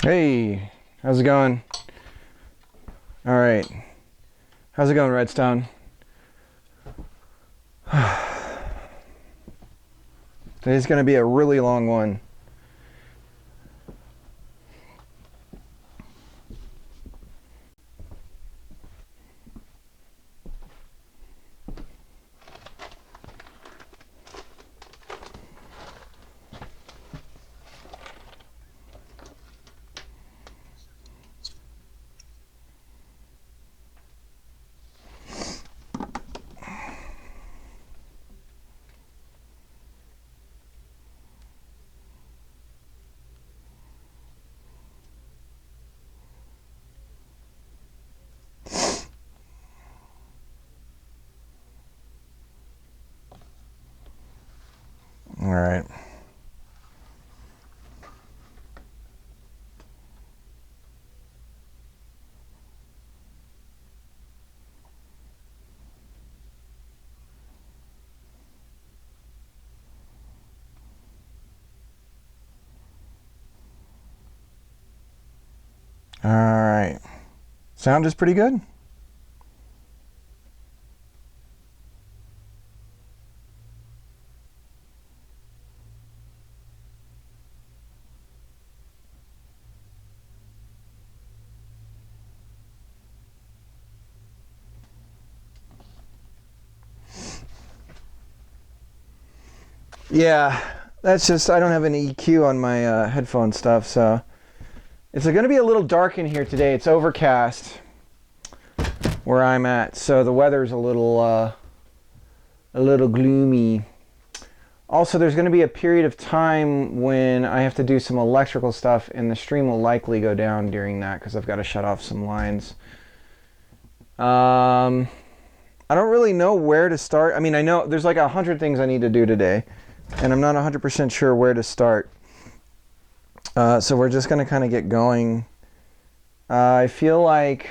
Hey, how's it going? All right. How's it going, Redstone? Today's going to be a really long one. All right. All right. Sound is pretty good. Yeah, that's just, I don't have an EQ on my headphone stuff, so it's going to be a little dark in here today. It's overcast where I'm at, so the weather's a little gloomy. Also, there's going to be a period of time when I have to do some electrical stuff, and the stream will likely go down during that because I've got to shut off some lines. I don't really know where to start. I mean, I know there's like 100 things I need to do today, and I'm not 100% sure where to start. So we're just going to kind of get going. I feel like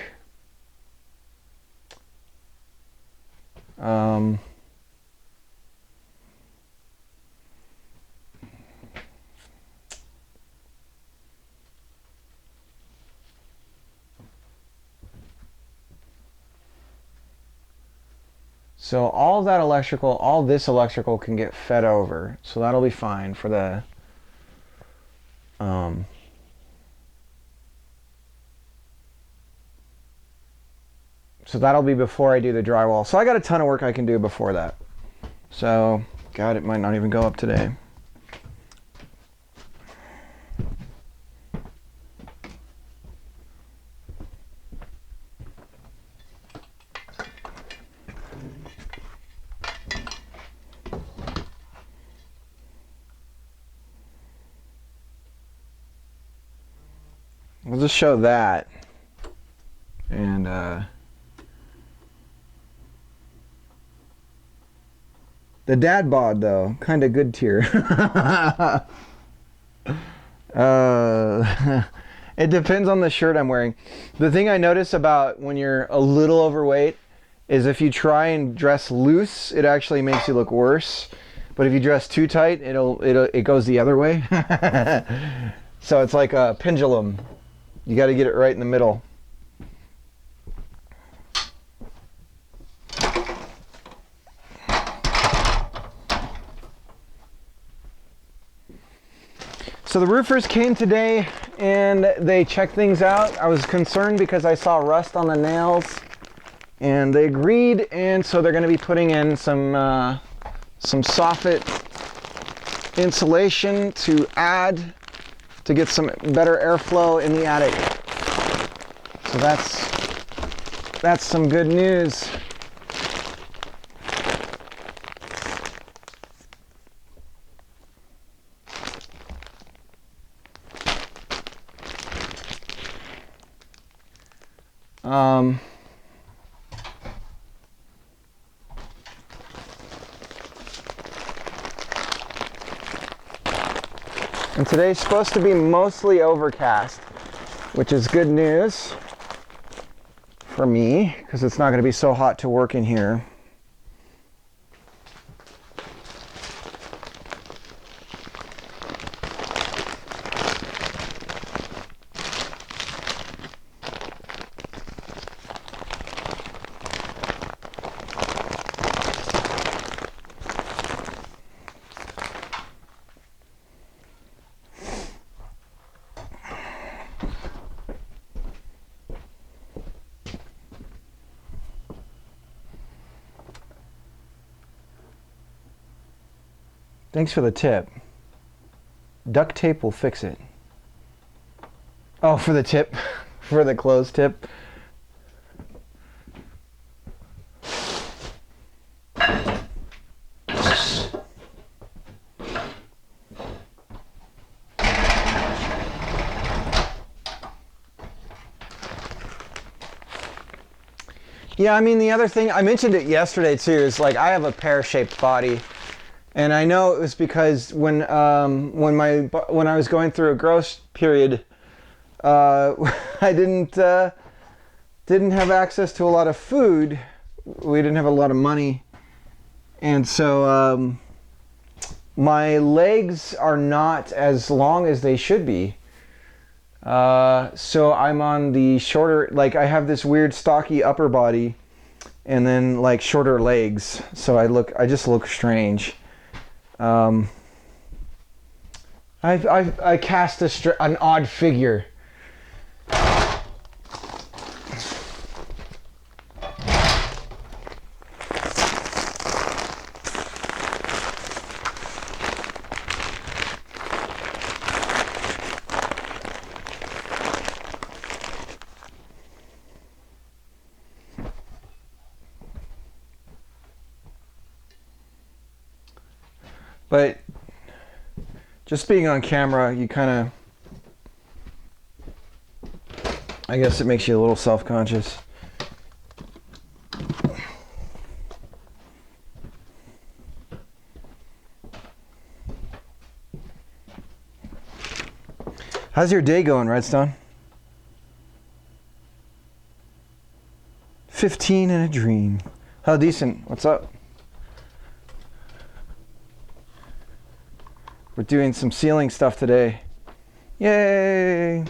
so all of that electrical, all this electrical can get fed over. So that'll be fine for the so that'll be before I do the drywall. So I got a ton of work I can do before that. So, God, it might not even go up today. We'll just show that. And the dad bod, though, kind of good tier. It depends on the shirt I'm wearing. The thing I notice about when you're a little overweight is if you try and dress loose, it actually makes you look worse. But if you dress too tight, it goes the other way. So it's like a pendulum. You got to get it right in the middle. So the roofers came today and they checked things out. I was concerned because I saw rust on the nails, and they agreed, and so they're going to be putting in some soffit insulation to add to get some better airflow in the attic. So that's some good news. And today's supposed to be mostly overcast, which is good news for me because it's not going to be so hot to work in here. Thanks for the tip. Duct tape will fix it. Oh, for the tip. For the clothes tip. Yeah, I mean, the other thing, I mentioned it yesterday too, is like I have a pear-shaped body. And I know it was because when I was going through a growth period, I didn't have access to a lot of food. We didn't have a lot of money, and so my legs are not as long as they should be. So I'm on the shorter, like I have this weird stocky upper body, and then like shorter legs. So I just look strange. I cast an odd figure. But just being on camera, you kind of, I guess it makes you a little self-conscious. How's your day going, Redstone? 15 in a dream. How decent. What's up? We're doing some ceiling stuff today. Yay!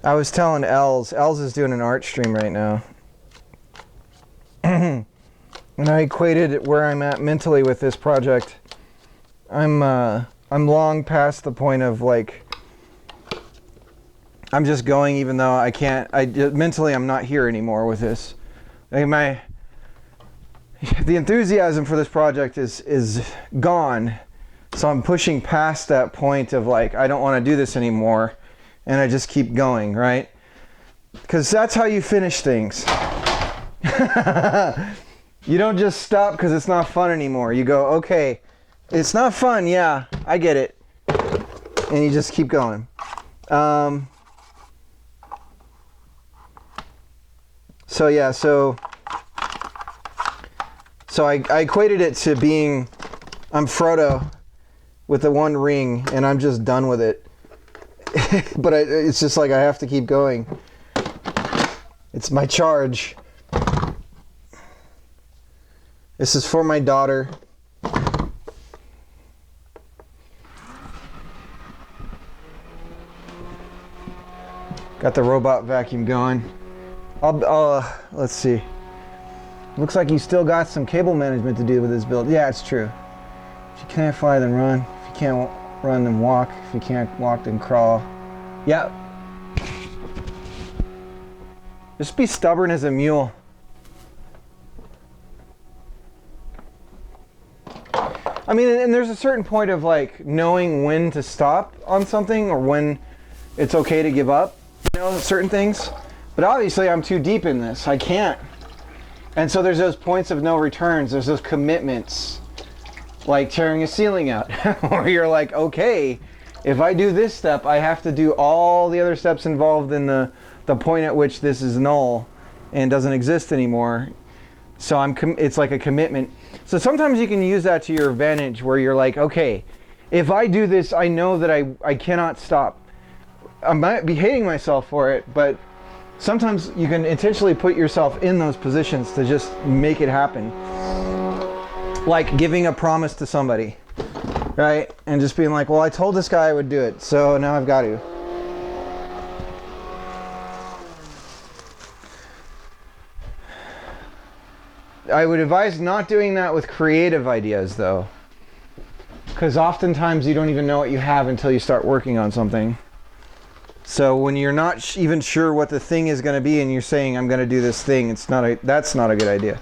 I was telling Els is doing an art stream right now. And I equated where I'm at mentally with this project. I'm long past the point of like, I'm just going even though I can't, mentally I'm not here anymore with this. Like the enthusiasm for this project is gone, so I'm pushing past that point of like, I don't want to do this anymore, and I just keep going, right? Because that's how you finish things. You don't just stop because it's not fun anymore. You go, okay, it's not fun, yeah, I get it, and you just keep going. So yeah, so I equated it to being, I'm Frodo with the one ring, and I'm just done with it. But it's just like I have to keep going. It's my charge. This is for my daughter. Got the robot vacuum going. Let's see. Looks like you still got some cable management to do with this build. Yeah, it's true. If you can't fly, then run. If you can't run, then walk. If you can't walk, then crawl. Yep. Just be stubborn as a mule. I mean, and there's a certain point of like knowing when to stop on something or when it's okay to give up, you know, certain things. But obviously I'm too deep in this. I can't. And so there's those points of no returns. There's those commitments, like tearing a ceiling out, where you're like, okay, if I do this step, I have to do all the other steps involved in the point at which this is null and doesn't exist anymore. So it's like a commitment. So sometimes you can use that to your advantage, where you're like, okay, if I do this, I know that I cannot stop. I might be hating myself for it, but sometimes you can intentionally put yourself in those positions to just make it happen. Like giving a promise to somebody, right? And just being like, well, I told this guy I would do it, so now I've got to. I would advise not doing that with creative ideas, though. Because oftentimes you don't even know what you have until you start working on something. So when you're not even sure what the thing is going to be and you're saying, I'm going to do this thing, that's not a good idea.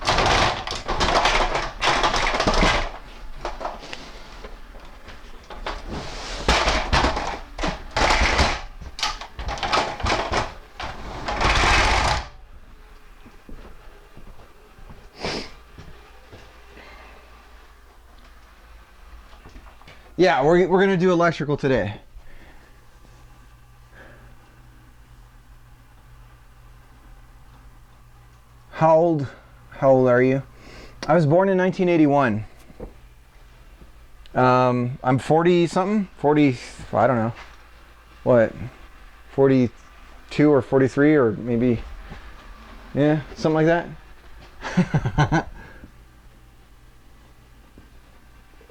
Yeah, we're gonna do electrical today. How old? How old are you? I was born in 1981. I'm 40 something. 40. I don't know. What? 42 or 43 or maybe. Yeah, something like that.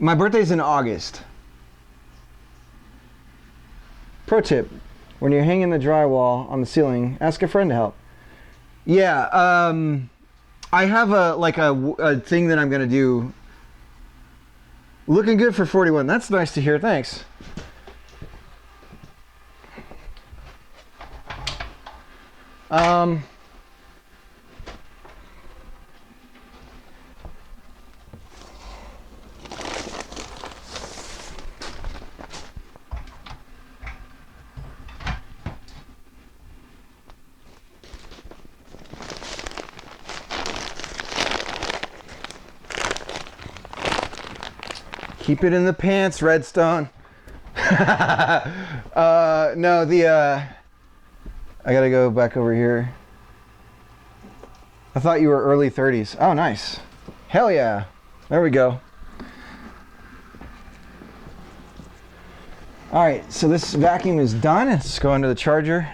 My birthday's in August. Pro tip: when you're hanging the drywall on the ceiling, ask a friend to help. Yeah, I have a thing that I'm gonna do. Looking good for 41. That's nice to hear. Thanks. Keep it in the pants, Redstone. No, I gotta go back over here. I thought you were early 30s. Oh, nice. Hell yeah. There we go. All right, so this vacuum is done. Let's go into the charger.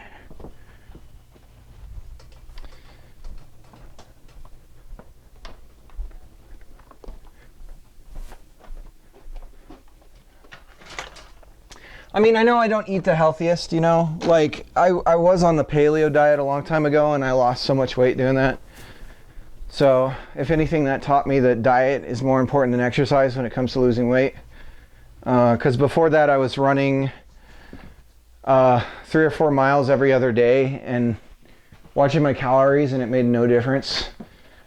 I mean, I know I don't eat the healthiest, you know? Like, I was on the paleo diet a long time ago, and I lost so much weight doing that. So, if anything, that taught me that diet is more important than exercise when it comes to losing weight. Because before that, I was running 3 or 4 miles every other day and watching my calories, and it made no difference.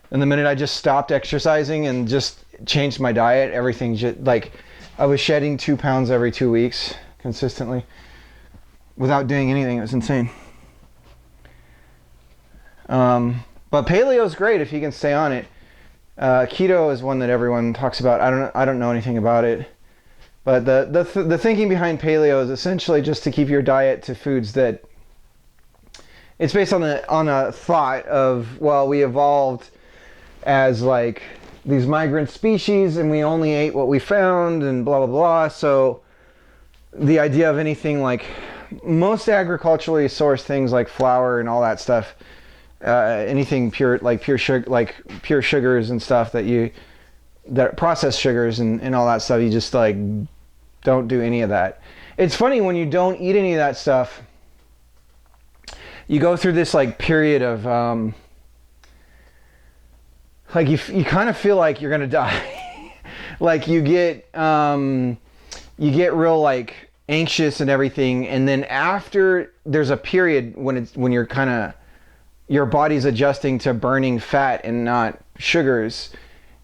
And the minute I just stopped exercising and just changed my diet, everything just, like, I was shedding 2 pounds every 2 weeks consistently without doing anything. It was insane. But paleo is great if you can stay on it. Keto is one that everyone talks about. I don't know anything about it, but the thinking behind paleo is essentially just to keep your diet to foods that it's based on a thought of, well, we evolved as like these migrant species and we only ate what we found and blah blah blah. So the idea of anything like most agriculturally sourced things like flour and all that stuff, anything pure, like pure sugar, like pure sugars and stuff that processed sugars and all that stuff, you just like don't do any of that. It's funny when you don't eat any of that stuff, you go through this like period of like you kind of feel like you're gonna die. Like you get real like anxious and everything, and then after there's a period when you're kind of, your body's adjusting to burning fat and not sugars,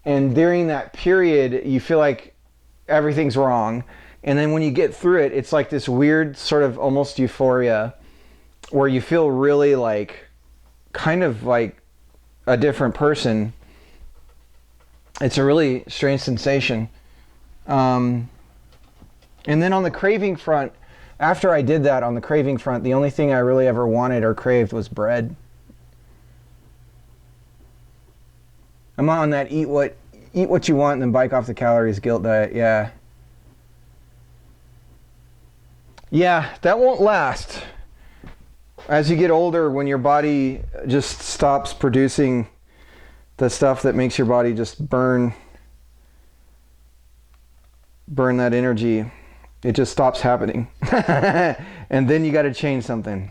and during that period you feel like everything's wrong, and then when you get through it, it's like this weird sort of almost euphoria where you feel really like kind of like a different person. It's a really strange sensation. And then on the craving front, after I did that on the craving front, the only thing I really ever wanted or craved was bread. I'm on that eat what you want and then bike off the calories guilt diet. Yeah. Yeah, that won't last. As you get older, when your body just stops producing the stuff that makes your body just burn that energy, it just stops happening. And then you got to change something.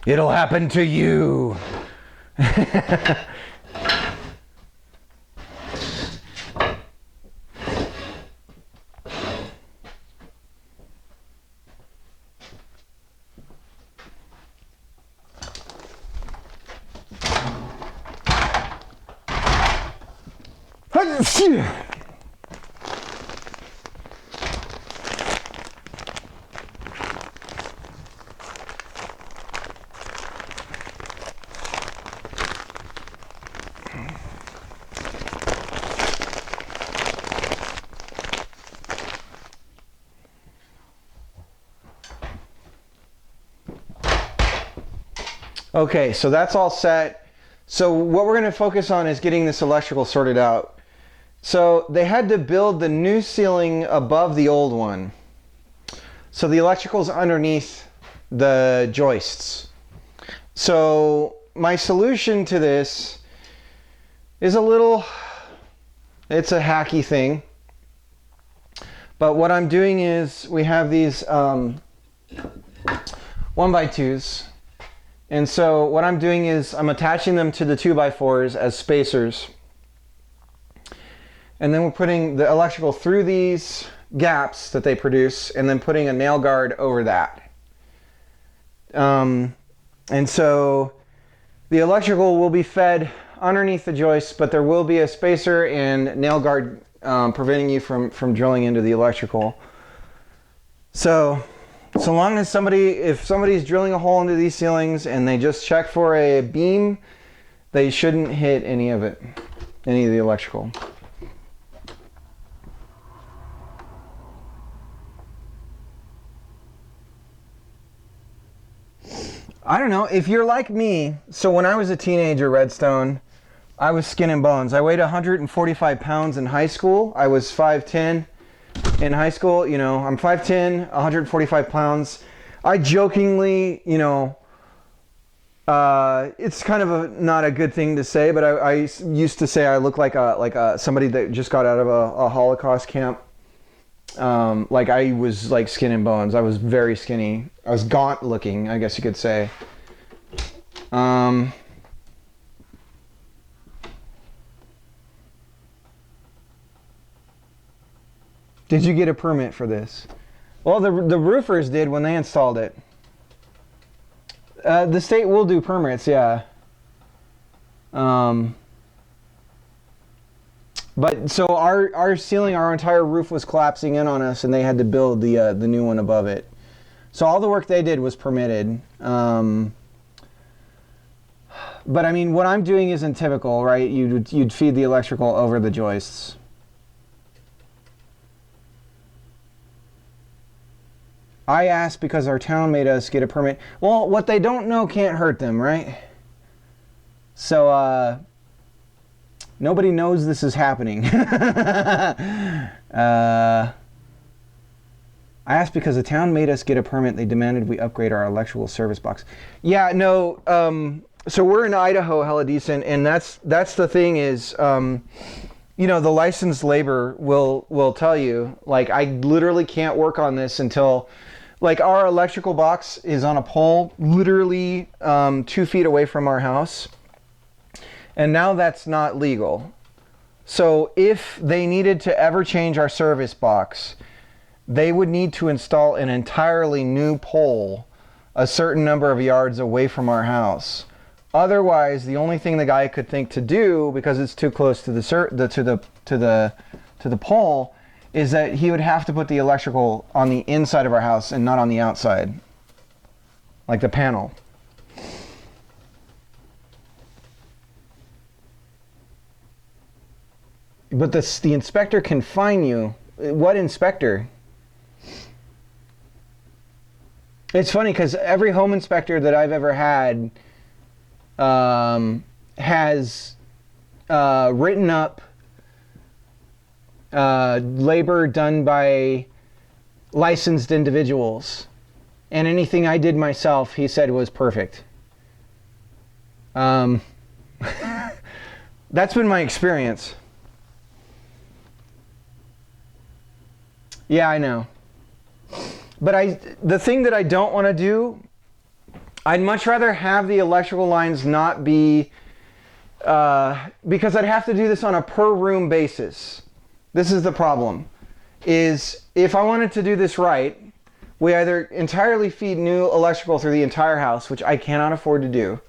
It'll happen to you. Okay, so that's all set. So what we're going to focus on is getting this electrical sorted out. So they had to build the new ceiling above the old one. So the electrical's underneath the joists. So my solution to this is it's a hacky thing. But what I'm doing is we have these 1x2s. And so what I'm doing is I'm attaching them to the 2x4s as spacers. And then we're putting the electrical through these gaps that they produce and then putting a nail guard over that. And so the electrical will be fed underneath the joists, but there will be a spacer and nail guard preventing you from drilling into the electrical. So long as if somebody's drilling a hole into these ceilings and they just check for a beam, they shouldn't hit any of the electrical. I don't know, if you're like me, so when I was a teenager, Redstone, I was skin and bones. I weighed 145 pounds in high school. I was 5'10". In high school, I'm 5'10", 145 pounds. I jokingly, it's kind of not a good thing to say, but I used to say I look like somebody that just got out of a Holocaust camp. Like I was like skin and bones. I was very skinny. I was gaunt looking, I guess you could say. Did you get a permit for this? Well, the roofers did when they installed it. The state will do permits, yeah. But so our ceiling, our entire roof was collapsing in on us, and they had to build the new one above it. So all the work they did was permitted. But I mean, what I'm doing isn't typical, right? You'd feed the electrical over the joists. I asked because our town made us get a permit. Well, what they don't know can't hurt them, right? So, nobody knows this is happening. I asked because the town made us get a permit. They demanded we upgrade our electrical service box. Yeah, no, so we're in Idaho, hella decent, and that's the thing is, the licensed labor will tell you, like, I literally can't work on this until... Like our electrical box is on a pole literally 2 feet away from our house. And now that's not legal. So if they needed to ever change our service box, they would need to install an entirely new pole a certain number of yards away from our house. Otherwise, the only thing the guy could think to do, because it's too close to the pole, is that he would have to put the electrical on the inside of our house and not on the outside, like the panel. But the inspector can fine you. What inspector? It's funny because every home inspector that I've ever had has written up labor done by licensed individuals, and anything I did myself, he said, was perfect. That's been my experience. Yeah, I know. But the thing that I don't want to do, I'd much rather have the electrical lines not be, because I'd have to do this on a per room basis. This is the problem, is if I wanted to do this right, we either entirely feed new electrical through the entire house, which I cannot afford to do,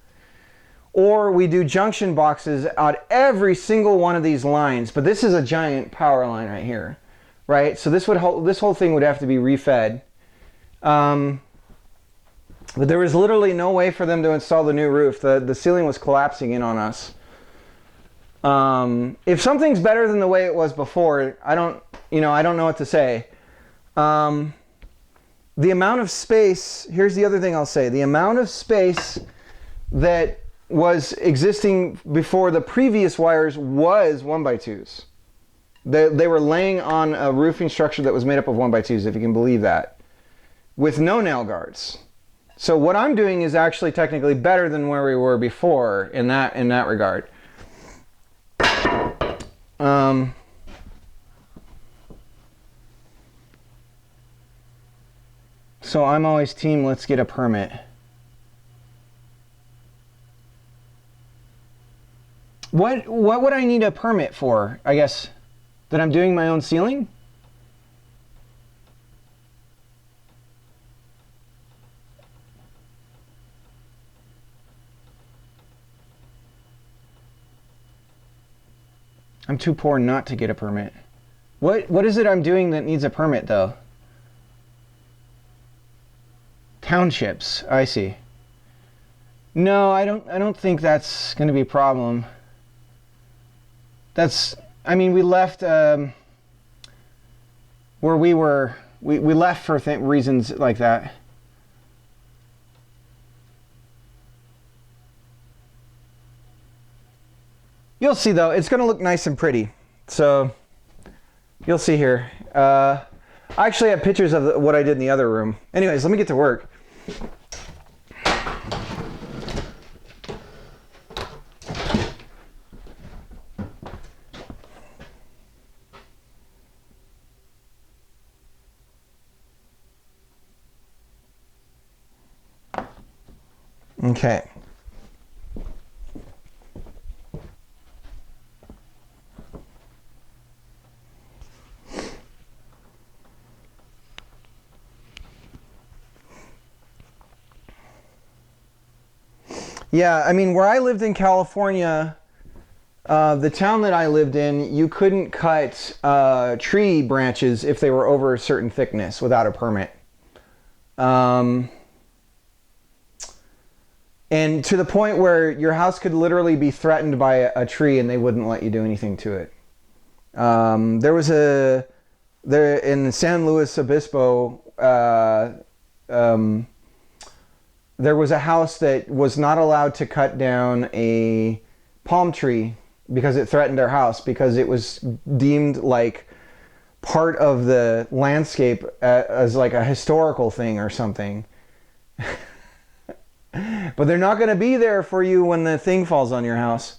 or we do junction boxes out every single one of these lines. But this is a giant power line right here, right? So this whole thing would have to be refed. But there was literally no way for them to install the new roof. The ceiling was collapsing in on us. If something's better than the way it was before, I don't know what to say. The amount of space, here's the other thing I'll say. The amount of space that was existing before the previous wires was 1x2s. They were laying on a roofing structure that was made up of 1x2s, if you can believe that, with no nail guards. So what I'm doing is actually technically better than where we were before in that regard. So I'm always team, let's get a permit. What would I need a permit for? I guess that I'm doing my own ceiling? I'm too poor not to get a permit. What is it I'm doing that needs a permit though? Townships, I see. No, I don't think that's going to be a problem. I mean, we left where we were, we left for reasons like that. You'll see though, it's going to look nice and pretty. So you'll see here. I actually have pictures of what I did in the other room. Anyways, let me get to work. Okay. Yeah, I mean, where I lived in California, the town that I lived in, you couldn't cut tree branches if they were over a certain thickness without a permit. And to the point where your house could literally be threatened by a tree and they wouldn't let you do anything to it. There in San Luis Obispo, there was a house that was not allowed to cut down a palm tree because it threatened their house, because it was deemed like part of the landscape as like a historical thing or something. But they're not going to be there for you when the thing falls on your house.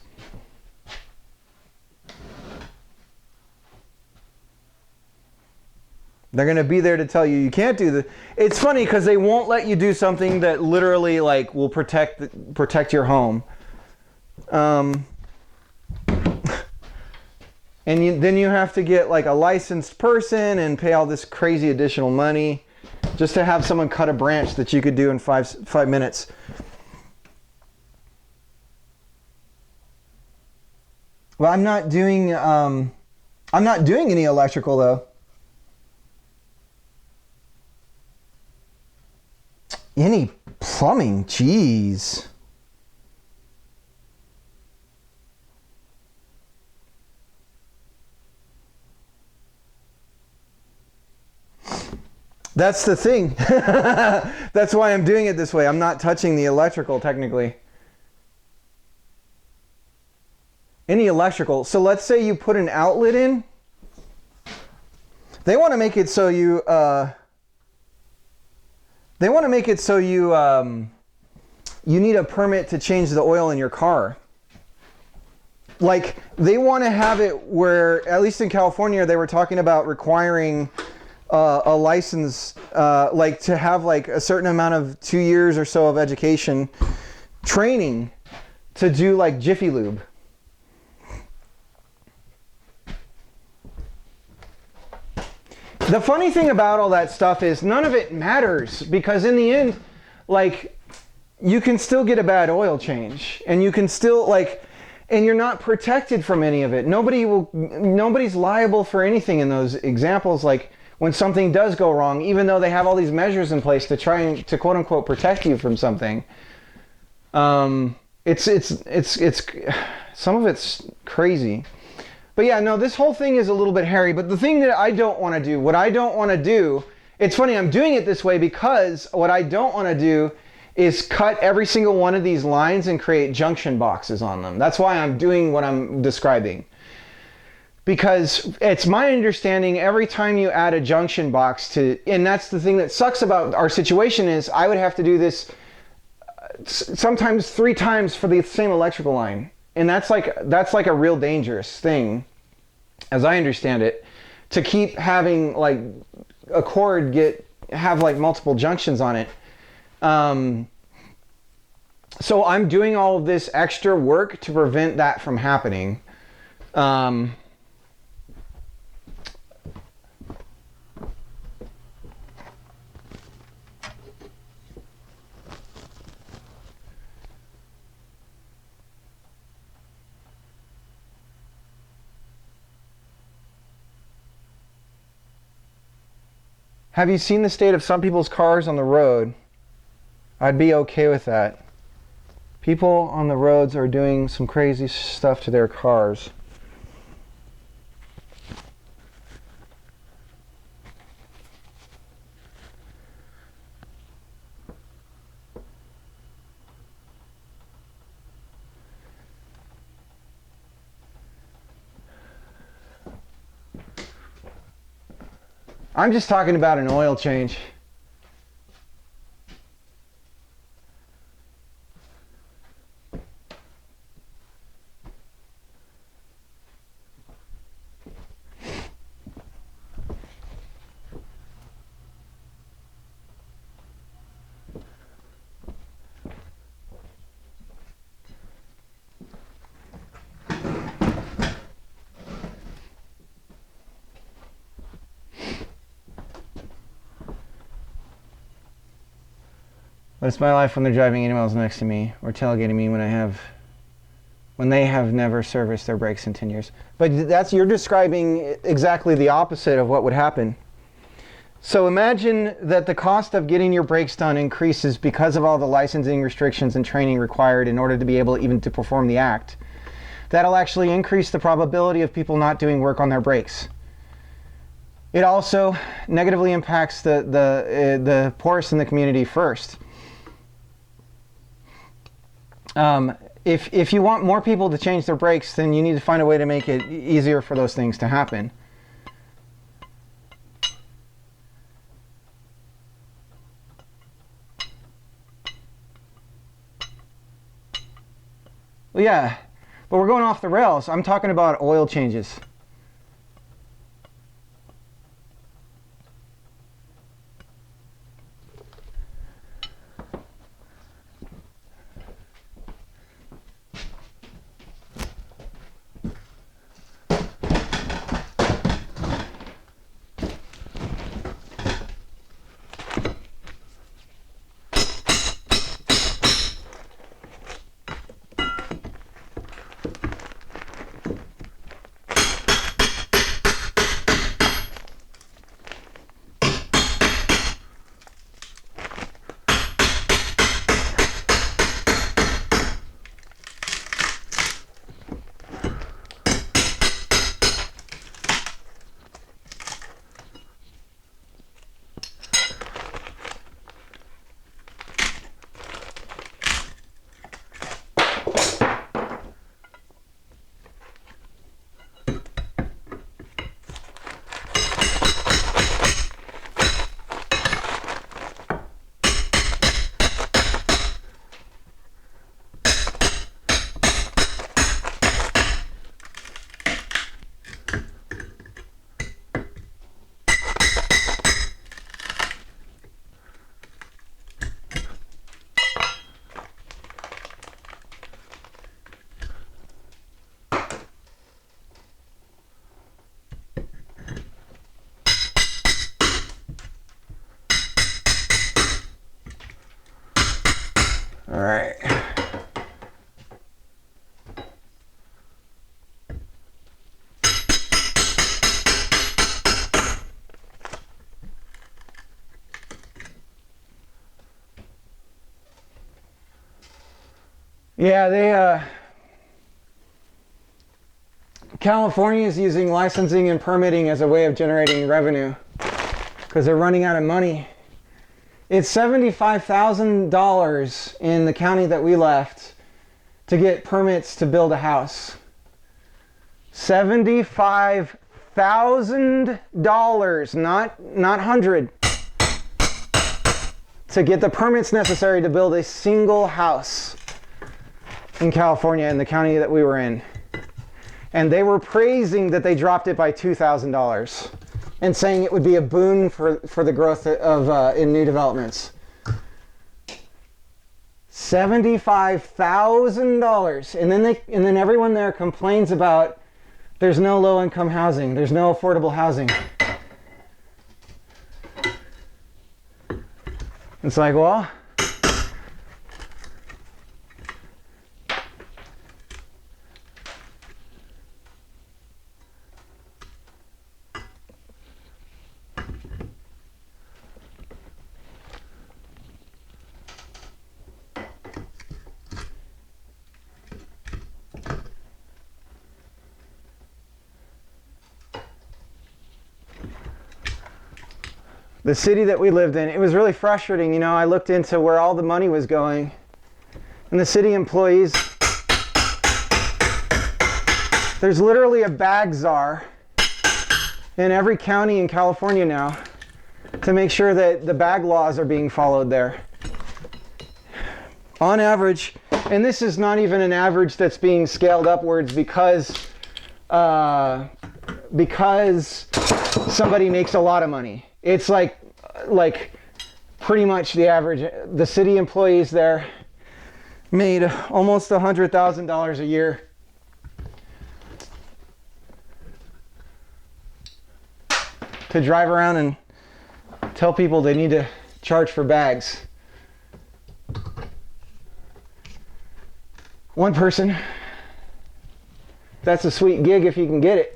They're going to be there to tell you you can't do this. It's funny because they won't let you do something that literally like will protect your home. And then you have to get like a licensed person and pay all this crazy additional money just to have someone cut a branch that you could do in five minutes. Well, I'm not doing any electrical though. Any plumbing? Jeez. That's the thing. That's why I'm doing it this way. I'm not touching the electrical technically. Any electrical. So let's say you put an outlet in. They want to make it so you you need a permit to change the oil in your car. Like they want to have it where, at least in California, they were talking about requiring a license, like to have like a certain amount of 2 years or so of education training to do like Jiffy Lube. The funny thing about all that stuff is none of it matters, because in the end, like, you can still get a bad oil change, and you can still like, and you're not protected from any of it. Nobody's liable for anything in those examples. Like when something does go wrong, even though they have all these measures in place to try and to quote unquote protect you from something. It's some of it's crazy. But yeah, no, this whole thing is a little bit hairy. But the thing that I don't want to do, it's funny, I'm doing it this way because what I don't want to do is cut every single one of these lines and create junction boxes on them. That's why I'm doing what I'm describing. Because it's my understanding every time you add a junction box to, and that's the thing that sucks about our situation is I would have to do this sometimes 3 times for the same electrical line. And that's like a real dangerous thing, as I understand it, to keep having like a cord have like multiple junctions on it. So I'm doing all of this extra work to prevent that from happening. Have you seen the state of some people's cars on the road? I'd be okay with that. People on the roads are doing some crazy stuff to their cars. I'm just talking about an oil change. But it's my life when they're driving 80 miles next to me or tailgating me when they have never serviced their brakes in 10 years. But you're describing exactly the opposite of what would happen. So imagine that the cost of getting your brakes done increases because of all the licensing restrictions and training required in order to be able even to perform the act. That'll actually increase the probability of people not doing work on their brakes. It also negatively impacts the poorest in the community first. If you want more people to change their brakes, then you need to find a way to make it easier for those things to happen. Well, yeah, but we're going off the rails. I'm talking about oil changes. All right. Yeah, California is using licensing and permitting as a way of generating revenue because they're running out of money. It's $75,000 in the county that we left to get permits to build a house. $75,000, not hundred, to get the permits necessary to build a single house in California in the county that we were in. And they were praising that they dropped it by $2,000 and saying it would be a boon for the growth of in new developments. $75,000, and then everyone there complains about there's no low-income housing, there's no affordable housing. It's like, well, the city that we lived in, it was really frustrating. You know, I looked into where all the money was going, and the city employees, there's literally a bag czar in every county in California now to make sure that the bag laws are being followed there. On average, and this is not even an average that's being scaled upwards because somebody makes a lot of money. It's like pretty much the average. The city employees there made almost $100,000 a year. To drive around and tell people they need to charge for bags. One person, that's a sweet gig if you can get it.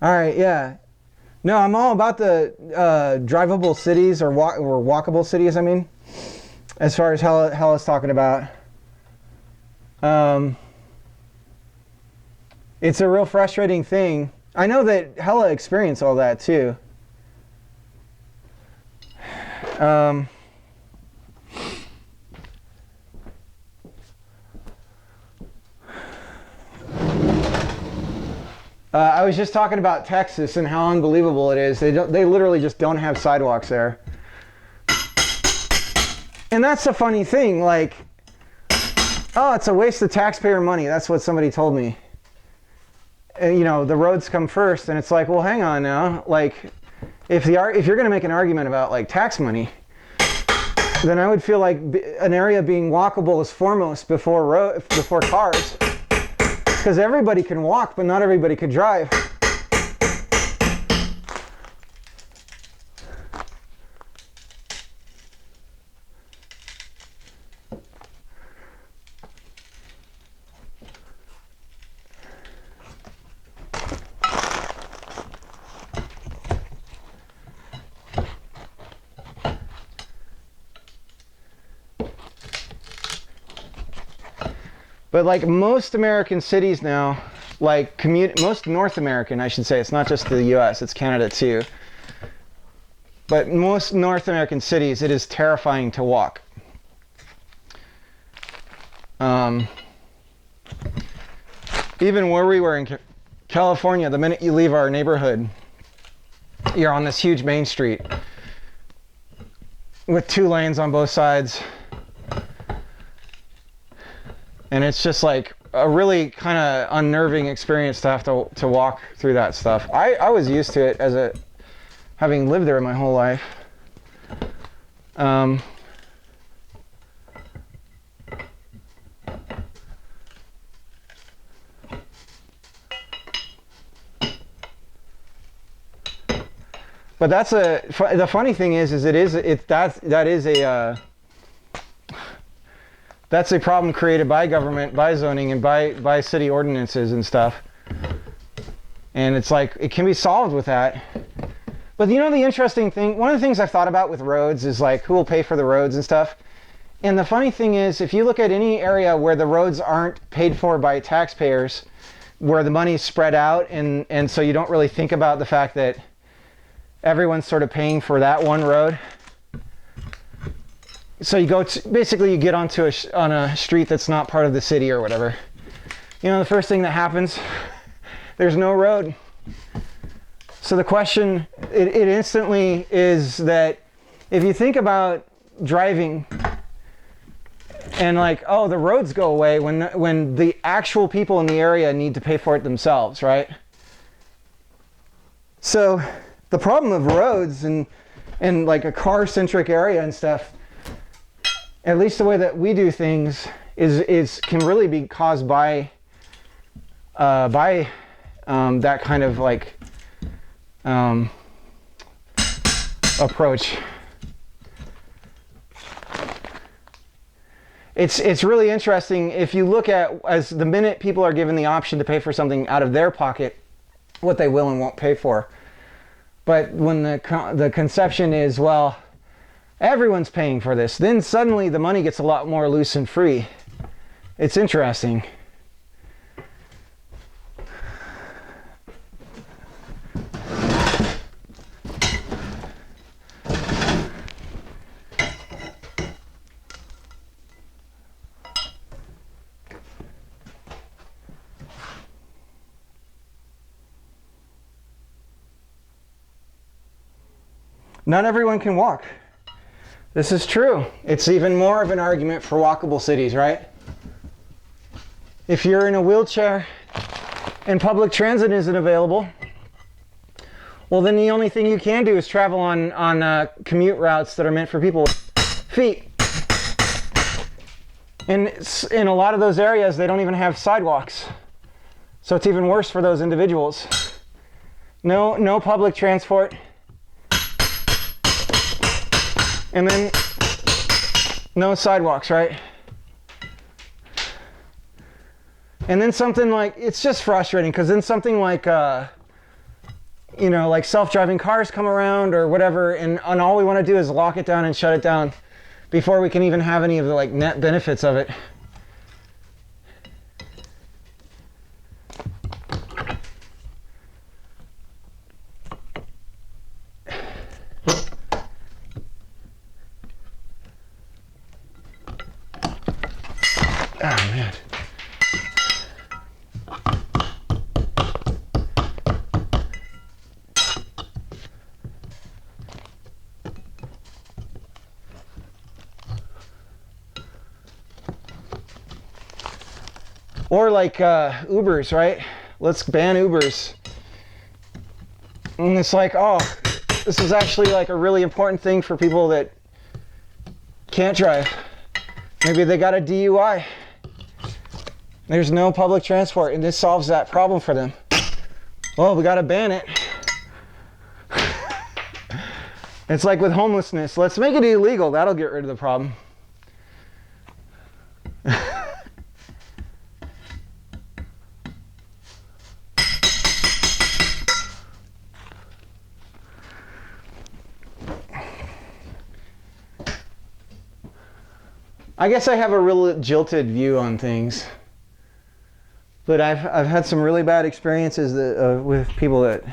All right, yeah. No, I'm all about the drivable cities or walkable cities, I mean, as far as Hella's talking about. It's a real frustrating thing. I know that Hella experienced all that too. I was just talking about Texas and how unbelievable it is. They literally just don't have sidewalks there. And that's the funny thing, like, oh, it's a waste of taxpayer money. That's what somebody told me. And, you know, the roads come first, and it's like, well, hang on now. Like, if you're going to make an argument about like tax money, then I would feel like an area being walkable is foremost before cars. Because everybody can walk, but not everybody could drive. But like most American cities now, like most North American, I should say, it's not just the US, it's Canada too. But most North American cities, it is terrifying to walk. Even where we were in California, the minute you leave our neighborhood, you're on this huge main street with 2 lanes on both sides. And it's just like a really kind of unnerving experience to have to walk through that stuff. I was used to it as having lived there my whole life. But that's the funny thing is that's a problem created by government, by zoning, and by city ordinances and stuff. And it's like, it can be solved with that. But you know, the interesting thing, one of the things I've thought about with roads is like, who will pay for the roads and stuff. And the funny thing is, if you look at any area where the roads aren't paid for by taxpayers, where the money's spread out, and so you don't really think about the fact that everyone's sort of paying for that one road. So you go to, basically you get onto on a street that's not part of the city or whatever. You know, the first thing that happens, there's no road. So the question, it instantly is that if you think about driving and like, oh, the roads go away when the actual people in the area need to pay for it themselves, right? So the problem of roads and like a car-centric area and stuff, at least the way that we do things, is can really be caused by that kind of like approach. It's really interesting if you look at, as the minute people are given the option to pay for something out of their pocket, what they will and won't pay for. But when the conception is, well, everyone's paying for this, then suddenly the money gets a lot more loose and free. It's interesting. Not everyone can walk. This is true. It's even more of an argument for walkable cities, right? If you're in a wheelchair and public transit isn't available, well, then the only thing you can do is travel on commute routes that are meant for people with feet. And in a lot of those areas, they don't even have sidewalks. So it's even worse for those individuals. No public transport. And then no sidewalks, right? And then something like, it's just frustrating because then something like, you know, like self-driving cars come around or whatever, and all we want to do is lock it down and shut it down before we can even have any of the like net benefits of it. Oh, man. Or like Ubers, right? Let's ban Ubers. And it's like, oh, this is actually like a really important thing for people that can't drive. Maybe they got a DUI. There's no public transport, and this solves that problem for them. Well, we gotta ban it. It's like with homelessness. Let's make it illegal. That'll get rid of the problem. I guess I have a real jilted view on things. But I've had some really bad experiences that, with people that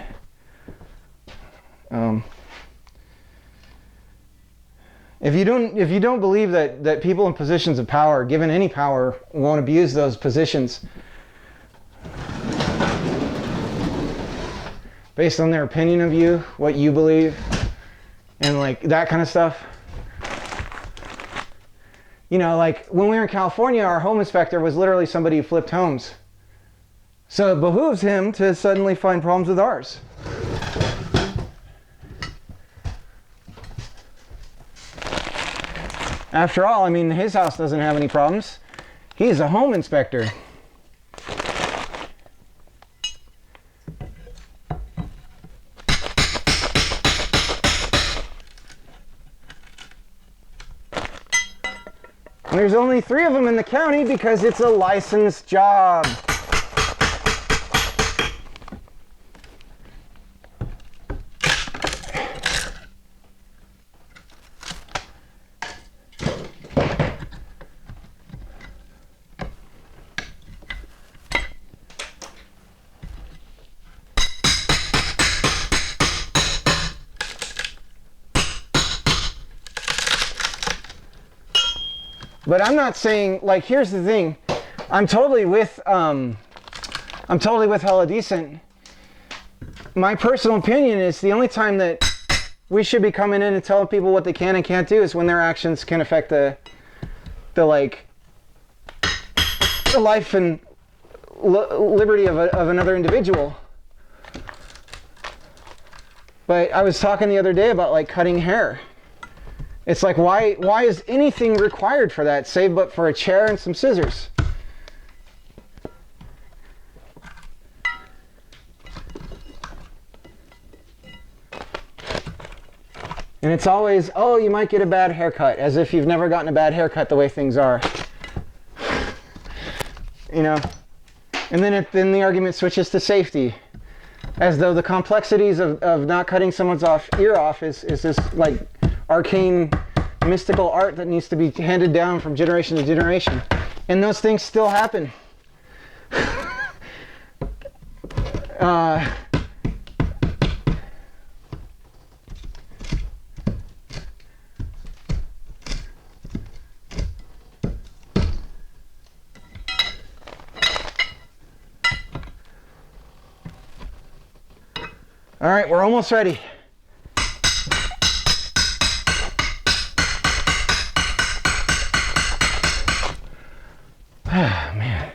if you don't believe that people in positions of power, given any power, won't abuse those positions based on their opinion of you, what you believe, and like that kind of stuff. You know, like when we were in California, our home inspector was literally somebody who flipped homes. So it behooves him to suddenly find problems with ours. After all, I mean, his house doesn't have any problems. He's a home inspector. And there's only 3 of them in the county because it's a licensed job. But I'm not saying, like, here's the thing. I'm totally with Hella Decent. My personal opinion is the only time that we should be coming in and telling people what they can and can't do is when their actions can affect the life and liberty of another individual. But I was talking the other day about, like, cutting hair. It's like, why is anything required for that, save but for a chair and some scissors? And it's always, oh, you might get a bad haircut, as if you've never gotten a bad haircut the way things are. You know? And then the argument switches to safety. As though the complexities of not cutting someone's ear off is this, like, arcane mystical art that needs to be handed down from generation to generation. And those things still happen. All right, we're almost ready. Ah, man.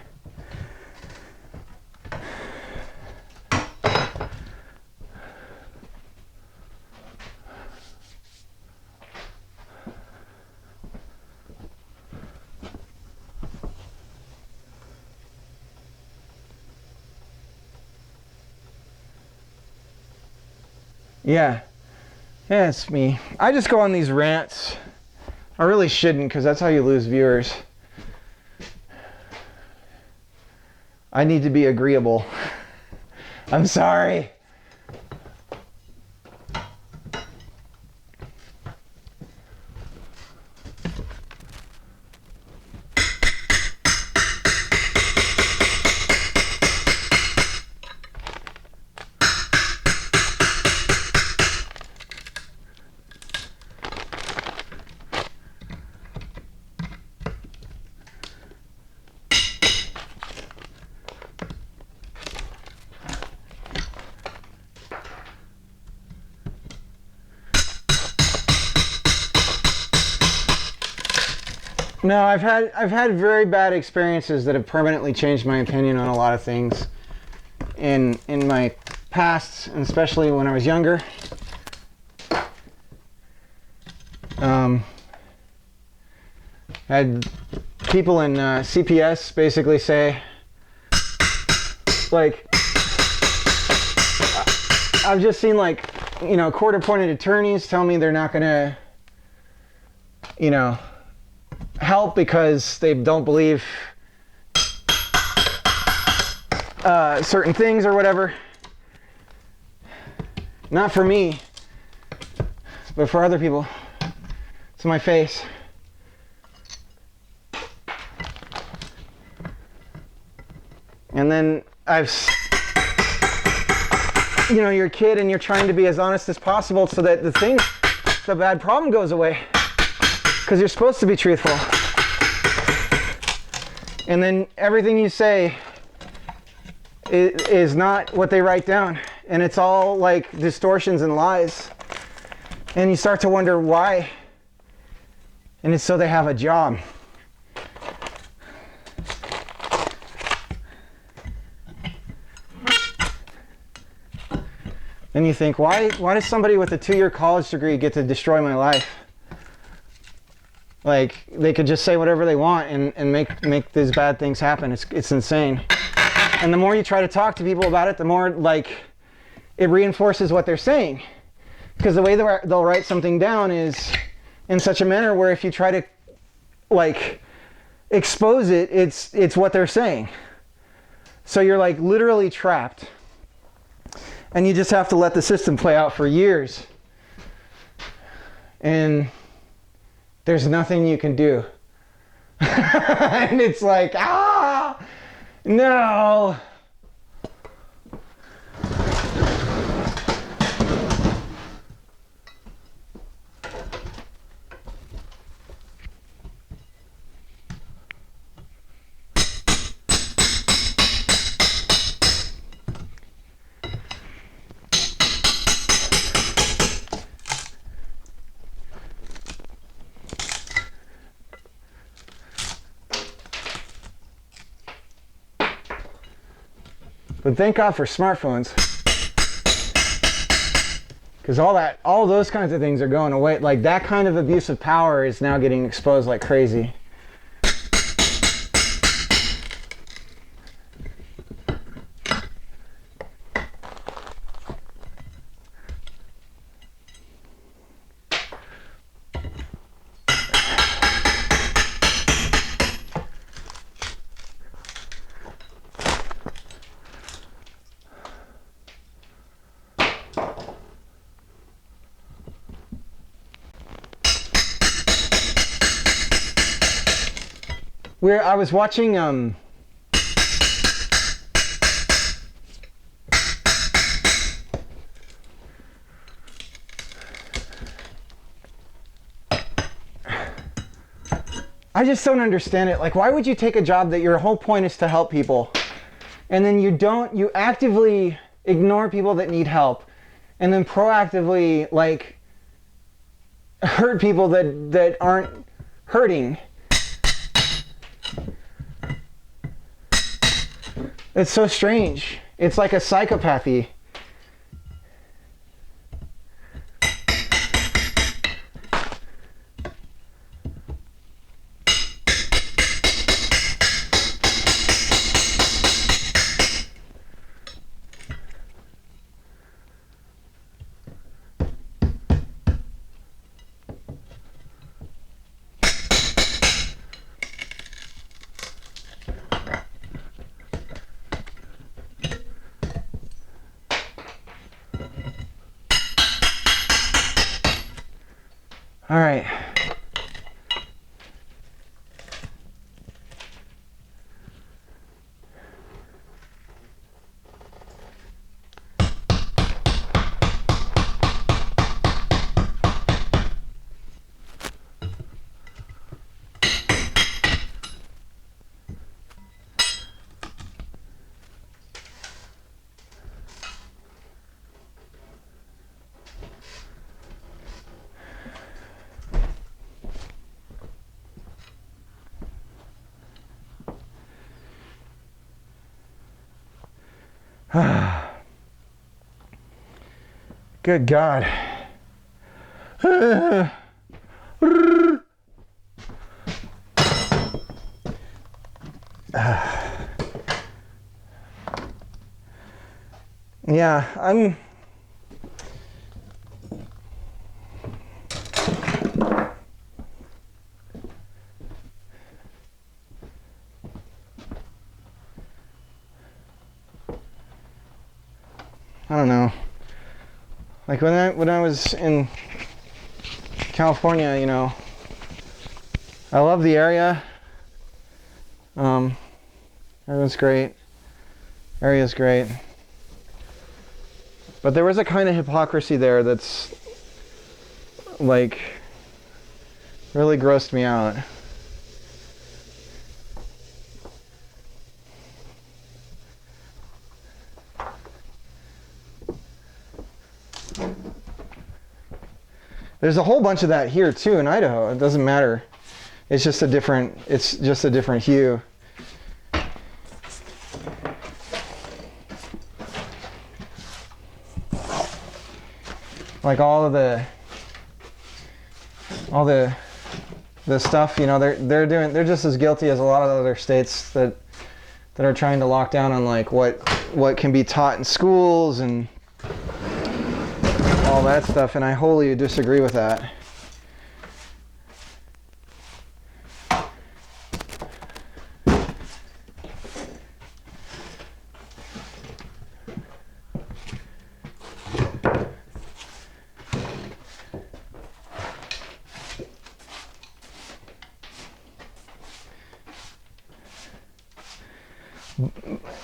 Yeah, it's me. I just go on these rants. I really shouldn't, because that's how you lose viewers. I need to be agreeable. I'm sorry. No, I've had very bad experiences that have permanently changed my opinion on a lot of things in my past, and especially when I was younger. Had people in CPS basically say, like, I've just seen, like, you know, court-appointed attorneys tell me they're not gonna, you know, help because they don't believe certain things or whatever. Not for me, but for other people. To my face. And then you know, you're a kid and you're trying to be as honest as possible so that the bad problem goes away. Because you're supposed to be truthful. And then everything you say is not what they write down. And it's all like distortions and lies. And you start to wonder why. And it's so they have a job. Then you think, why does somebody with a 2-year college degree get to destroy my life? Like, they could just say whatever they want and make these bad things happen. It's insane. And the more you try to talk to people about it, the more, like, it reinforces what they're saying. Because the way they'll write something down is in such a manner where if you try to, like, expose it, it's what they're saying. So you're like literally trapped. And you just have to let the system play out for years. And there's nothing you can do. And it's like, no. But thank God for smartphones, because all those kinds of things are going away. Like that kind of abuse of power is now getting exposed like crazy. I was watching I just don't understand it. Like, why would you take a job that your whole point is to help people, and then you actively ignore people that need help, and then proactively like hurt people that aren't hurting? It's so strange. It's like a psychopathy. All right. Good God. Yeah, I don't know. Like when I was in California, you know, I love the area. Everyone's great. Area's great. But there was a kind of hypocrisy there that's like really grossed me out. There's a whole bunch of that here too in Idaho. It doesn't matter. It's just a different hue. Like all the stuff, you know, they're just as guilty as a lot of other states that are trying to lock down on like what can be taught in schools and all that stuff, and I wholly disagree with that.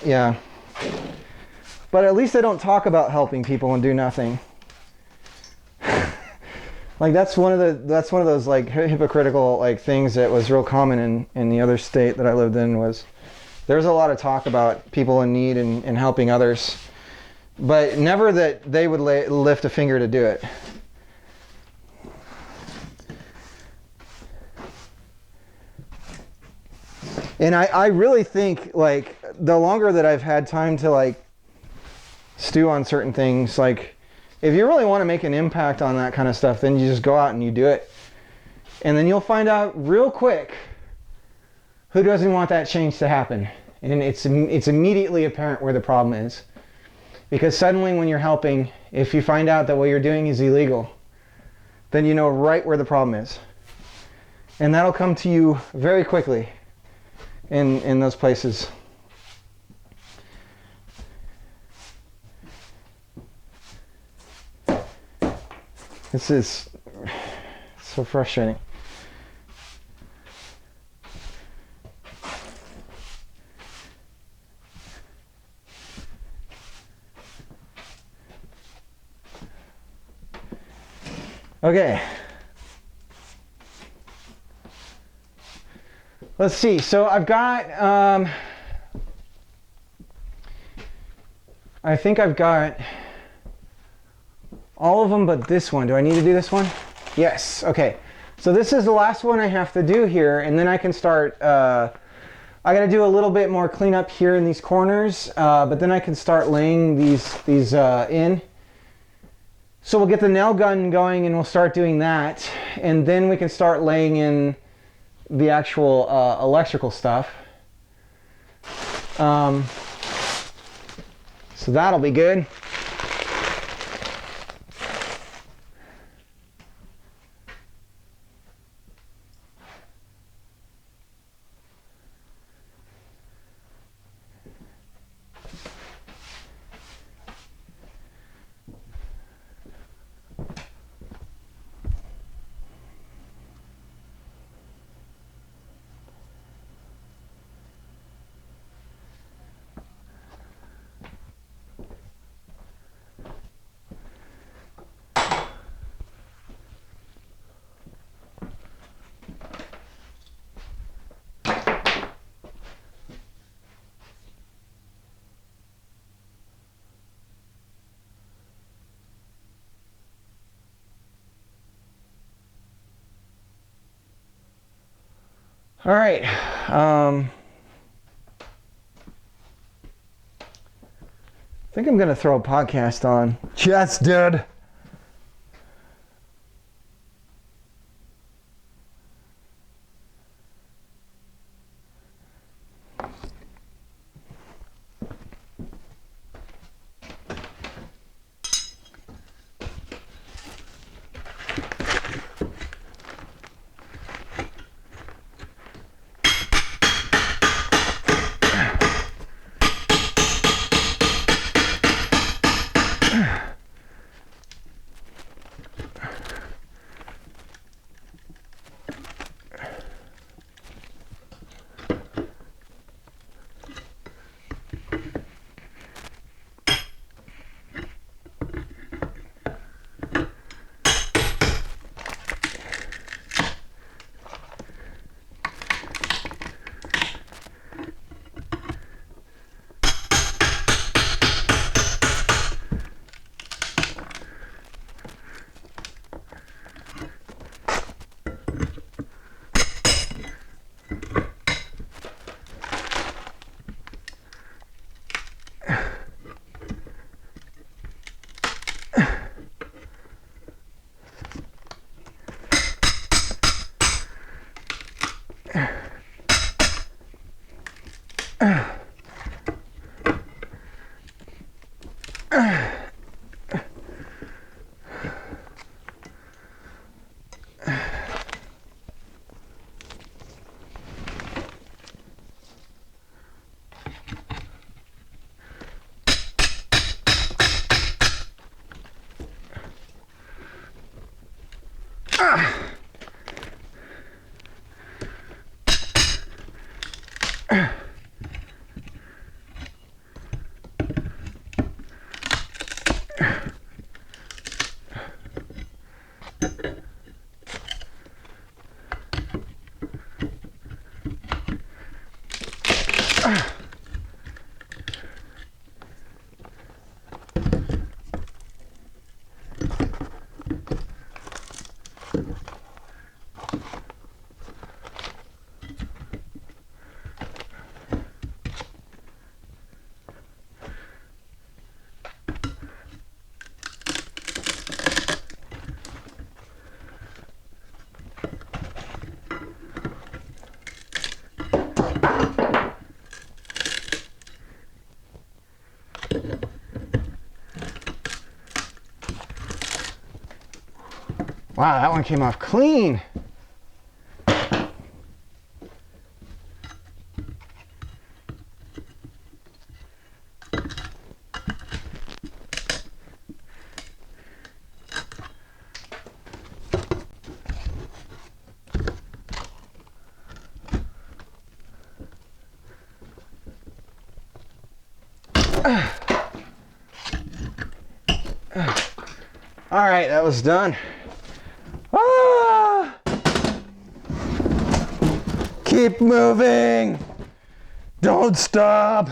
Yeah. But at least they don't talk about helping people and do nothing. Like that's one of those like hypocritical like things that was real common in the other state that I lived in. Was there's a lot of talk about people in need and helping others, but never that they would lift a finger to do it. And I really think like the longer that I've had time to like stew on certain things, like if you really want to make an impact on that kind of stuff, then you just go out and you do it. And then you'll find out real quick who doesn't want that change to happen. And it's immediately apparent where the problem is. Because suddenly when you're helping, if you find out that what you're doing is illegal, then you know right where the problem is. And that'll come to you very quickly in those places. This is so frustrating. Okay. Let's see. So I've got, I think I've got all of them but this one. Do I need to do this one? Yes. Okay. So this is the last one I have to do here, and then I can start, I got to do a little bit more cleanup here in these corners, but then I can start laying these in. So we'll get the nail gun going and we'll start doing that, and then we can start laying in the actual electrical stuff. So that'll be good. All right. I think I'm going to throw a podcast on. Just did. Wow, that one came off clean. All right, that was done. Ah! Keep moving. Don't stop.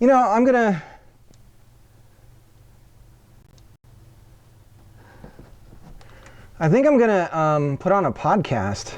You know, I think I'm gonna put on a podcast.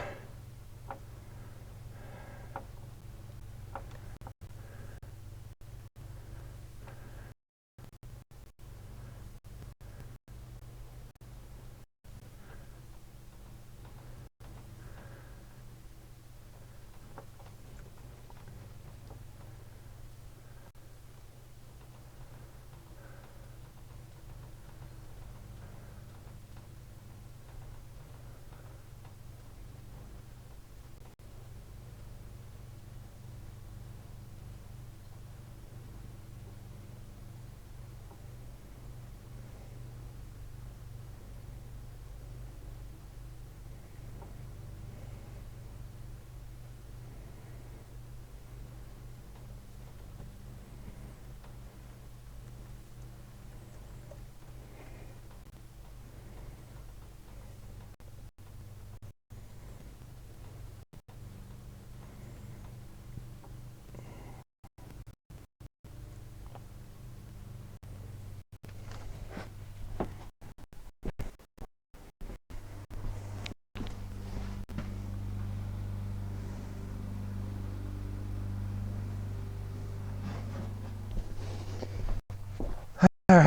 I'm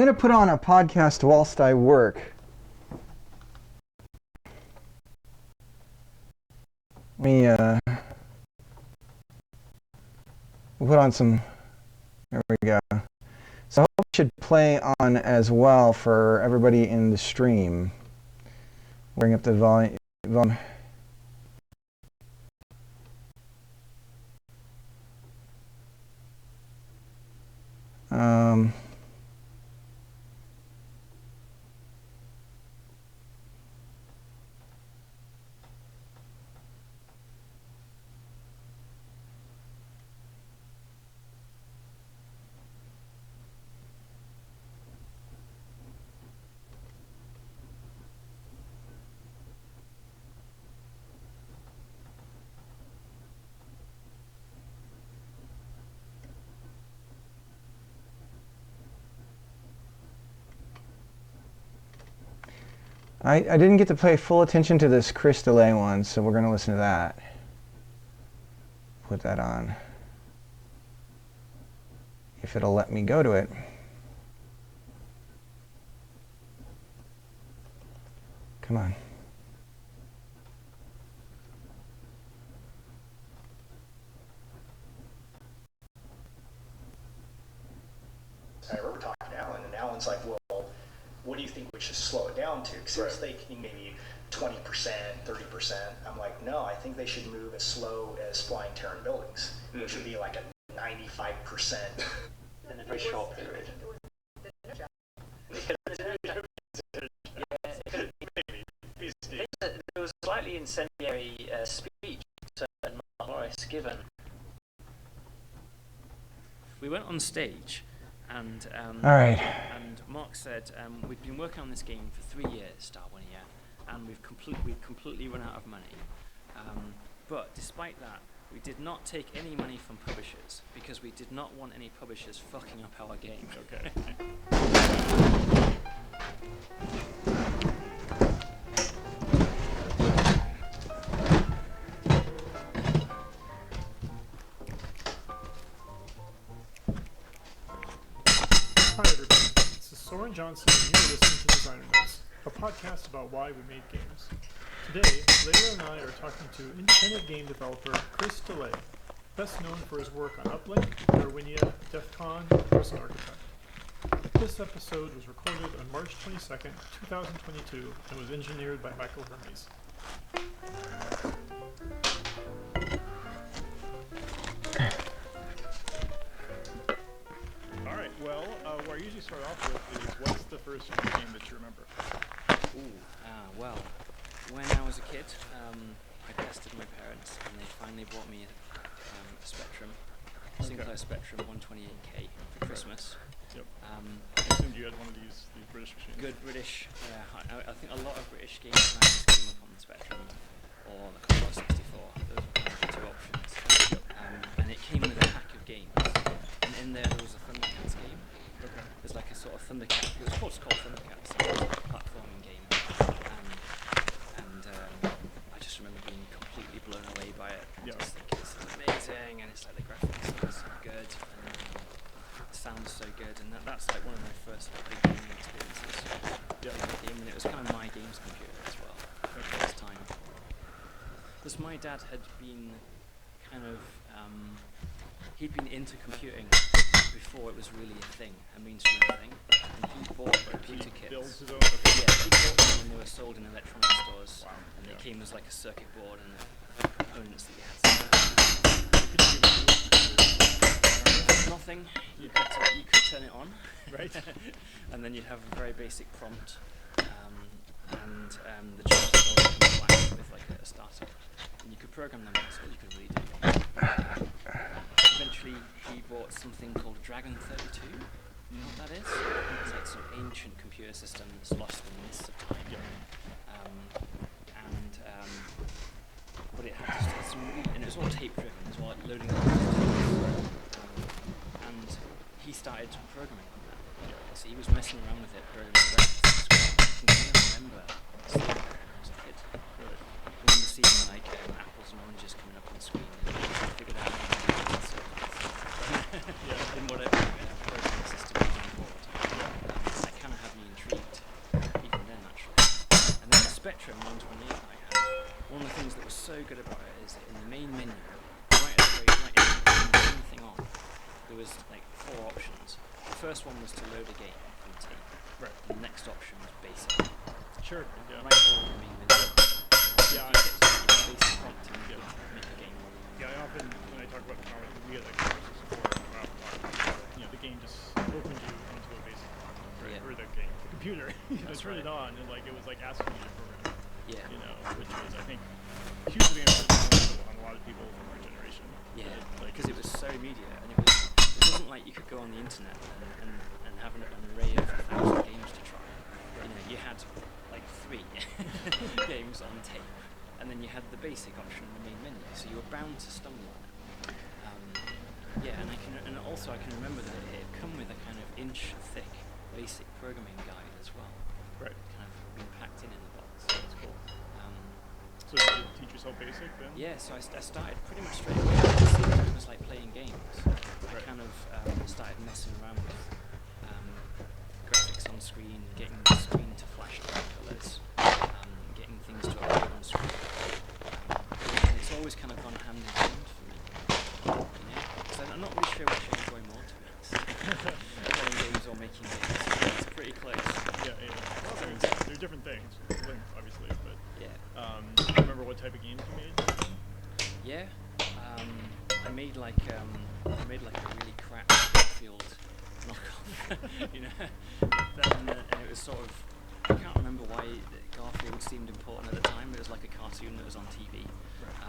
going to put on a podcast whilst I work. Let me put on some. There we go. So I hope it should play on as well for everybody in the stream. Bring up the volume. I didn't get to pay full attention to this Chris Delay one, so we're going to listen to that. Put that on. If it'll let me go to it. Come on. I remember talking to Alan, and Alan's like, well, what do you think we should slow it down to? Because he was thinking maybe 20%, 30%. I'm like, no, I think they should move as slow as flying Terran buildings, which would be like a 95% in a very short period. There was a slightly incendiary speech that Mark Morris given. We went on stage, and All right. and Mark said, we've been working on this game for 3 years, Darwinia, and we've completely run out of money. But despite that, we did not take any money from publishers because we did not want any publishers fucking up our game. Okay. Hi everybody, this is Soren Johnson and you're listening to Designer Notes, a podcast about why we made games. Today, Layla and I are talking to independent game developer Chris Delay, best known for his work on Uplink, Darwinia, DEF CON, and Person Architect. This episode was recorded on March 22nd, 2022 and was engineered by Michael Hermes. Alright, well, what I usually start off with is what's the first game that you remember? Well, when I was a kid, I pestered my parents and they finally bought me a Spectrum, Sinclair Spectrum 128K for Christmas. Yep. I assumed you had one of these British machines. Good British, I think a lot of British game designers came up on the Spectrum or the Commodore 64. Those were kind of the two options. And it came with a hack of games. And in there was a Thundercats game. Okay. There's like a sort of Thundercats, it's called Thundercats, it's a platforming game. because my dad had been kind of, he'd been into computing before it was really a thing, a mainstream thing, and he bought computer kits. Builds his own. Yeah, he bought them when they were sold in electronic stores, and they came as like a circuit board and components that you had to nothing. You could turn it on, Right. and then you'd have a very basic prompt, and the chips would always come flash with like a startup, and you could program them. That's all you could really do. Eventually, he bought something called Dragon 32. You know what that is? It's like some ancient computer system that's lost in the mists of time. But it had some really, and it was all tape driven as well, like loading up. And he started programming on that. So he was messing around with it, programming breakfast. I can remember seeing that when I was a kid. I remember seeing like apples and oranges coming up on the screen, and I figured out how to do it. In whatever programming system was on board. That kind of had me intrigued, even then actually. And then the Spectrum 128 that I had, one of the things that was so good about it is that in the main menu, right at the very right end, turn the thing on, there was like 4 options. The first one was to load a game from tape. Right. The next option was basic. Sure. Yeah. Right below the main menu. Yeah. You get to the basic prompt and you make a game. Yeah, I often, when I talk about the comic, we get like conversations before about, the game just opened you into a basic program, right? Yeah. Or the game, the computer. That's turn it right. on, and like it was like asking you to program. Yeah. Which was, I think, hugely influential on a lot of people from our generation. Yeah, Like, because it was so immediate, and it wasn't like you could go on the internet and have an array of 1,000 games to try. You had like 3 games on tape, and then you had the basic option in the main menu, so you were bound to stumble on it. And also I can remember that it had come with a kind of inch-thick basic programming guide as well. Right. Kind of been packed in the box. That's cool. So did you teach yourself basic then? Yeah, so I started pretty much straight away. It was like playing games. I kind of started messing around with graphics on screen, getting the screen to flash different colours, getting things to appear on screen. And it's always kind of gone hand in hand for me. So I'm not really sure which I enjoy more, to be honest. Playing games or making games. It's pretty close. Yeah. Well, they're different things, linked, obviously, but Yeah. do you remember what type of games you made? Yeah, I made like a really crap Garfield knockoff, and it was sort of, I can't remember why Garfield seemed important at the time. It was like a cartoon that was on TV,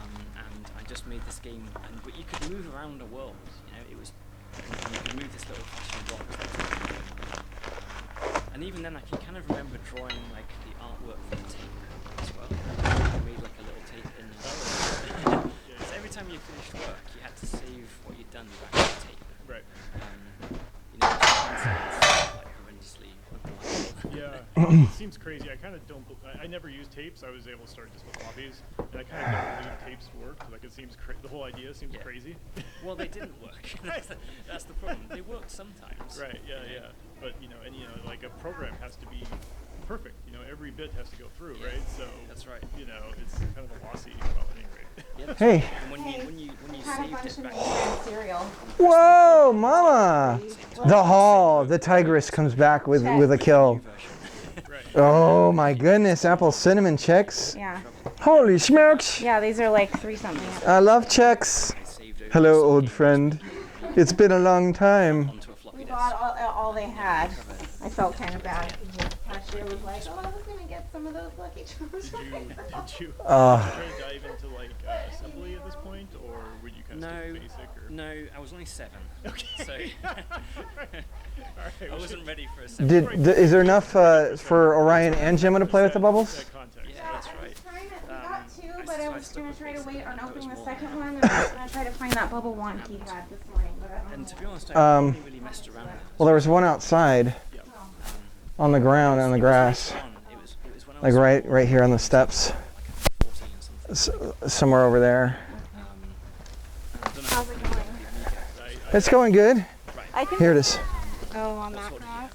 and I just made this game, but you could move around a world. It was, and you could move this little flashing box. And even then, I can kind of remember drawing like the artwork for the tape as well. I made like a little tape in. So every time you finished work, you had to save what you'd done back on the tape. Right. Like horrendously unreliable. Yeah. It seems crazy. I kind of don't. I never used tapes. I was able to start just with copies, and I kind of don't believe tapes work. Like it seems the whole idea seems crazy. Well, they didn't work. That's the problem. They worked sometimes. Right. Yeah. But like a program has to be perfect. Every bit has to go through, right? So that's right. It's kind of a lossy. Well, at any rate. Yeah, that's Hey. right. And when you Had a bunch saved of it back, mayonnaise cereal. Whoa, mama! The hall, the tigress comes back with a kill. Right. Oh my goodness, apple cinnamon checks. Yeah. Holy smokes! Yeah, these are like 3 something. I love checks. I saved over Hello, some old games friend. It's been a long time. onto a floppy We disk. bought all they had. I felt kind of bad. The cashier was like, oh, I was going to get some of those Lucky Charms. Did you Uh, try to dive into like assembly at this point, or would you kind of stick with basic? Or? No, I was only 7. Okay. So All right. I wasn't ready for a 7. is there enough for Orion and Gemma to play with the bubbles? That context. Yeah, that's right. We got 2, but I was stuck going with to try to basic. wait on That was opening the more. second one. And I was going to try to find that bubble one he had this morning. But I don't And know. to be honest, I Um, only really messed around with it. Well, there was one outside on the ground on the grass, It was when I like was right here on the steps, 14 or something. somewhere over there. And I don't know How's it going? It's going good. I think. Here it is. Oh, on that grass?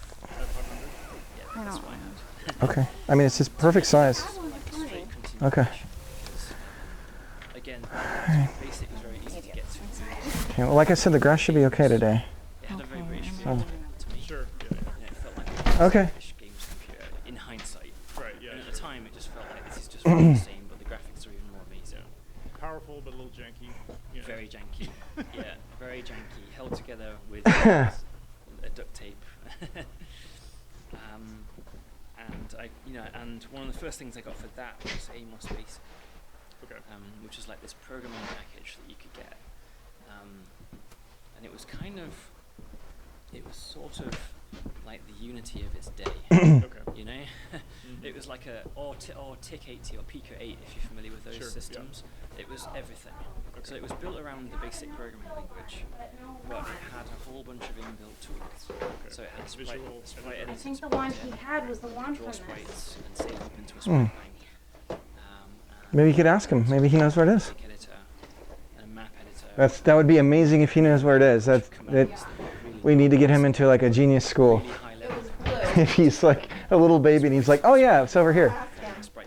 I that's don't why I know. had Okay. I mean, it's just perfect size. That one was funny. Okay. again, basic was very easy to get to. Okay, well, like I said, the grass should be okay today. It had a very British Oh. feel to me. Sure. Yeah. Yeah, it felt like a Okay. British games computer in hindsight. Right. Yeah. And at the time, it just felt like this is just really the same, but the graphics are even more amazing. Powerful but a little janky. You know. Very janky. Yeah, very janky. Held together with a duct tape. And one of the first things I got for that was Aimless Basic, Okay. which is like this programming package that you could get. And it was sort of like the Unity of its day. Okay. You know, it was like or TIC80 or Pico 8 if you're familiar with those Sure, yeah. systems. It was everything. So it was built around the basic programming language, but it had a whole bunch of inbuilt tools. So it had Visual sprite I editors, think the one he had was the one from draw this. sprites and save them into a sprite bank. Maybe you could ask him. Maybe he knows where it is. Basic editor and a map editor. That would be amazing if he knows where it is. We need to get him into like a genius school. Really high It level. was blue. If he's like a little baby and he's like, oh yeah, it's over here. Ask him. Sprite.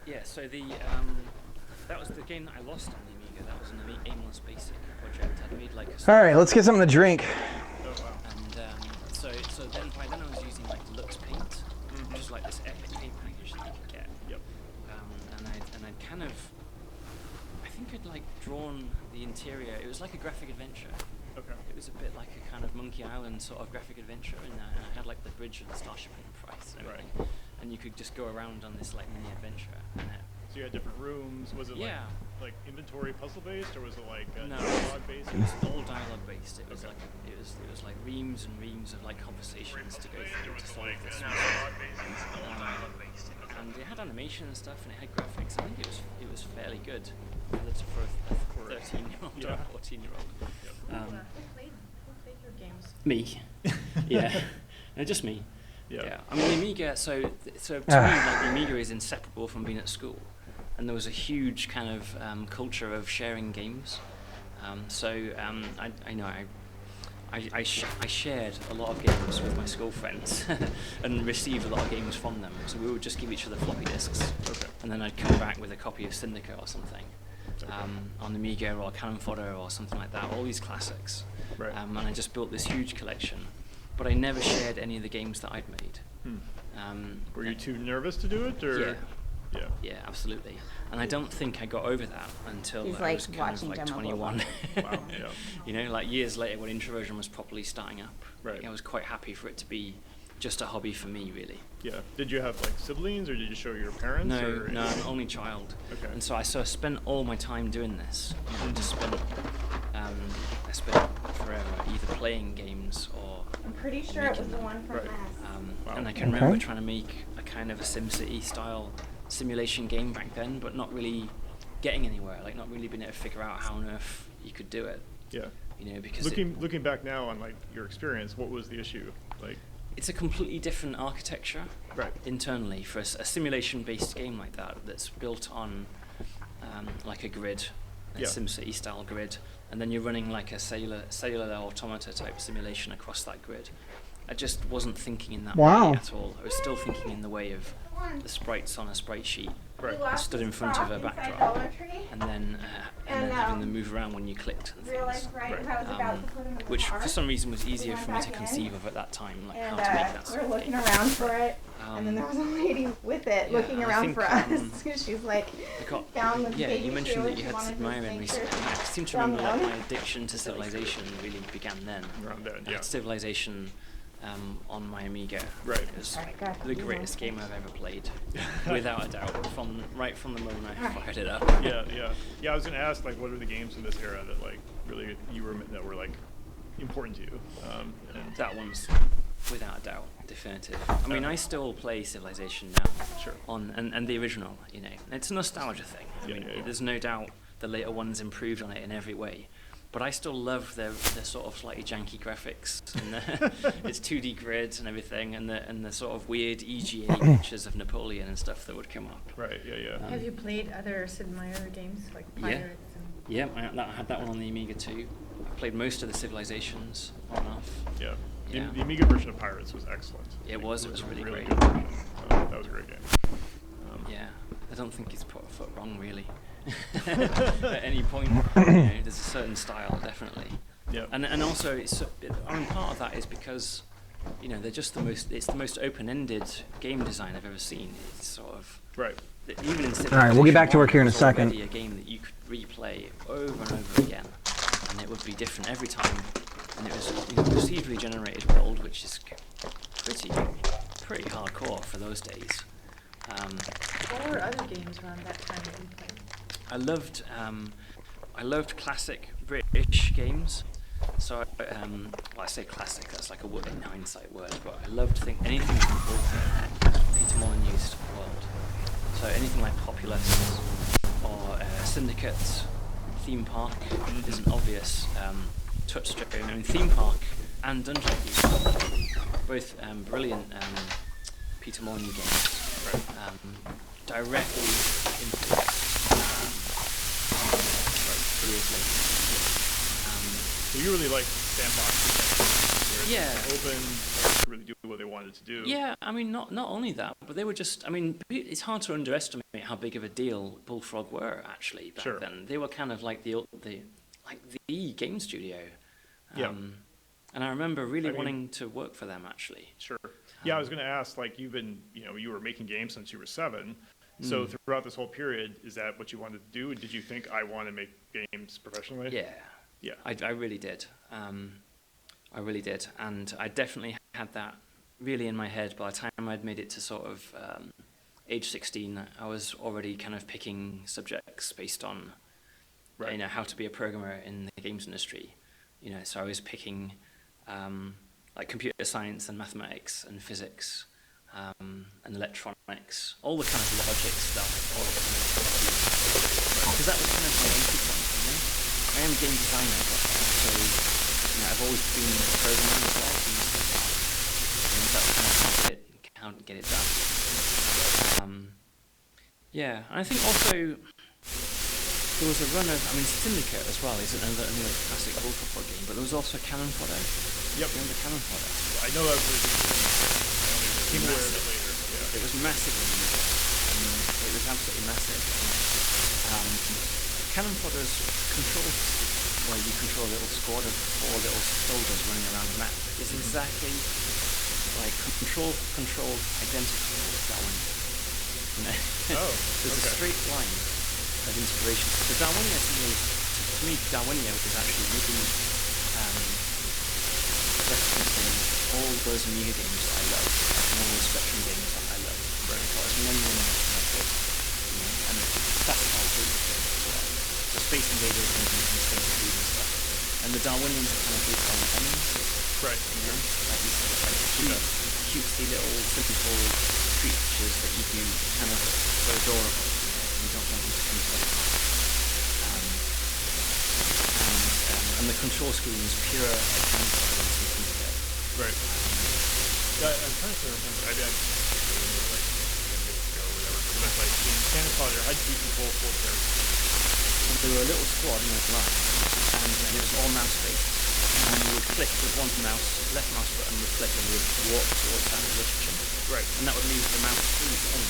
Yeah, so that was the game that I lost on the Amiga. That was an Aimless Basic project. I'd made like a All right, let's get something to drink. Oh wow. and so then by then I was using like Deluxe Paint, which is like this epic paint package that you could get. Yep. And I'd kind of, I think I'd like drawn the interior. It was like a graphic adventure. Okay. It was a bit like a kind of Monkey Island sort of graphic adventure, and I had like the bridge of the Starship Enterprise and everything. Right. And you could just go around on this like mini adventure. And So you had different rooms. Was it Yeah. like inventory puzzle based, or was it like No. dialogue based? it was all dialogue based. It was Okay. like it was like reams and reams of like conversations to go through to solve this. And it had animation and stuff, and it had graphics. I think it was fairly good for a 13-year-old or Yeah. a 14-year-old. Who played your games? Me. Yeah. No, just me. Yeah. Yeah. I mean, the Amiga. So to me, like the Amiga is inseparable from being at school, and there was a huge kind of culture of sharing games. I shared a lot of games with my school friends and received a lot of games from them. So we would just give each other floppy disks, Okay. and then I'd come back with a copy of Syndicate or something on the Amiga or Cannon Fodder or something like that. All these classics. Right. And I just built this huge collection, but I never shared any of the games that I'd made. Were you too nervous to do it, or? Yeah. Yeah. Yeah, absolutely. And I don't think I got over that until He's I like was kind of watching like demo 21. Wow. Yeah. You know, like years later when Introversion was properly starting up. Right. I was quite happy for it to be just a hobby for me, really. Yeah. Did you have like siblings, or did you show your parents? No, or no, I'm an only child. Okay. And so I spent all my time doing this. You know, I spent forever either playing games or I'm pretty sure it was the one from Right. last. Wow. and I can remember trying to make a kind of a SimCity style simulation game back then, but not really getting anywhere. Like not really being able to figure out how on earth you could do it. Yeah. You know, because Looking back now on like your experience, what was the issue? Like. it's a completely different architecture Right. internally for a simulation-based game like that that's built on like a grid, a Yeah. SimCity style grid, and then you're running like a cellular automata type simulation across that grid. I just wasn't thinking in that Wow. way at all. I was still thinking in the way of the sprites on a sprite sheet, Right. stood in front of a backdrop, and then having them move around when you clicked and Realized things. right as I was about to put him in the Which car. for some reason was easier went for me to back in, conceive of at that time, like And how to make that we sort were of looking game. around for it, and then there was a lady with it yeah, looking I around think, for us. She's like, found the yeah, baby you mentioned shoe that and you she had wanted Sid to Meier make recently. sure I seem to found remember like one. my addiction to Civilization really began then. Around then, I yeah. had Civilization on my Amiga. Right. It was Alright, go ahead. the greatest game I've ever played, without a doubt. Right from the moment I fired it up. Yeah. I was gonna ask like, what are the games in this era that like really that were like important to you? And That one's without a doubt definitive. I mean, I still play Civilization now. Sure. And the original, you know, it's a nostalgia thing. I Yeah, mean, yeah. there's no doubt the later ones improved on it in every way. But I still love their sort of slightly janky graphics and its 2D grids and everything, and the sort of weird EGA pictures of Napoleon and stuff that would come up. Right. Yeah. Have you played other Sid Meier games like Yeah. Pirates? And Yeah, I had that one on the Amiga too. I played most of the Civilizations on and off. Yeah. Yeah. The Amiga version of Pirates was excellent. It was really great. Good version. That was a great game. Yeah, I don't think he's put a foot wrong really. at any point. There's a certain style, definitely. Yeah. And also, I mean, part of that is because, they're just it's the most open-ended game design I've ever seen. It's sort of Right. even in All right, we'll get back to work here in a second. Already a game that you could replay over and over again, and it would be different every time. And it was a procedurally generated world, which is pretty hardcore for those days. What were other games around that time that you played? I loved classic British games. So, I say classic, that's like a word in hindsight word, but I loved anything from Peter Molyneux's world. So anything like Populous or Syndicate, Theme Park is an obvious touchstone. I mean, Theme Park and Dungeon Keeper, both brilliant Peter Molyneux games, directly influenced years later. So you really like sandbox, where Yeah. it's open, to really do what they wanted to do. Yeah, I mean, not only that, but they were just, I mean, it's hard to underestimate how big of a deal Bullfrog were, actually, back Sure. then. They were kind of like the game studio. Yeah. And I remember really I mean- wanting to work for them, actually. Sure. Yeah, I was going to ask, like, you've been, you were making games since you were 7. So throughout this whole period, is that what you wanted to do? Did you think, I want to make games professionally? Yeah. Yeah. I really did. I really did. And I definitely had that really in my head. By the time I'd made it to sort of age 16, I was already kind of picking subjects based on, Right. how to be a programmer in the games industry. So I was picking like computer science and mathematics and physics and electronics, all the kind of logic stuff, all the kind of, because that was kind of my entry point, I am a game designer, but also, I've always been a programmer as well, and that's kind of how to get it done. Yeah, and I think also there was a run of, Syndicate as well is another classic Bullfrog game, but there was also Cannon Fodder. Yep. Remember Cannon Fodder? I know that was came aware of it later. Yeah. It was massively used. It was absolutely massive. Cannon Fodder's control system, where you control a little squad of 4 little soldiers running around the map, is exactly like control identical to Darwin. There's a straight line of inspiration. So Darwinia, to me, Darwinia was actually really referencing all those Amiga games that I love, and all those Spectrum games that I love. Right. I got as many of them as I could, and that's how I do it as well. So Space Invaders and Space Invaders and stuff. And the Darwinians are kind of based on onions, Right. like these sort of like cutesy little simple creatures that you can kind of so adorable. You don't want them to come very hard. And the control scheme is pure Right. I'm trying to remember. I like 10 years ago or whatever. But like in Cannon Fodder, how did you control 4 characters? They were a little squad in a line, and it was all mouse based. And you would click with one mouse, left mouse button would click, and you would walk towards that position. Right. And that would leave the mouse free to aim.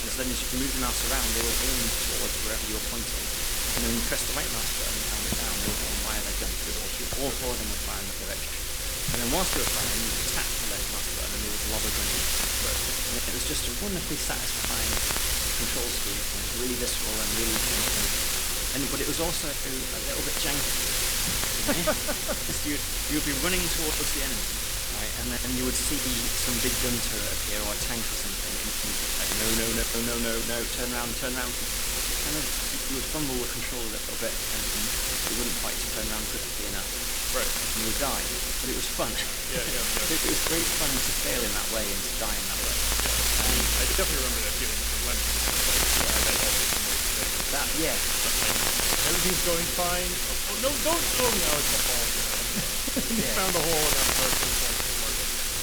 And so then as you can move the mouse around, they would aim towards wherever you were pointing. And then when you press the right mouse button and count it down, they would fire their gun. All 4 of them would fire in that direction. And then whilst they were firing, you would tap the left mouse button and they would lob a gun in. And it was just a wonderfully satisfying control scheme. It was really visceral and really but it was also a little bit janky. You would be running towards the enemy, right? And then you would see some big gun turret appear or a tank or something, and you'd be like, no, turn around. Kind of, you would fumble the control a little bit, and you wouldn't quite turn around quickly enough. Right. And you would die, but it was fun. Yeah. It was great fun to fail in that way and to die in that way. I definitely remember that feeling from Lemon. Yeah. Everything's going fine. Oh no, don't! Oh no, it's a fall. You found a hole in that person.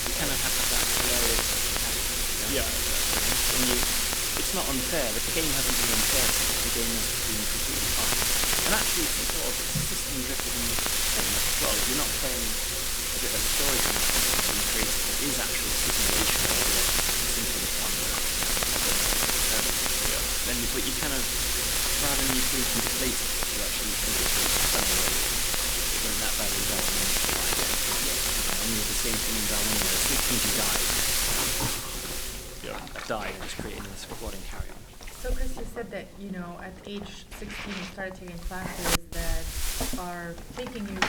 You kind of have that hilarious attitude. Yeah. And it's not unfair. The game hasn't been unfair since the game has been completely fine. And actually, it's a sort of system-driven thing as well. You're not playing a bit of a story from the system created. It is actually a simulation of it. Simply fun. But you kind of rather than you tweak and deflate it, you actually think it's a stunning way. It went that badly down and then try again. And we did the same thing in Darwin, where as soon as you died, died and was creating this flooding carry on. So Chris, you said that, at age 16 you started taking classes that are taking you in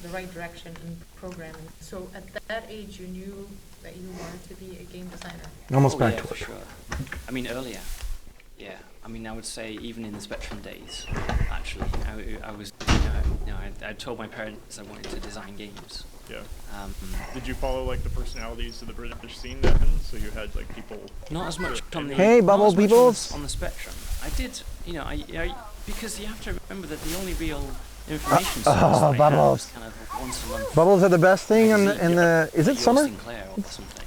the right direction in programming. So at that age you knew that you wanted to be a game designer? Almost back yeah, to for it. sure. I mean, earlier. Yeah. I mean, I would say even in the Spectrum days, actually, I was, I told my parents I wanted to design games. Yeah. Did you follow like the personalities of the British scene then? So you had like people. Not as much on the. Hey, not Bubble as much Peoples. on the Spectrum. I did, I because you have to remember that the only real information source that I had Bubbles. was kind of once a month. Bubbles are the best thing in the is it Like summer? Sinclair or something.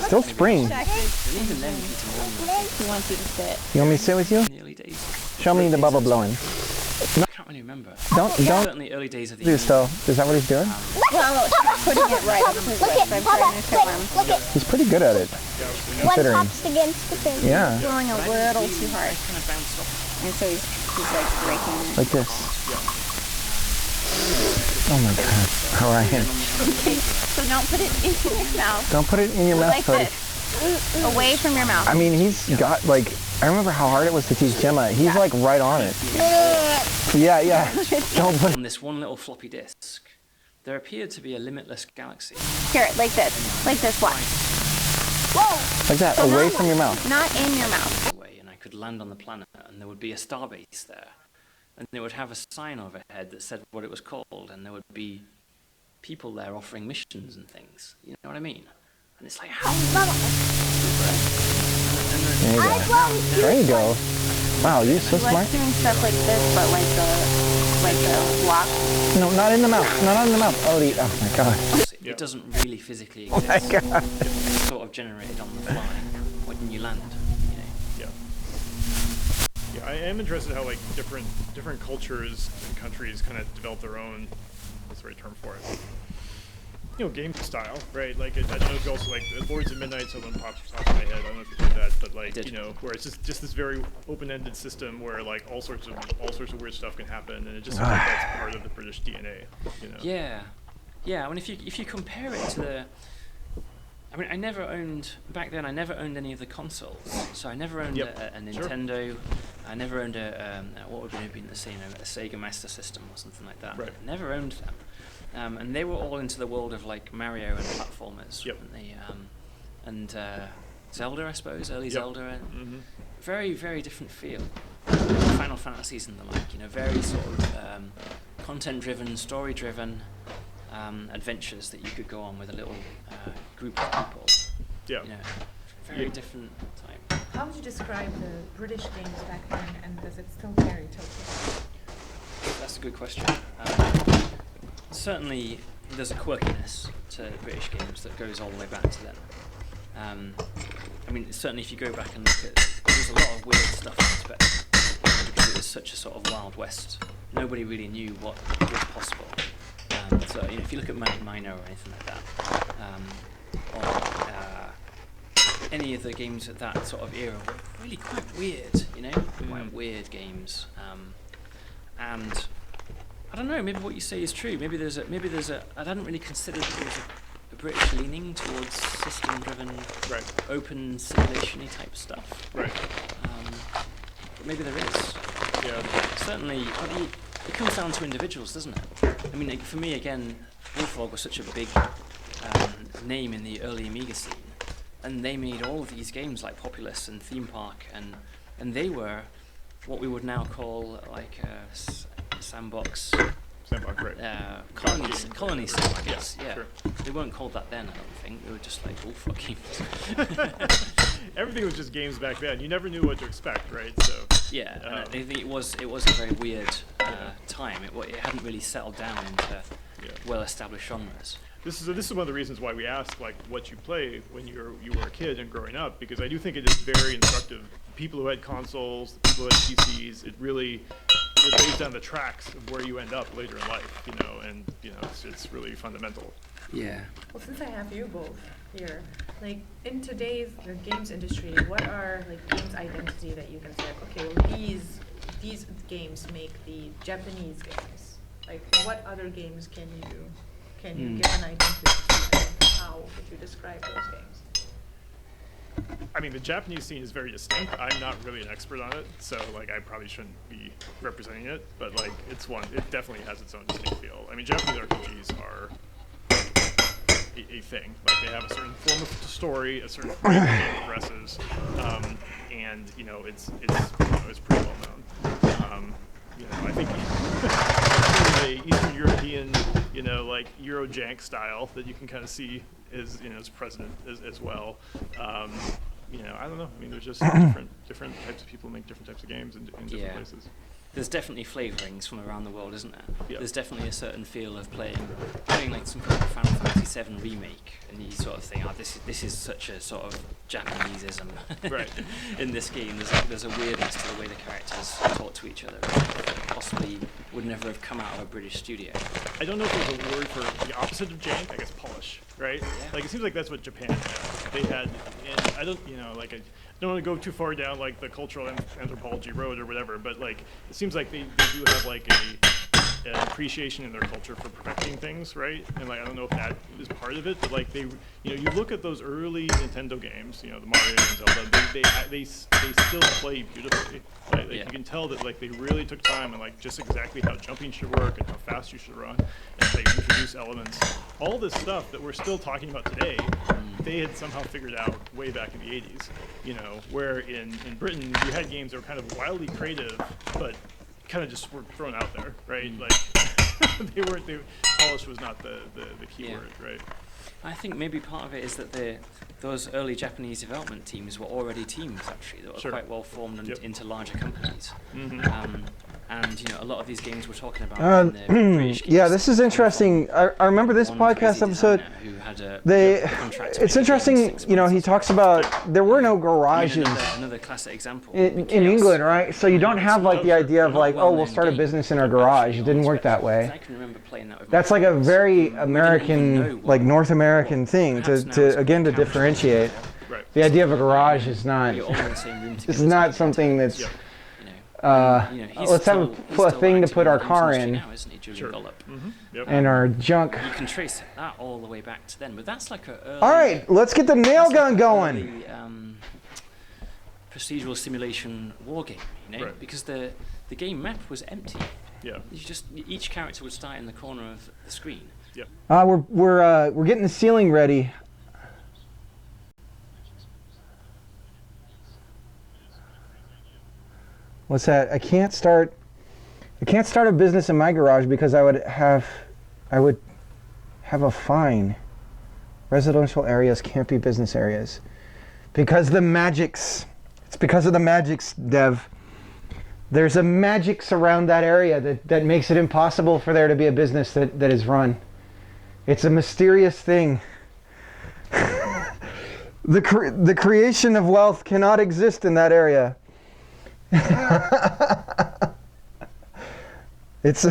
Still spring. And even then, Peter Moore He wants you to sit. You want me to sit with you? in the early days. Show me the bubble blowing. I can't really remember. Don't Certainly early days of the do so. Is that what he's doing? Well, putting it right up his lips. I'm trying to show him. He's pretty good at it. One Considering. pops against the thing. Yeah. Blowing a little too hard. I kind of bounced off. And so he's like breaking it. Like this. Oh my God. All right. Okay, so don't put it in your mouth. Don't put it in your mouth, Like buddy. this. Away from your mouth. I mean, he's got like. I remember how hard it was to teach Gemma. He's like right on it. Yeah. Don't put. On this one little floppy disk, there appeared to be a limitless galaxy. Here, like this. Like this, watch. Whoa! Like that, away from your mouth. Not in your mouth. Away, and I could land on the planet, and there would be a starbase there, and it would have a sign overhead that said what it was called, and there would be people there offering missions and things. You know what I mean? And it's like, how? There you go. There you go. Wow, you're so Like smart. doing stuff like this, but like the block. No, not in the mouth. Not in the mouth. Oh, oh my God. It doesn't really physically exist. Oh my God. It's sort of generated on the fly when you land. Yeah. Yeah, I am interested how like different cultures and countries kind of develop their own. What's the right term for it? Game style, right? Like I don't know if you also like Lords of Midnight. So one pops off my head. I don't know if you did that, but like where it's just this very open-ended system where like all sorts of weird stuff can happen, and it just feels like that's part of the British DNA. Yeah. I mean, if you compare it to the, I mean, I never owned any of the consoles. So I never owned a Nintendo. Sure. I never owned what would have been the same, a Sega Master System or something like that. Right. I never owned them. And they were all into the world of like Mario and platformers, weren't they? And Zelda, I suppose, early Zelda, and very, very different feel. Final Fantasies and the like, very sort of content-driven, story-driven adventures that you could go on with a little group of people. Yeah. Very different type. How would you describe the British games back then, and does it still carry Tokyo? That's a good question. Certainly, there's a quirkiness to British games that goes all the way back to then. I mean, certainly if you go back and look at, there's a lot of weird stuff in Spectrum because it was such a sort of Wild West. Nobody really knew what was possible. So if you look at Manic Miner or anything like that, or any of the games at that sort of era were really quite weird, quite weird games. And I don't know, maybe what you say is true. Maybe there's a I hadn't really considered that there was a British leaning towards system-driven, open simulation-y type stuff. Right. But maybe there is. Yeah. Certainly, it comes down to individuals, doesn't it? I mean, for me, again, Bullfrog was such a big name in the early Amiga scene, and they made all of these games like Populous and Theme Park, and they were what we would now call like sandbox. Sandbox, right. Colony sandbox, yeah. Sure. They weren't called that then, I don't think. They were just like Bullfrog games. Everything was just games back then. You never knew what to expect, right? So. Yeah, and I think it was a very weird time. It hadn't really settled down into well-established genres. This is one of the reasons why we ask like what you play when you were a kid and growing up, because I do think it is very instructive. People who had consoles, the people who had PCs, it lays down the tracks of where you end up later in life, and it's really fundamental. Yeah. Well, since I have you both here, like in today's games industry, what are like games identity that you can say, okay, well these these games make the Japanese games? Like, what other games can you give an identity to, and how would you describe those games? I mean, the Japanese scene is very distinct. I'm not really an expert on it, so like I probably shouldn't be representing it. But like, it definitely has its own distinct feel. I mean, Japanese RPGs are a thing. Like they have a certain form of story, a certain form of game progresses, and you know, it's pretty well known. I think the Eastern European, like Eurojank style that you can kind of see is present as well. I don't know. I mean, there's just different types of people make different types of games in different places. There's definitely flavorings from around the world, isn't there? Yeah. There's definitely a certain feel of playing like some kind of Final Fantasy VII remake, and you sort of think, oh, this is such a sort of Japaneseism Right. in this game. There's a weirdness to the way the characters talk to each other. Possibly would never have come out of a British studio. I don't know if there's a word for the opposite of jank. I guess polish, right? Yeah. Like it seems like that's what Japan had. They had, and I don't, I don't want to go too far down like the cultural anthropology road or whatever, but like it seems like they do have like an appreciation in their culture for perfecting things, right? And like I don't know if that is part of it, but like you look at those early Nintendo games, the Mario and Zelda, they still play beautifully. Like you can tell that like they really took time and like just exactly how jumping should work and how fast you should run, and they introduce elements. All this stuff that we're still talking about today, they had somehow figured out way back in the 80s. Where in Britain you had games that were kind of wildly creative, but kind of just were thrown out there, right? Like polish was not the key word, right? I think maybe part of it is that those early Japanese development teams were already teams actually that were quite well formed and into larger companies. And a lot of these games we're talking about. In the British games, this is interesting. I remember this podcast episode. Who had It's interesting. He talks about there were no garages. Another classic example in England, right? So you don't have like the idea of like, oh, we'll start a business in our garage. It didn't work that way. I can remember playing that with That's like a very American, like North American thing to differentiate. Right. The idea of a garage is not. It's not something that's. Let's have a thing to put our car in. Now, isn't he, Julian Gollop? And our junk. You can trace that all the way back to then, but that's like a early, all right, let's get the nail gun going. Early, procedural simulation war game, Right. because the game map was empty. Yeah. Each character would start in the corner of the screen. Yep. We're getting the ceiling ready. What's that? I can't start a business in my garage because I would have a fine. Residential areas can't be business areas. It's because of the magics, Dev. There's a magics around that area that makes it impossible for there to be a business that is run. It's a mysterious thing. The creation of wealth cannot exist in that area. It's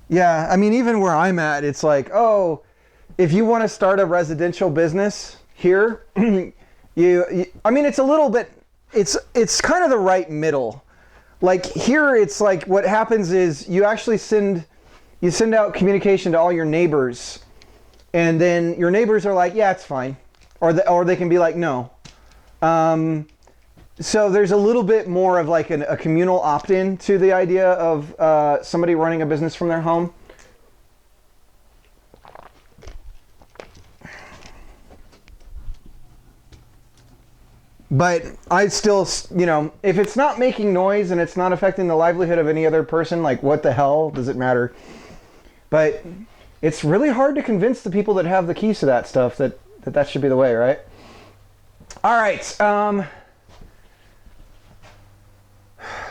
yeah, I mean, even where I'm at, it's like, oh, if you want to start a residential business here, I mean, it's a little bit, it's kind of the right middle. Like here, it's like what happens is you actually send out communication to all your neighbors. And then your neighbors are like, yeah, it's fine. Or they can be like, no. So there's a little bit more of like a communal opt-in to the idea of somebody running a business from their home. But I still, if it's not making noise and it's not affecting the livelihood of any other person, like what the hell does it matter? But it's really hard to convince the people that have the keys to that stuff that should be the way, right? All right.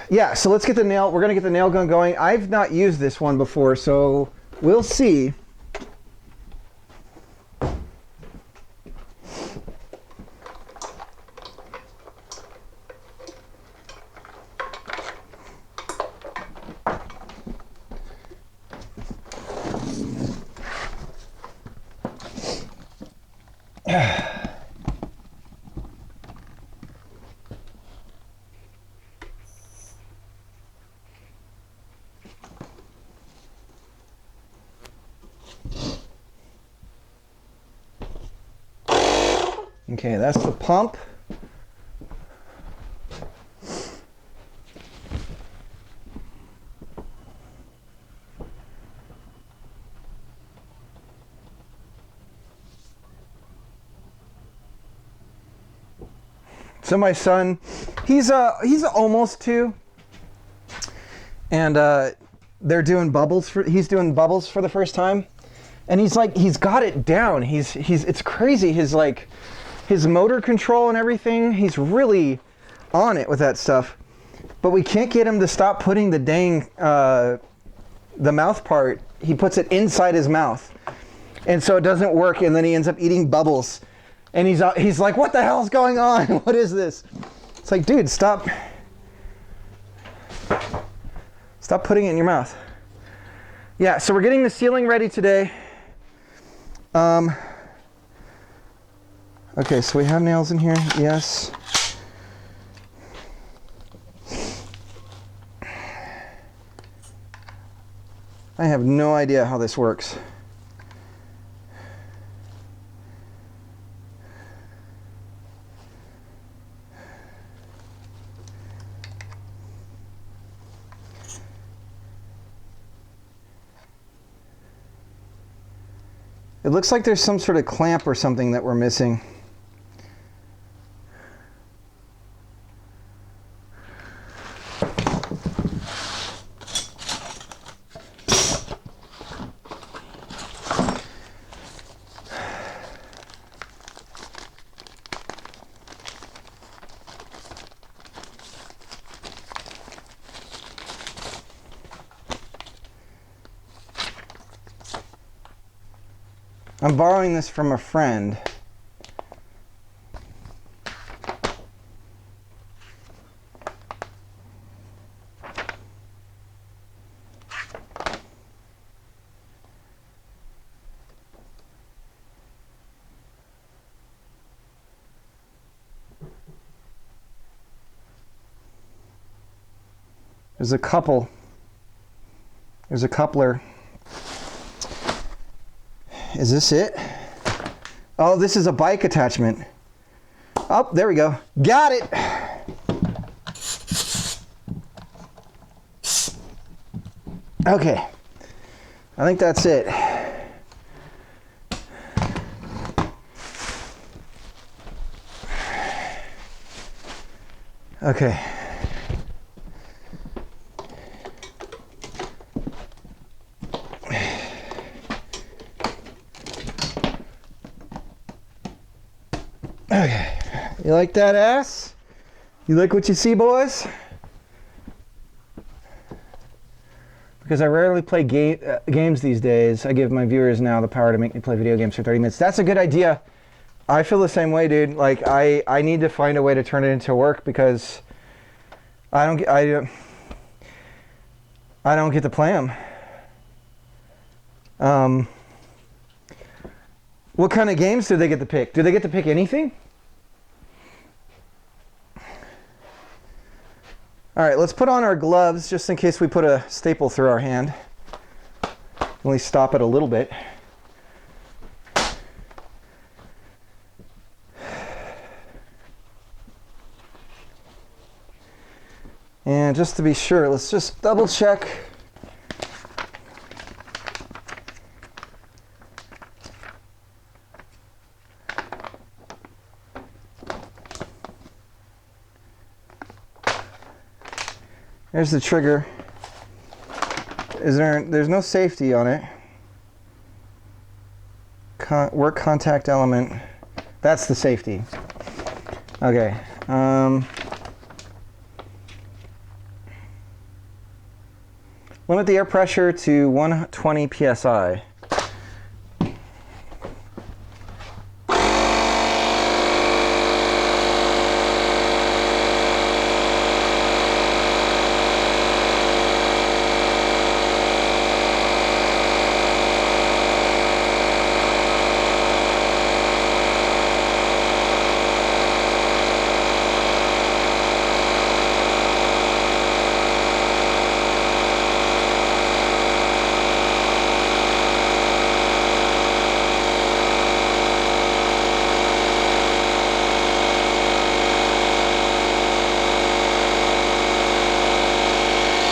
Yeah, so let's get we're going to get the nail gun going. I've not used this one before, so we'll see. Okay, that's the pump. So my son, he's almost 2, and they're doing bubbles he's doing bubbles for the first time, and he's got it down. It's crazy. His motor control and everything. He's really on it with that stuff, but we can't get him to stop putting the dang the mouth part. He puts it inside his mouth, and so it doesn't work, and then he ends up eating bubbles. And he's like, what the hell's going on? What is this? It's like, dude, stop putting it in your mouth. Yeah, so we're getting the ceiling ready today. Okay, so we have nails in here, yes. I have no idea how this works. It looks like there's some sort of clamp or something that we're missing. I'm borrowing this from a friend. There's a couple. There's a coupler. Is this it? Oh, this is a bike attachment. Oh, there we go. Got it. Okay. I think that's it. Okay. Okay, you like that ass? You like what you see, boys? Because I rarely play games these days, I give my viewers now the power to make me play video games for 30 minutes. That's a good idea. I feel the same way, dude. Like, I need to find a way to turn it into work because I don't get to play them. What kind of games do they get to pick? Do they get to pick anything? All right, let's put on our gloves just in case we put a staple through our hand. At least stop it a little bit. And just to be sure, let's just double check. There's the trigger. There's no safety on it. Work contact element. That's the safety. Okay. Limit the air pressure to 120 psi.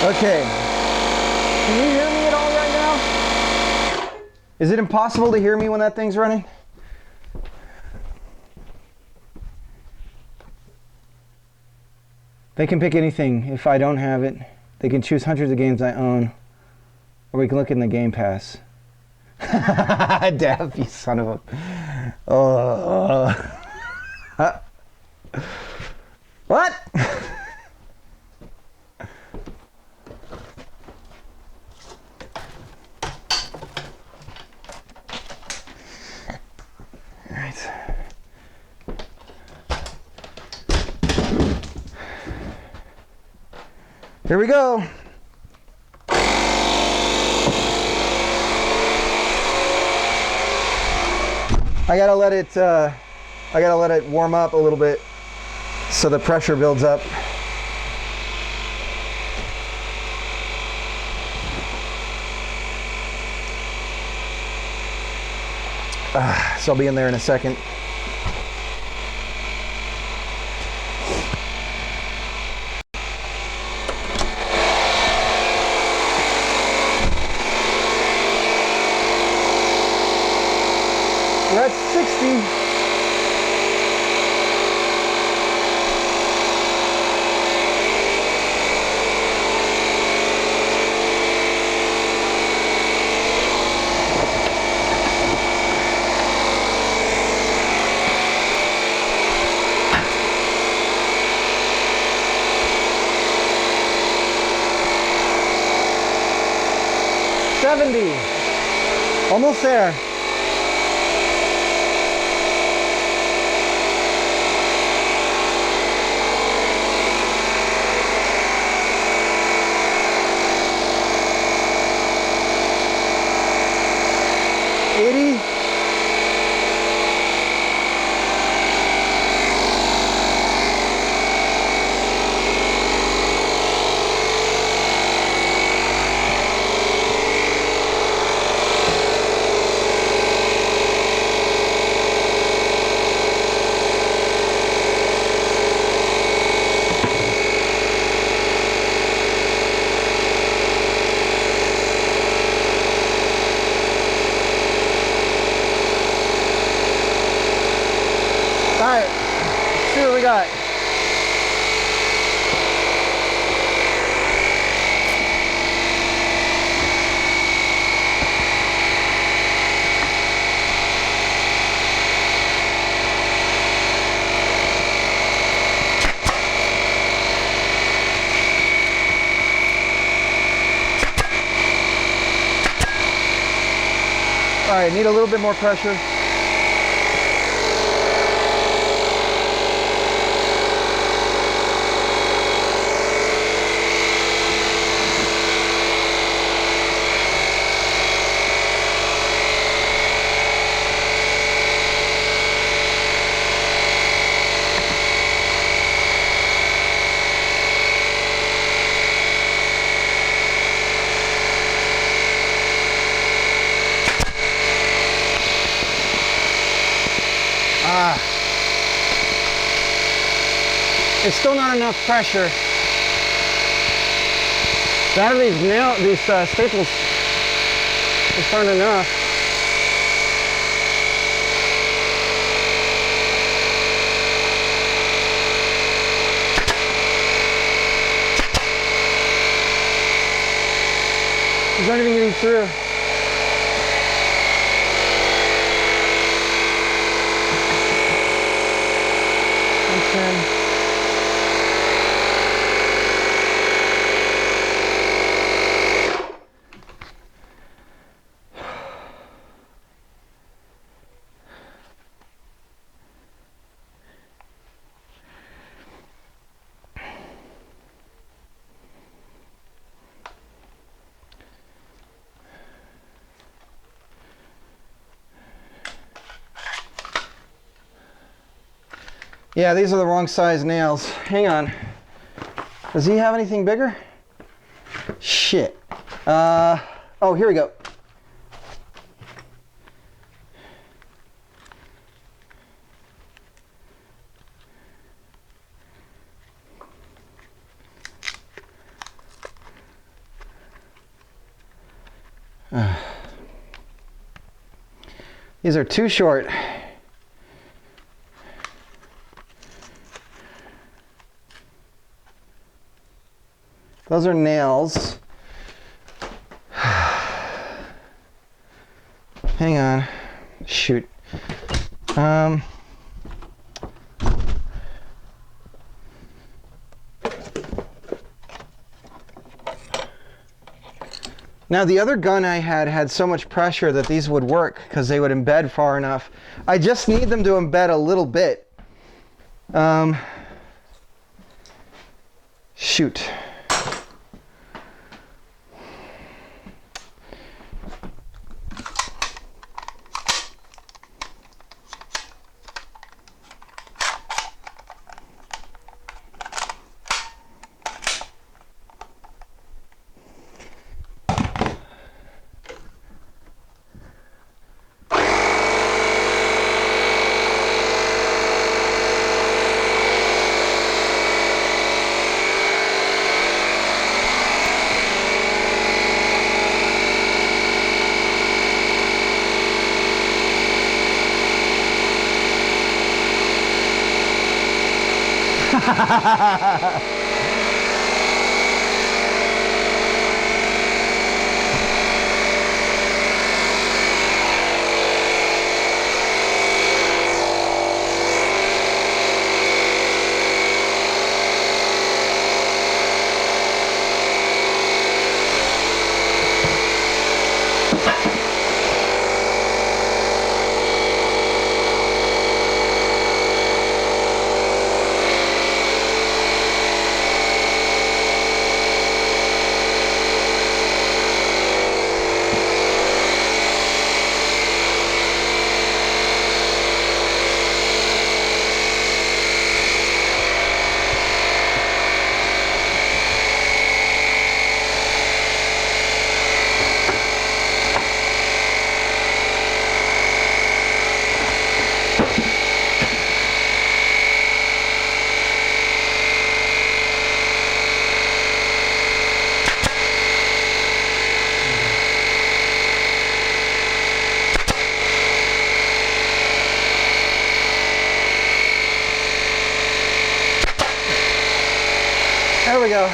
Okay. Can you hear me at all right now? Is it impossible to hear me when that thing's running? They can pick anything if I don't have it. They can choose hundreds of games I own. Or we can look in the Game Pass. Dab, you son of a... Oh. What? Alright. Here we go. I gotta let it warm up a little bit so the pressure builds up. So I'll be in there in a second. We're at 60. Almost there. Alright, let's see what we got. Alright, need a little bit more pressure. It's still not enough pressure. That of these staples just aren't enough. These aren't even getting through. Okay. Yeah, these are the wrong size nails. Hang on. Does he have anything bigger? Shit. Oh, here we go. These are too short. Those are nails. Hang on. Shoot. Now the other gun I had so much pressure that these would work because they would embed far enough. I just need them to embed a little bit. Shoot. There we go.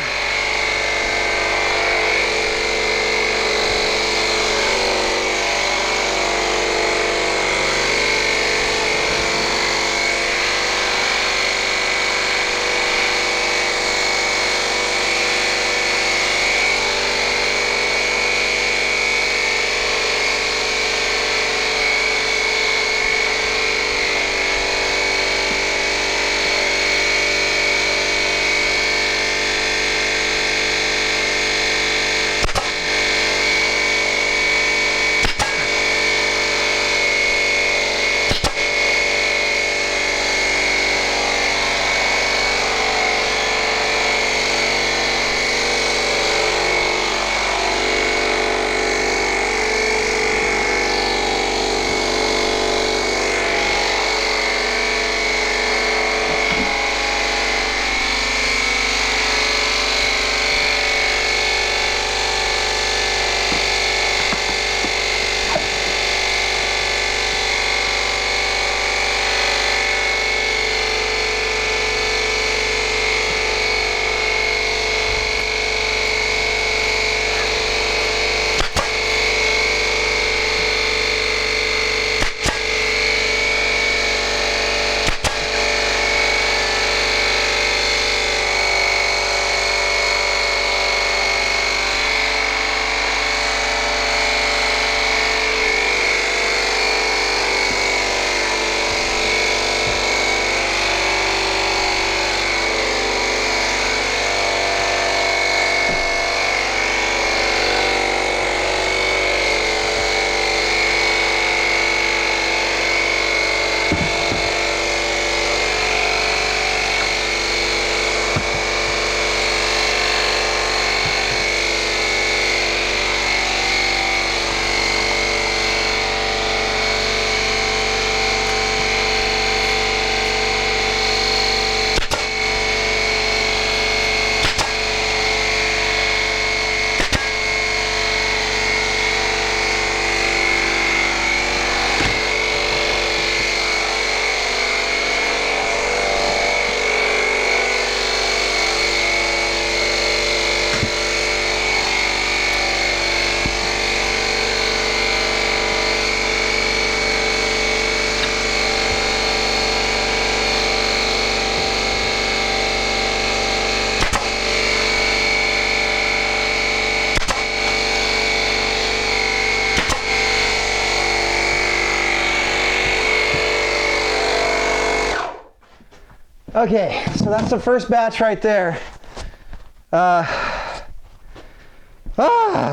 Okay, so that's the first batch right there.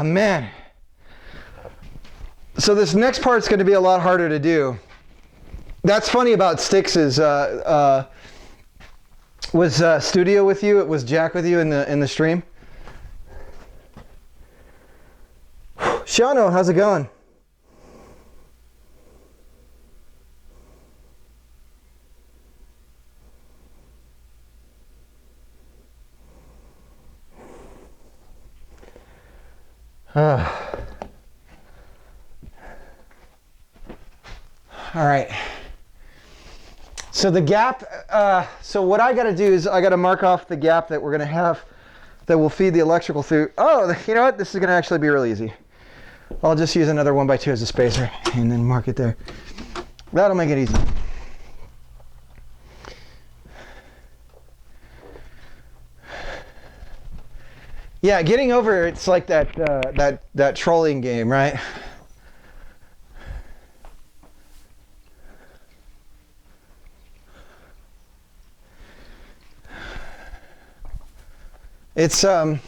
Man. So this next part's going to be a lot harder to do. That's funny about sticks is, was Studio with you? Was Jack with you in the stream? Shano, how's it going? All right. So the gap, so what I got to do is I got to mark off the gap that we're going to have that will feed the electrical through. Oh, you know what? This is going to actually be real easy. I'll just use another 1x2 as a spacer and then mark it there. That'll make it easy. Yeah, getting over it's like that trolling game, right? It's that's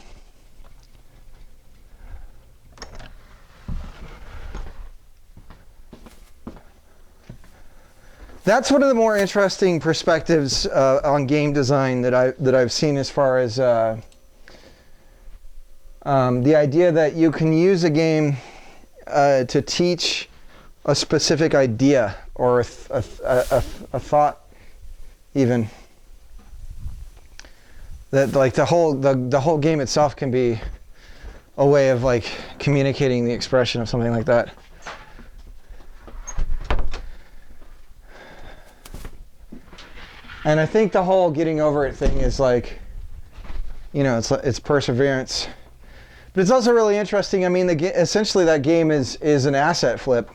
one of the more interesting perspectives on game design that I've seen, as far as the idea that you can use a game to teach a specific idea or a thought, even. That like the whole game itself can be a way of like communicating the expression of something like that. And I think the whole getting over it thing is like, you know, it's perseverance. But it's also really interesting. I mean, essentially that game is an asset flip.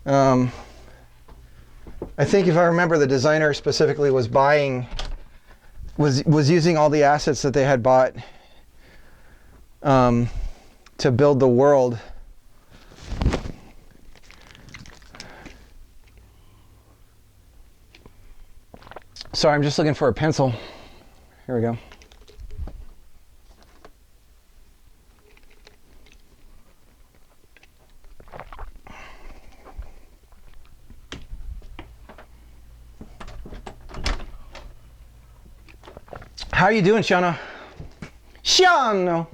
I think if I remember, the designer specifically was using all the assets that they had bought to build the world. Sorry, I'm just looking for a pencil. Here we go. How are you doing, Shana? Shano!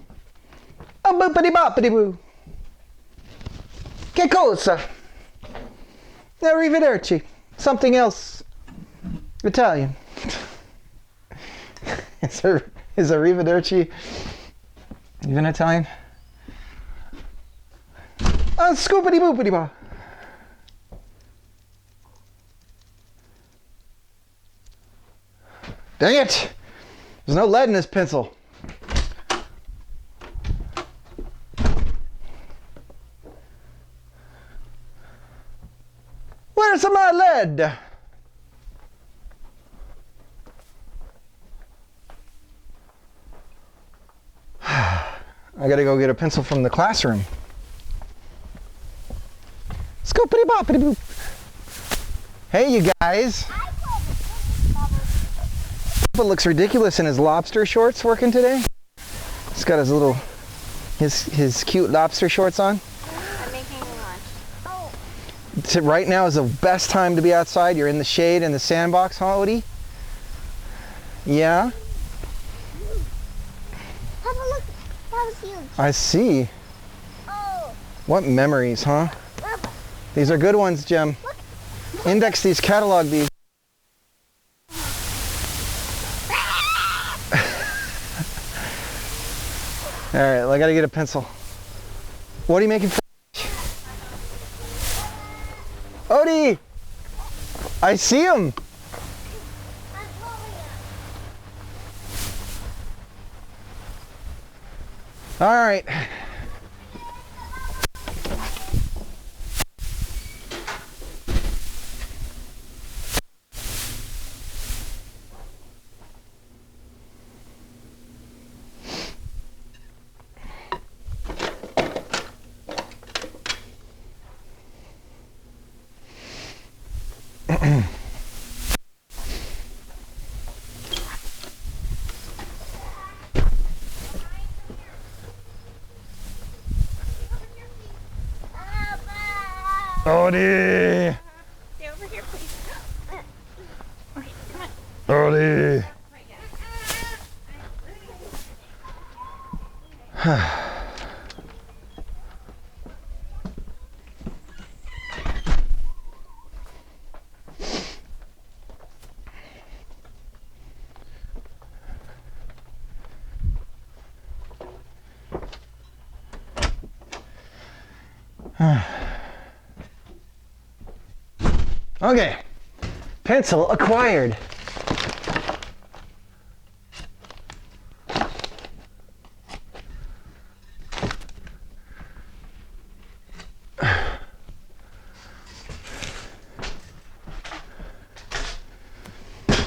Oh, boopity boppity boo! Che cosa? Arrivederci. Something else. Italian. Is arrivederci even Italian? Oh, scoopity boopity ba. Dang it! There's no lead in this pencil. Where's my lead? I gotta go get a pencil from the classroom. Scoopity boppity boop. Hey, you guys. It looks ridiculous in his lobster shorts working today. He's got his cute lobster shorts on. I'm making lunch. Oh. Right now is the best time to be outside. You're in the shade in the sandbox, huh, Odie? Yeah? Papa, look. That was huge. I see. Oh. What memories, huh? Papa. These are good ones, Jim. Look. Index these, catalog these. All right, I gotta get a pencil. What are you making for? Odie! I see him! All right. Odie! Stay over here, please. Okay, come on. Odie! Okay, pencil acquired.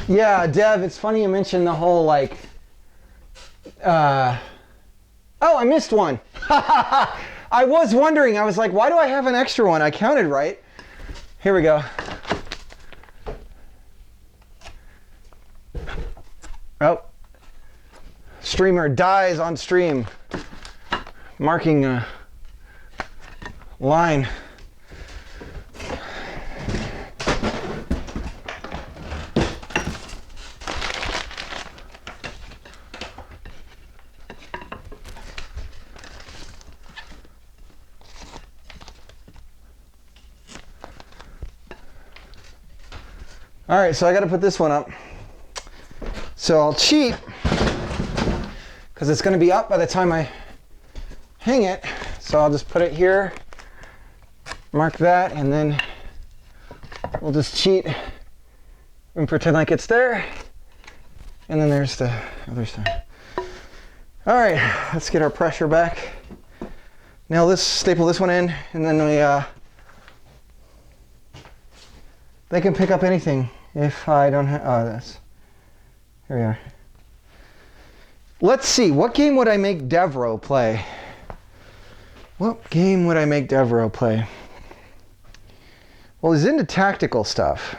Yeah, Dev, it's funny you mentioned the whole like, oh, I missed one. I was wondering, I was like, why do I have an extra one? I counted right. Here we go. Oh, streamer dies on stream, marking a line. All right, so I got to put this one up. So I'll cheat because it's going to be up by the time I hang it. So I'll just put it here, mark that, and then we'll just cheat and pretend like it's there. And then there's the other side. All right, let's get our pressure back. Nail this, staple this one in, and then they can pick up anything if I don't have, this. Here we are. Let's see, what game would I make Devro play? What game would I make Devro play? Well, he's into tactical stuff.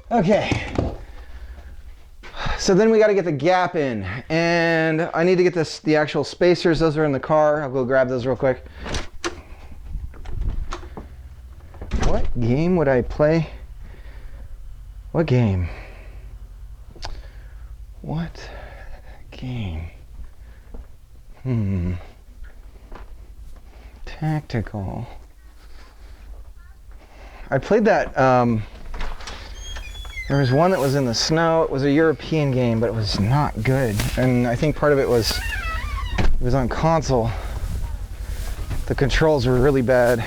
Okay, so then we got to get the gap in, and I need to get the actual spacers. Those are in the car. I'll go grab those real quick. What game would I play? What game? What game? Tactical. I played that, there was one that was in the snow. It was a European game, but it was not good. And I think part of it was on console. The controls were really bad.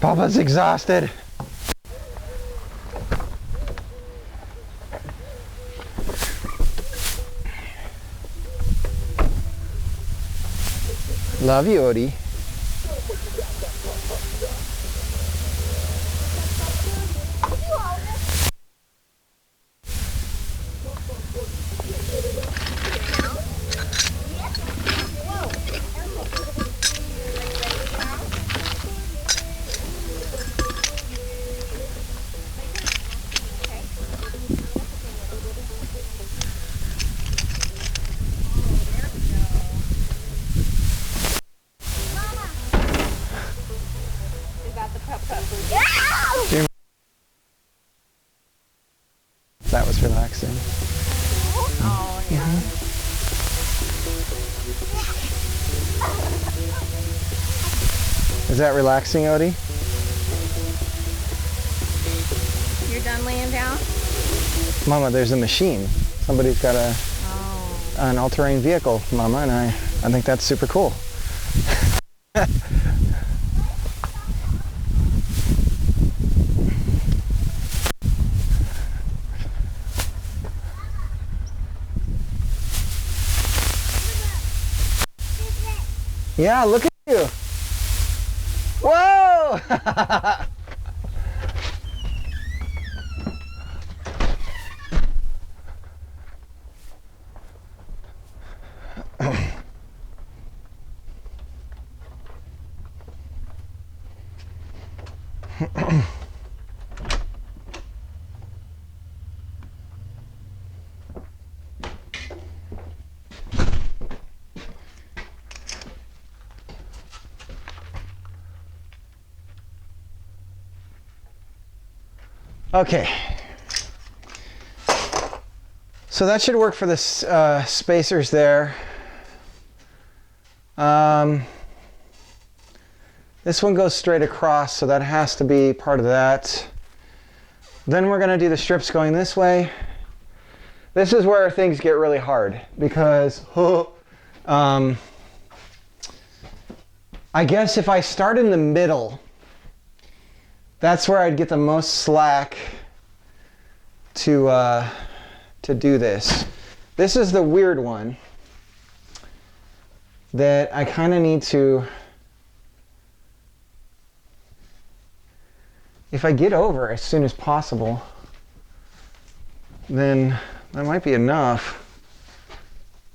Papa's exhausted. Love you, Odie. That was relaxing. Oh, yeah. Is that relaxing, Odie? You're done laying down? Mama, there's a machine. Somebody's got an all-terrain vehicle, Mama, and I think that's super cool. Yeah, look at you. Whoa! Okay, so that should work for the spacers there. This one goes straight across, so that has to be part of that. Then we're gonna do the strips going this way. This is where things get really hard because I guess if I start in the middle, that's where I'd get the most slack to do this. This is the weird one that I kind of need to, if I get over as soon as possible, then that might be enough.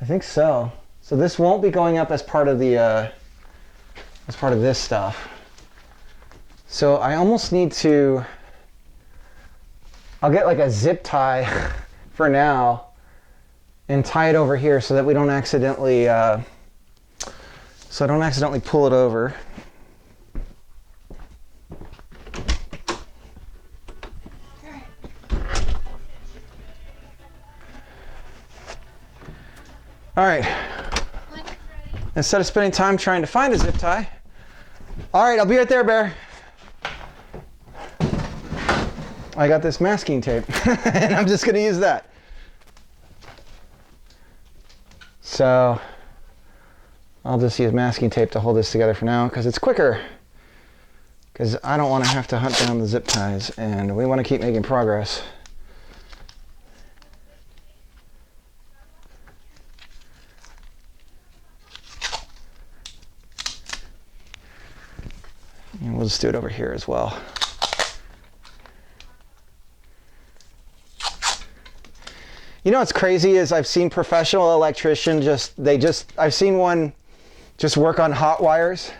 I think so. So this won't be going up as part of the, as part of this stuff. So I almost need to, I'll get like a zip tie for now and tie it over here so that we don't accidentally, so I don't accidentally pull it over. All right, instead of spending time trying to find a zip tie, all right, I'll be right there, Bear. I got this masking tape and I'm just gonna use that. So I'll just use masking tape to hold this together for now because it's quicker. Because I don't want to have to hunt down the zip ties and we want to keep making progress. And we'll just do it over here as well. You know what's crazy is I've seen professional electricians I've seen one just work on hot wires.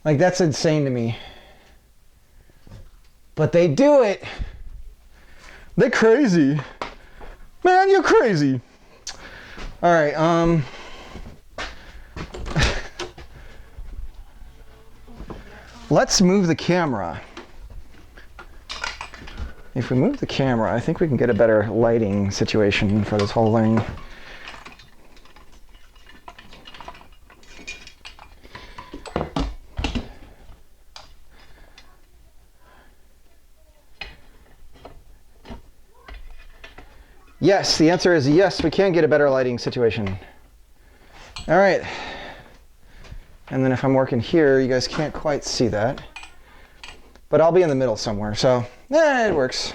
Like that's insane to me. But they do it. They're crazy. Man, you're crazy. All right, let's move the camera. If we move the camera, I think we can get a better lighting situation for this whole thing. Yes, the answer is yes, we can get a better lighting situation. All right. And then if I'm working here, you guys can't quite see that. But I'll be in the middle somewhere, so it works.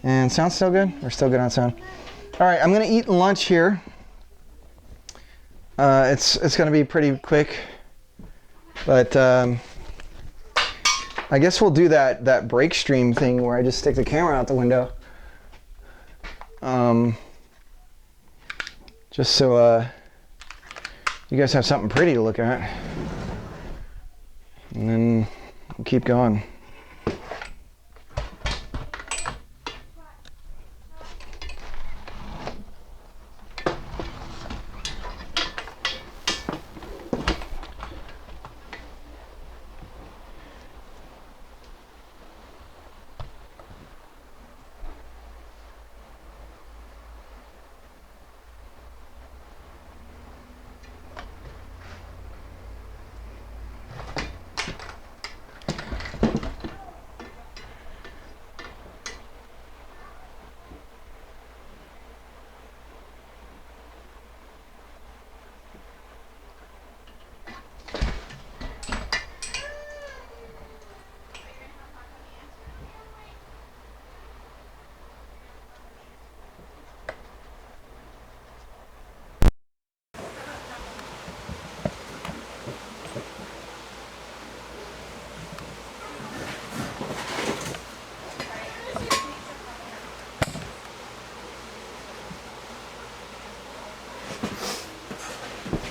And sound's still good? We're still good on sound. All right, I'm gonna eat lunch here. It's gonna be pretty quick, but I guess we'll do that break stream thing where I just stick the camera out the window. Just so you guys have something pretty to look at. And then we'll keep going.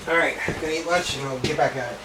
All right, gonna eat lunch and we'll get back at it.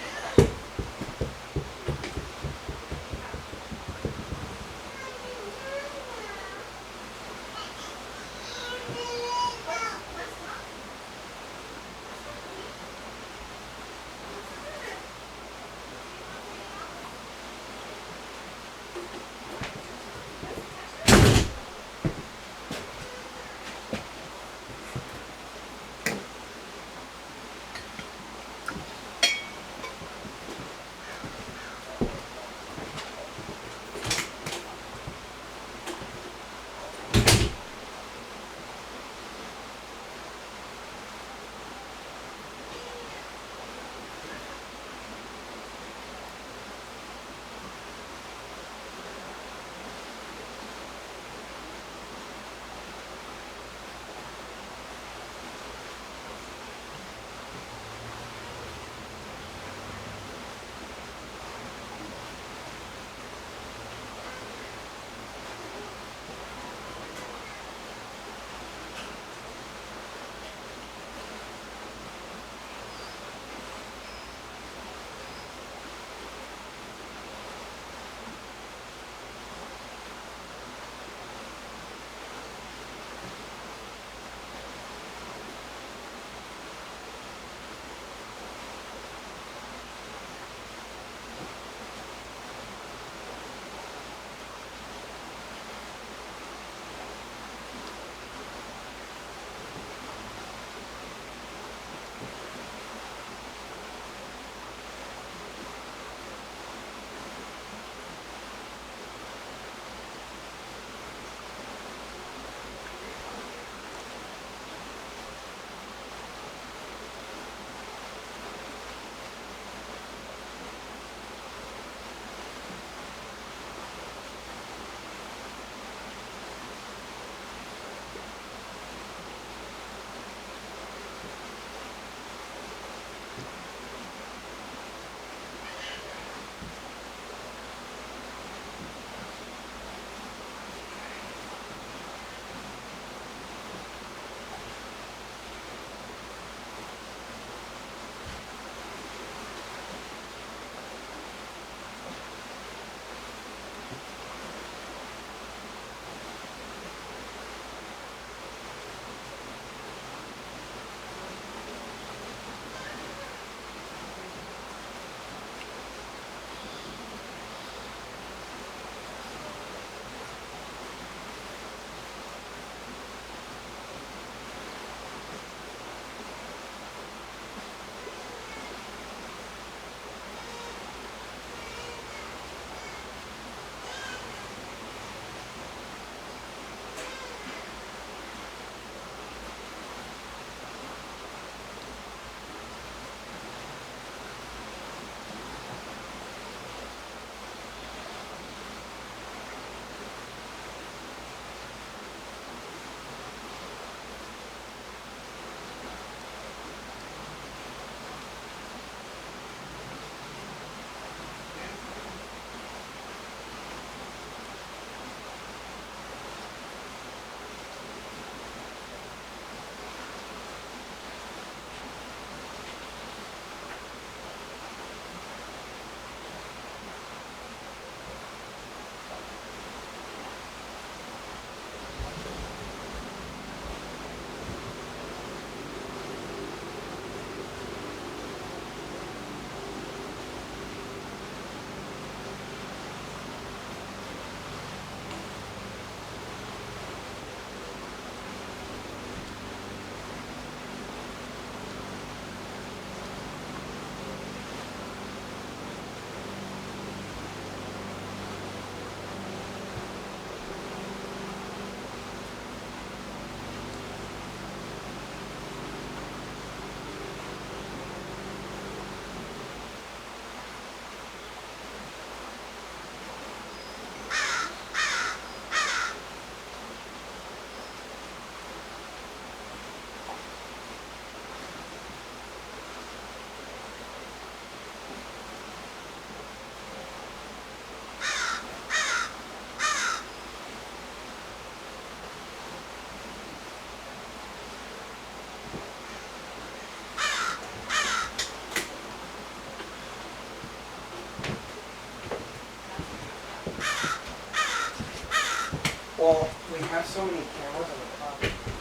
have so many cameras on the top.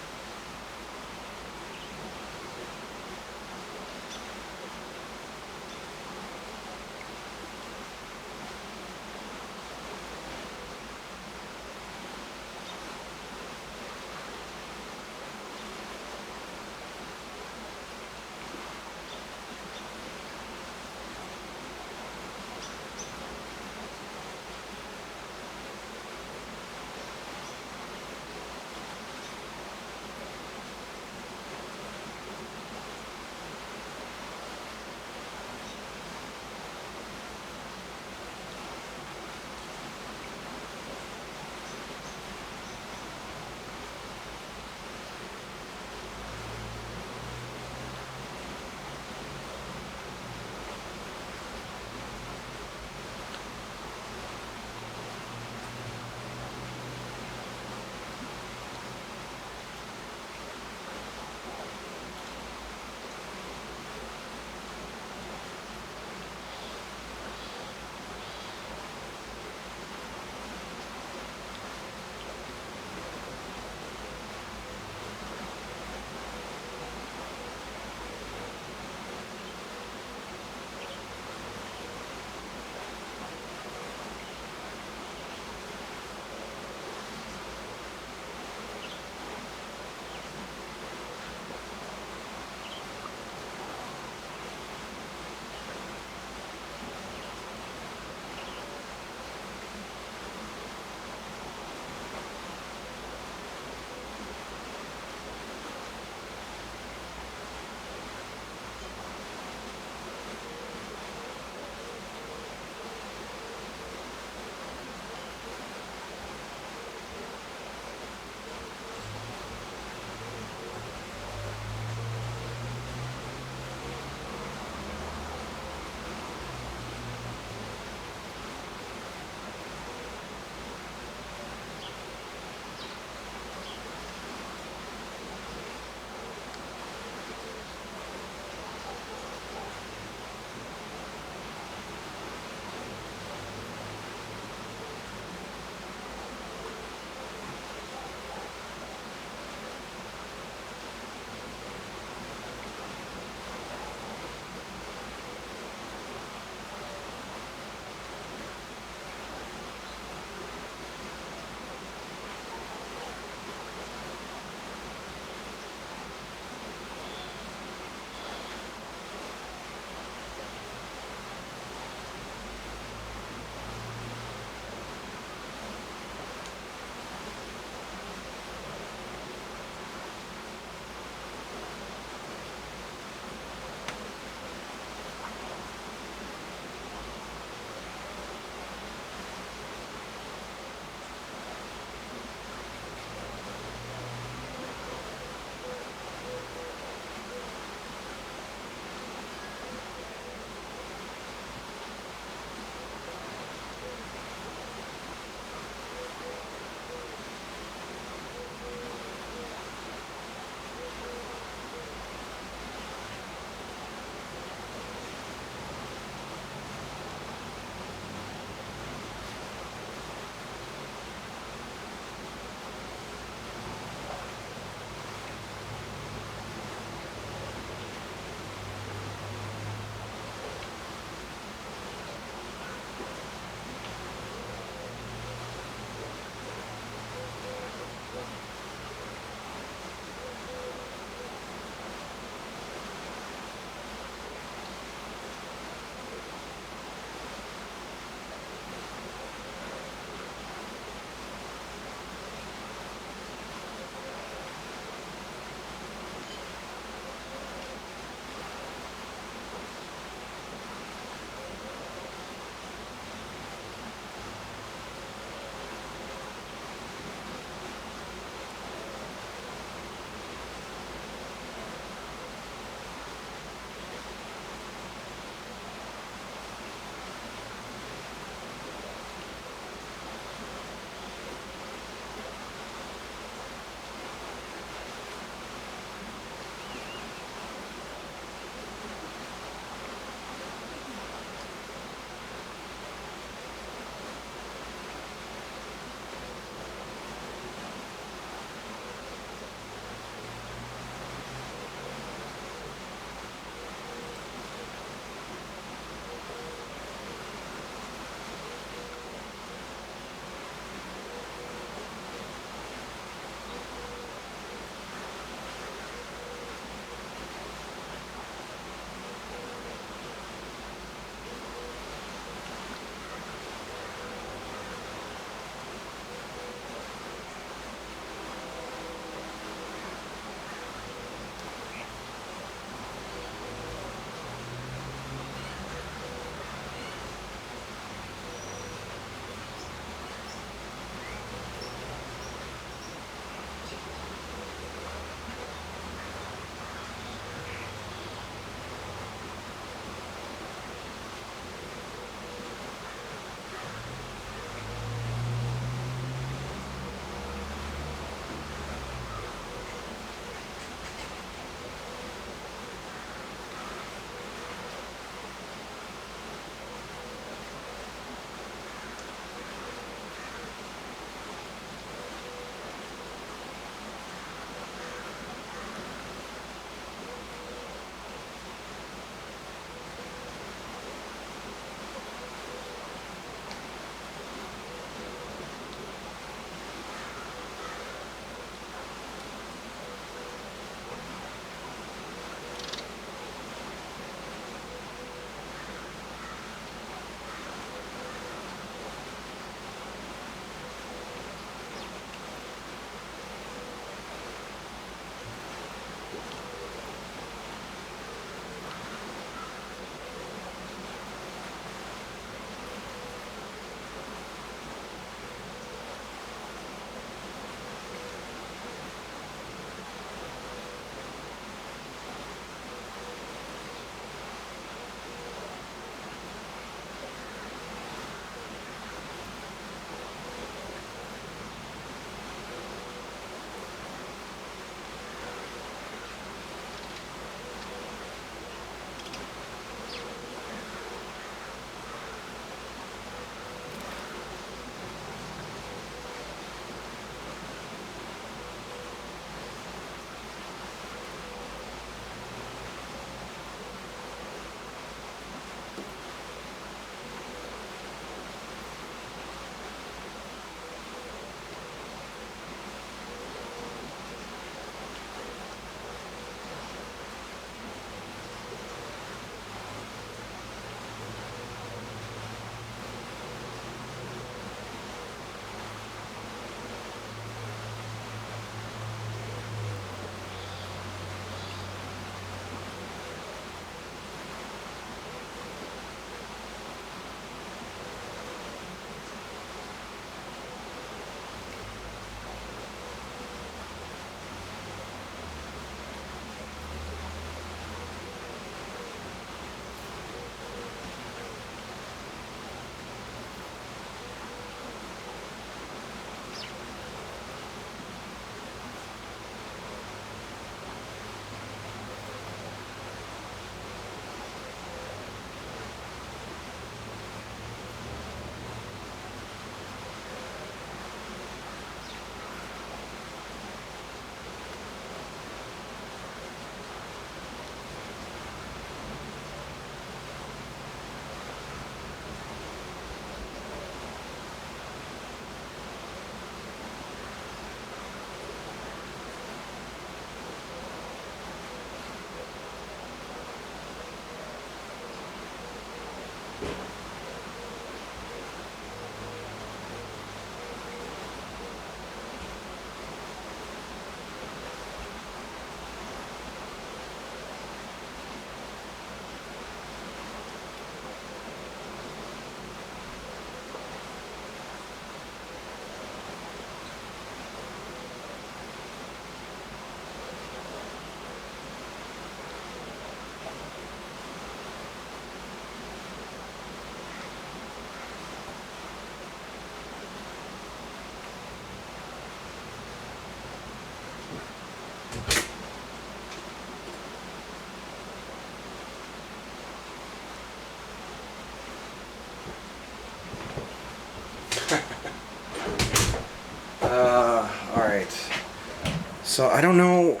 So I don't know.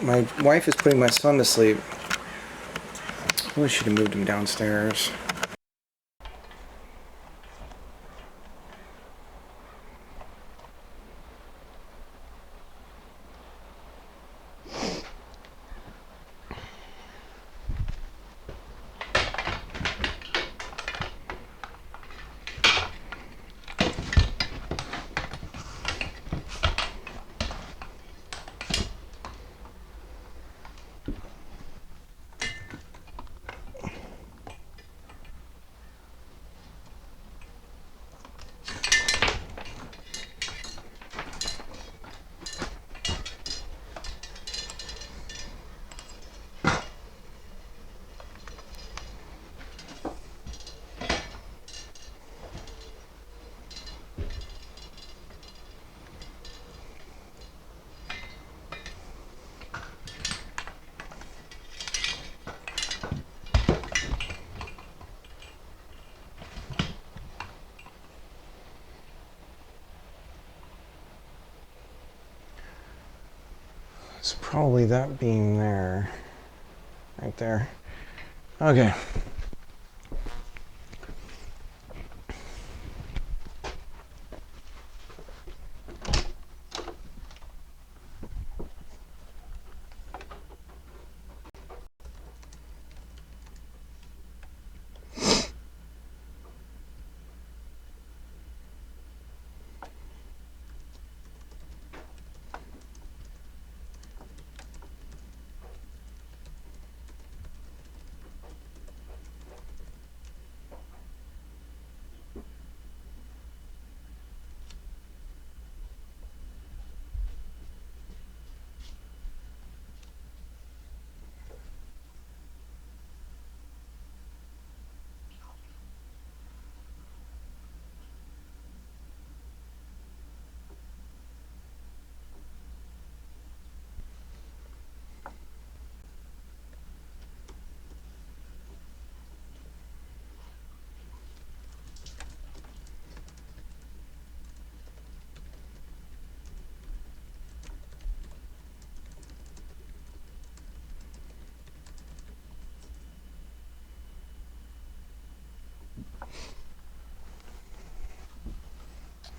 My wife is putting my son to sleep. I wish she'd have moved him downstairs. It's probably that beam there. Right there. Okay.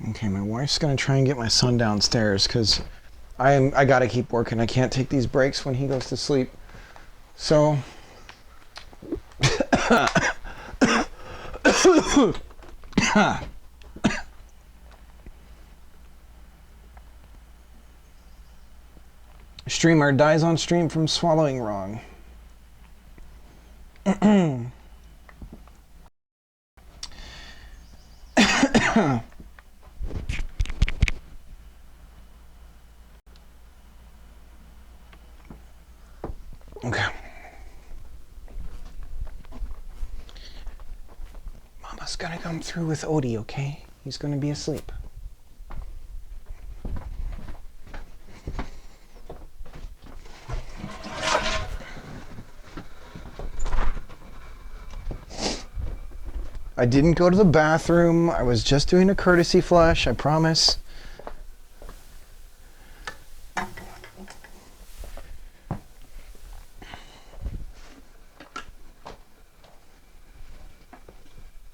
Okay, my wife's gonna try and get my son downstairs because I gotta keep working. I can't take these breaks when he goes to sleep. So streamer dies on stream from swallowing wrong. Okay. Mama's gonna come through with Odie, okay? He's gonna be asleep. I didn't go to the bathroom. I was just doing a courtesy flush, I promise.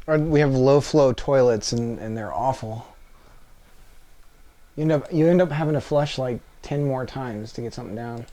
We have low flow toilets and they're awful. You end up having to flush like 10 more times to get something down.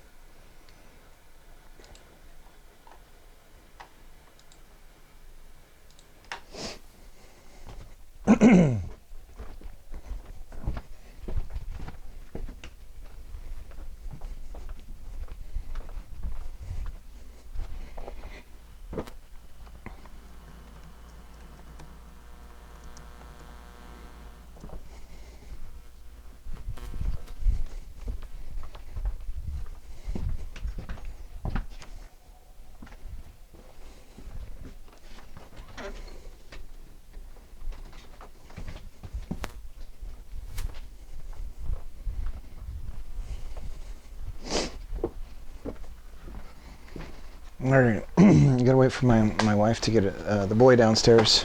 All right, I gotta wait for my wife to get the boy downstairs,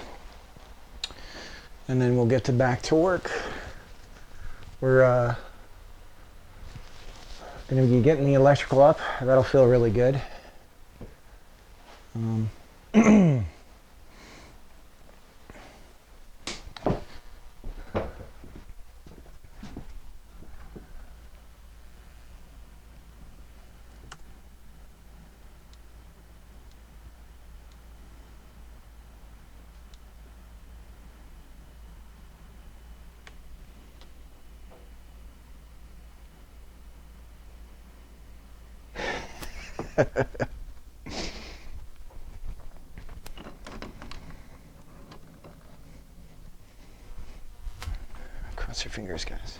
and then we'll get back to work. We're Gonna be getting the electrical up. That'll feel really good. Cross your fingers, guys.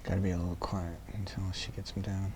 Gotta be a little quiet until she gets him down.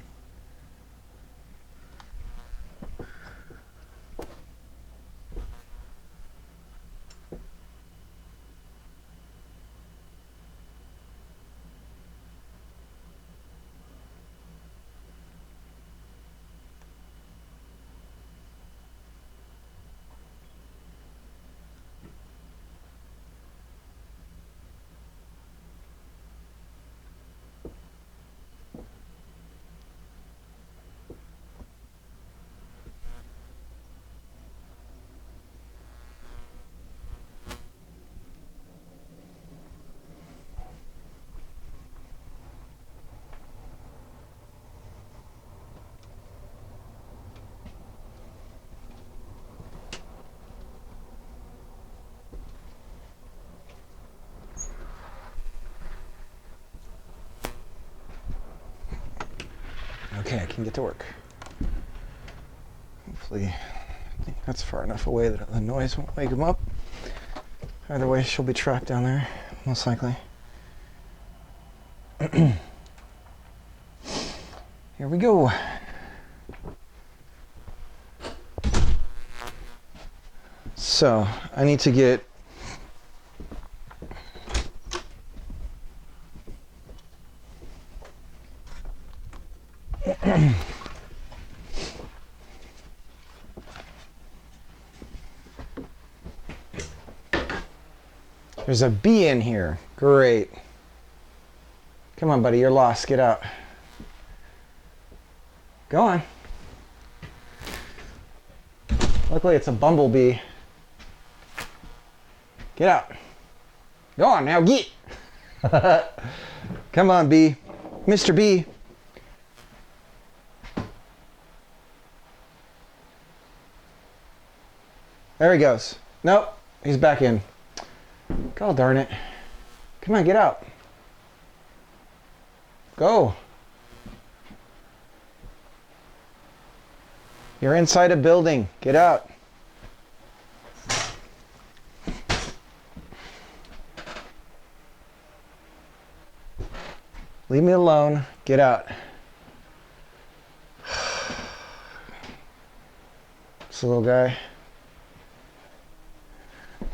Okay, I can get to work. Hopefully, I think that's far enough away that the noise won't wake him up. Either way, she'll be trapped down there, most likely. Here we go. So, I need to get there's a bee in here. Great. Come on, buddy. You're lost. Get out. Go on. Luckily, it's a bumblebee. Get out. Go on now. Get. Come on, bee. Mr. Bee. There he goes. Nope. He's back in. God darn it. Come on, get out. Go. You're inside a building. Get out. Leave me alone. Get out. This little guy.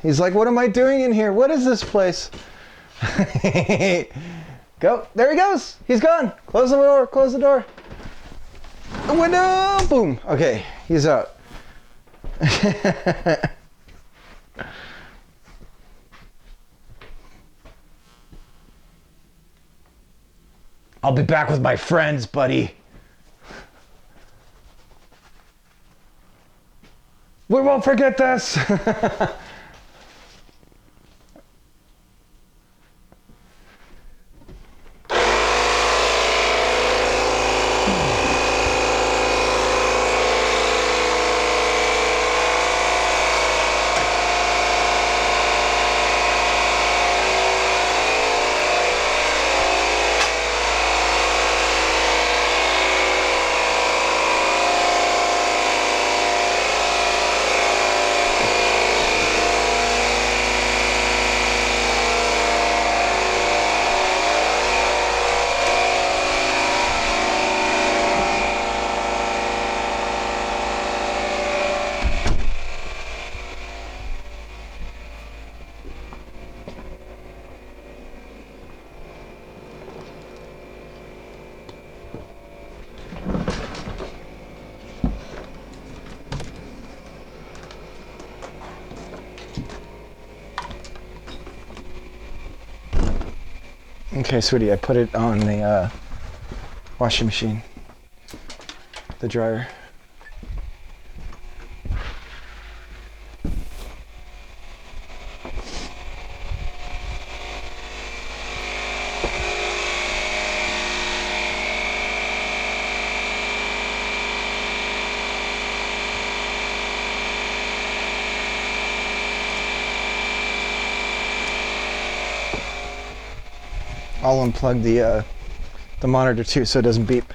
He's like, what am I doing in here? What is this place? Go. There he goes. He's gone. Close the door. Close the door. The window. Boom. Okay. He's out. I'll be back with my friends, buddy. We won't forget this. Okay, sweetie, I put it on the washing machine, the dryer. I'll unplug the monitor too so it doesn't beep.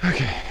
Okay.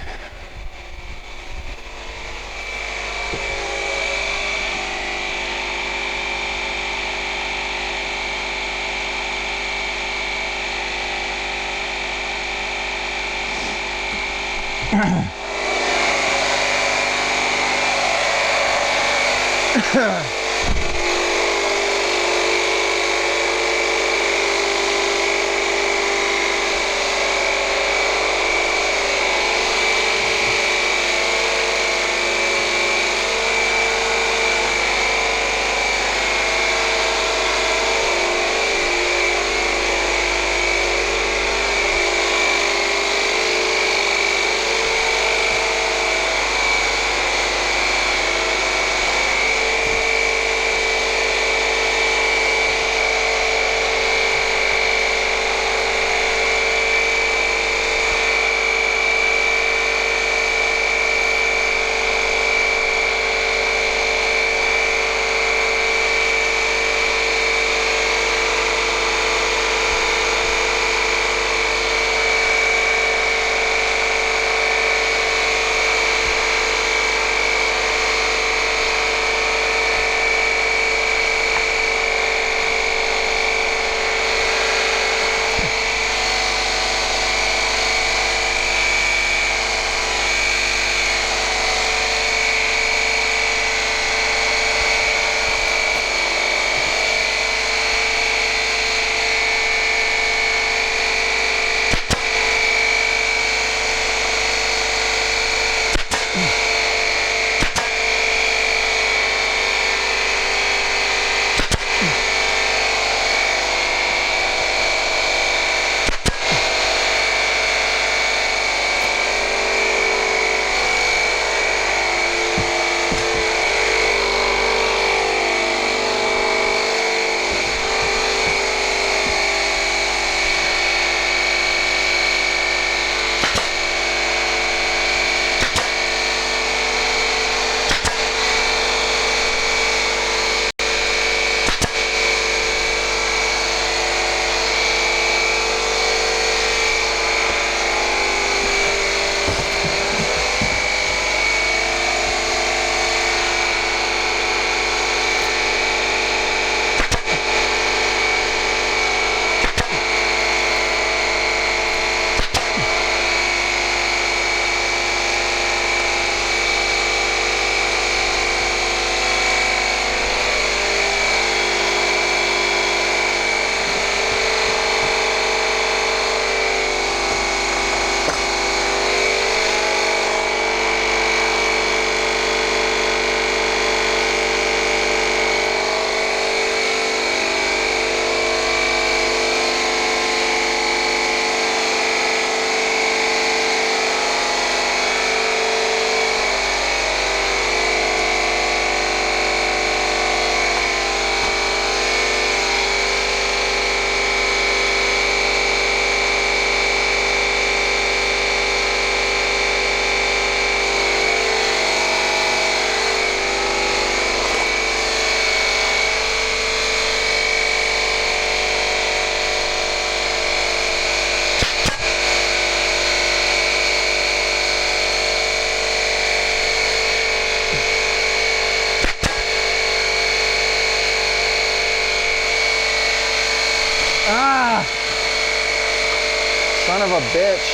Son of a bitch.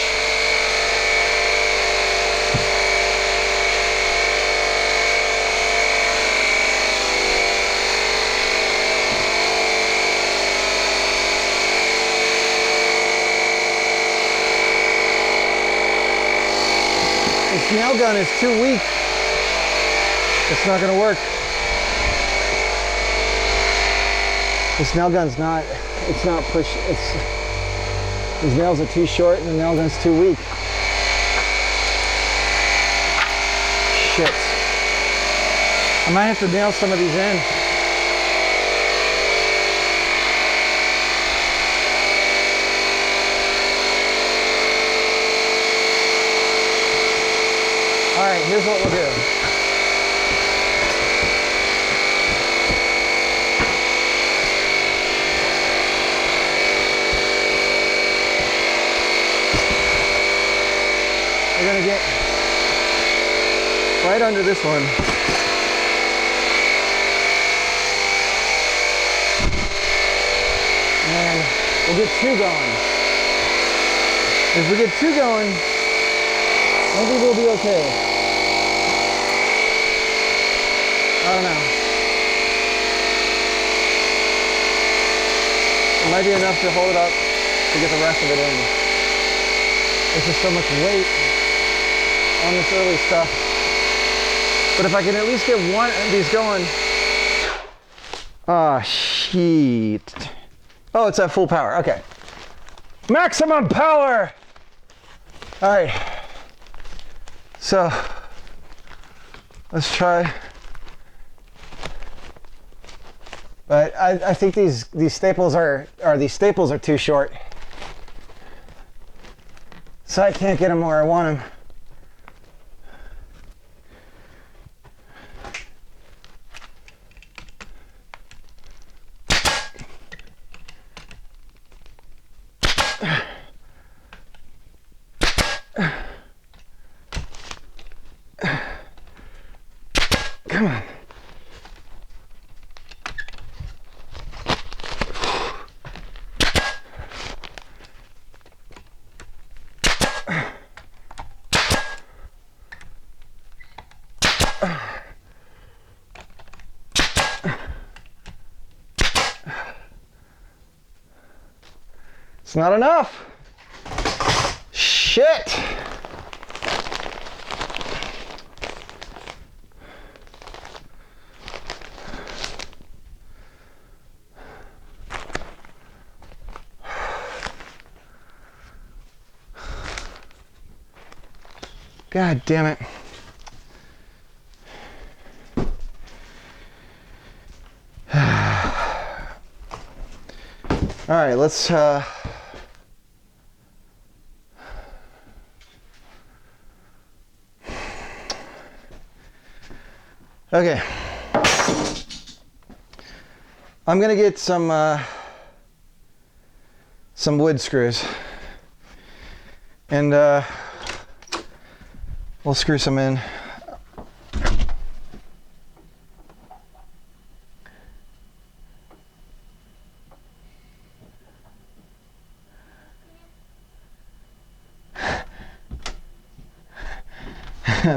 This nail gun is too weak. It's not gonna work. This nail gun's not, it's not push, these nails are too short and the nail gun's too weak. Shit. I might have to nail some of these in. All right, here's what we'll do. We're gonna get right under this one. And we'll get two going. If we get two going, maybe we'll be okay. I don't know. It might be enough to hold it up to get the rest of it in. There's just so much weight on this early stuff. But if I can at least get one of these going. Ah, shit. Oh, it's at full power. Okay. Maximum power! All right. So, let's try. But I think these staples are too short. So I can't get them where I want them. Come on. It's not enough. Shit. God damn it. All right, let's okay. I'm gonna get some wood screws, and we'll screw some in.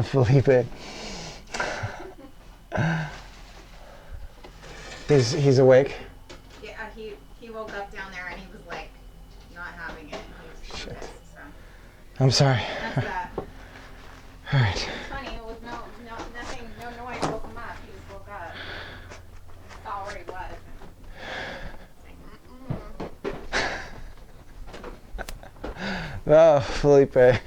Felipe. He's awake. Yeah, he woke up down there and he was like not having it. He was Shit. pissed, so. I'm sorry. That's that. All right. It's funny, it was nothing, no noise woke him up. He just woke up. He saw where he was. It's like, Oh, Felipe.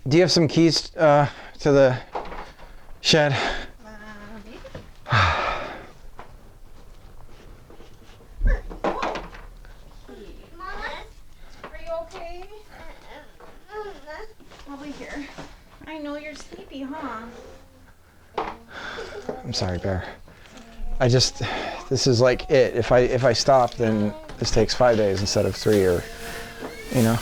Do you have some keys to the shed? maybe? Mama, are you okay? I'll be here. I know you're sleepy, huh? I'm sorry, Bear. This is like it. If I stop, then this takes 5 days instead of 3, or, you know.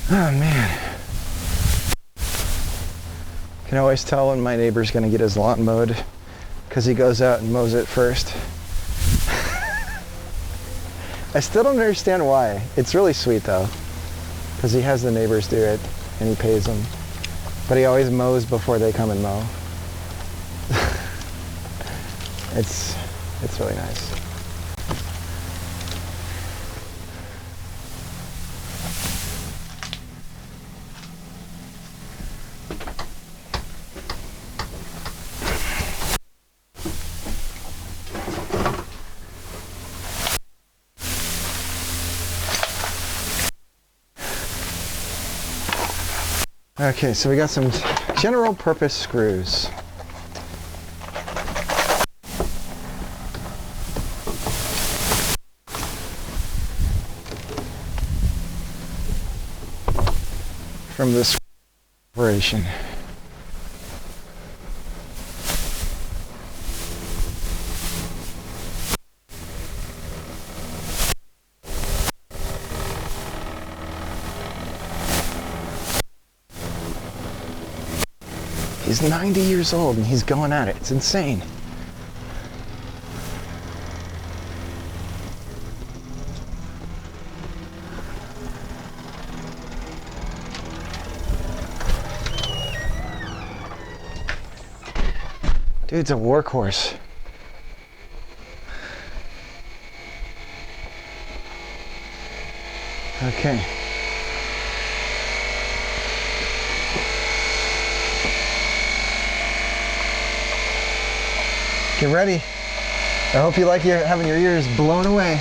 Oh man. Can always tell when my neighbor's gonna get his lawn mowed because he goes out and mows it first. I still don't understand why. It's really sweet though, because he has the neighbors do it and he pays them. But he always mows before they come and mow. It's really nice. Okay, so we got some general purpose screws. From this corporation. He's 90 years old and he's going at it. It's insane. Dude's a workhorse. Okay. Get ready. I hope you like having your ears blown away.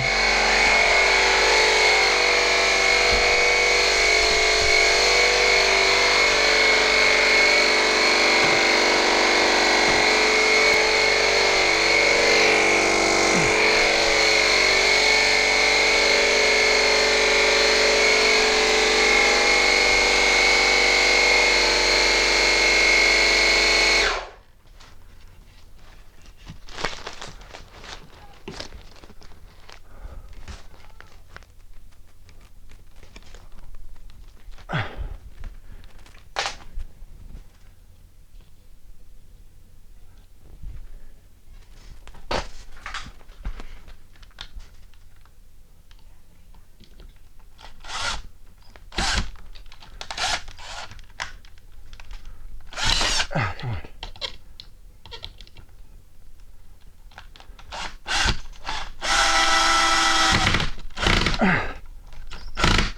Come on.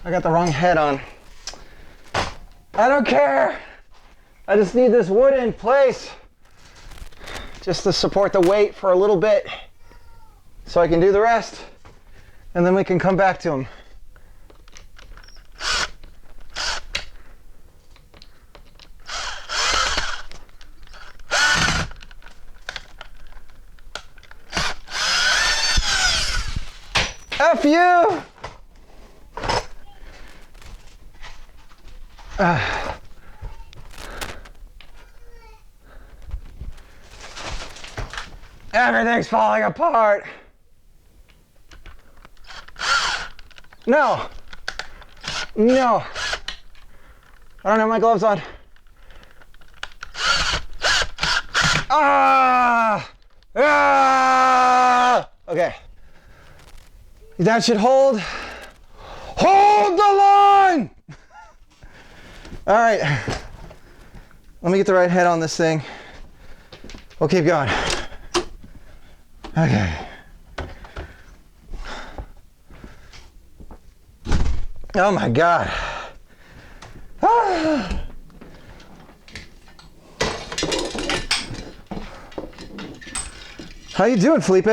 I got the wrong head on. I don't care. I just need this wood in place just to support the weight for a little bit so I can do the rest and then we can come back to them. F you! Everything's falling apart. No. No. I don't have my gloves on. Ah! Ah! Okay. That should hold. Hold the line! All right. Let me get the right head on this thing. We'll keep going. Okay. Oh my God. Ah. How you doing, Felipe?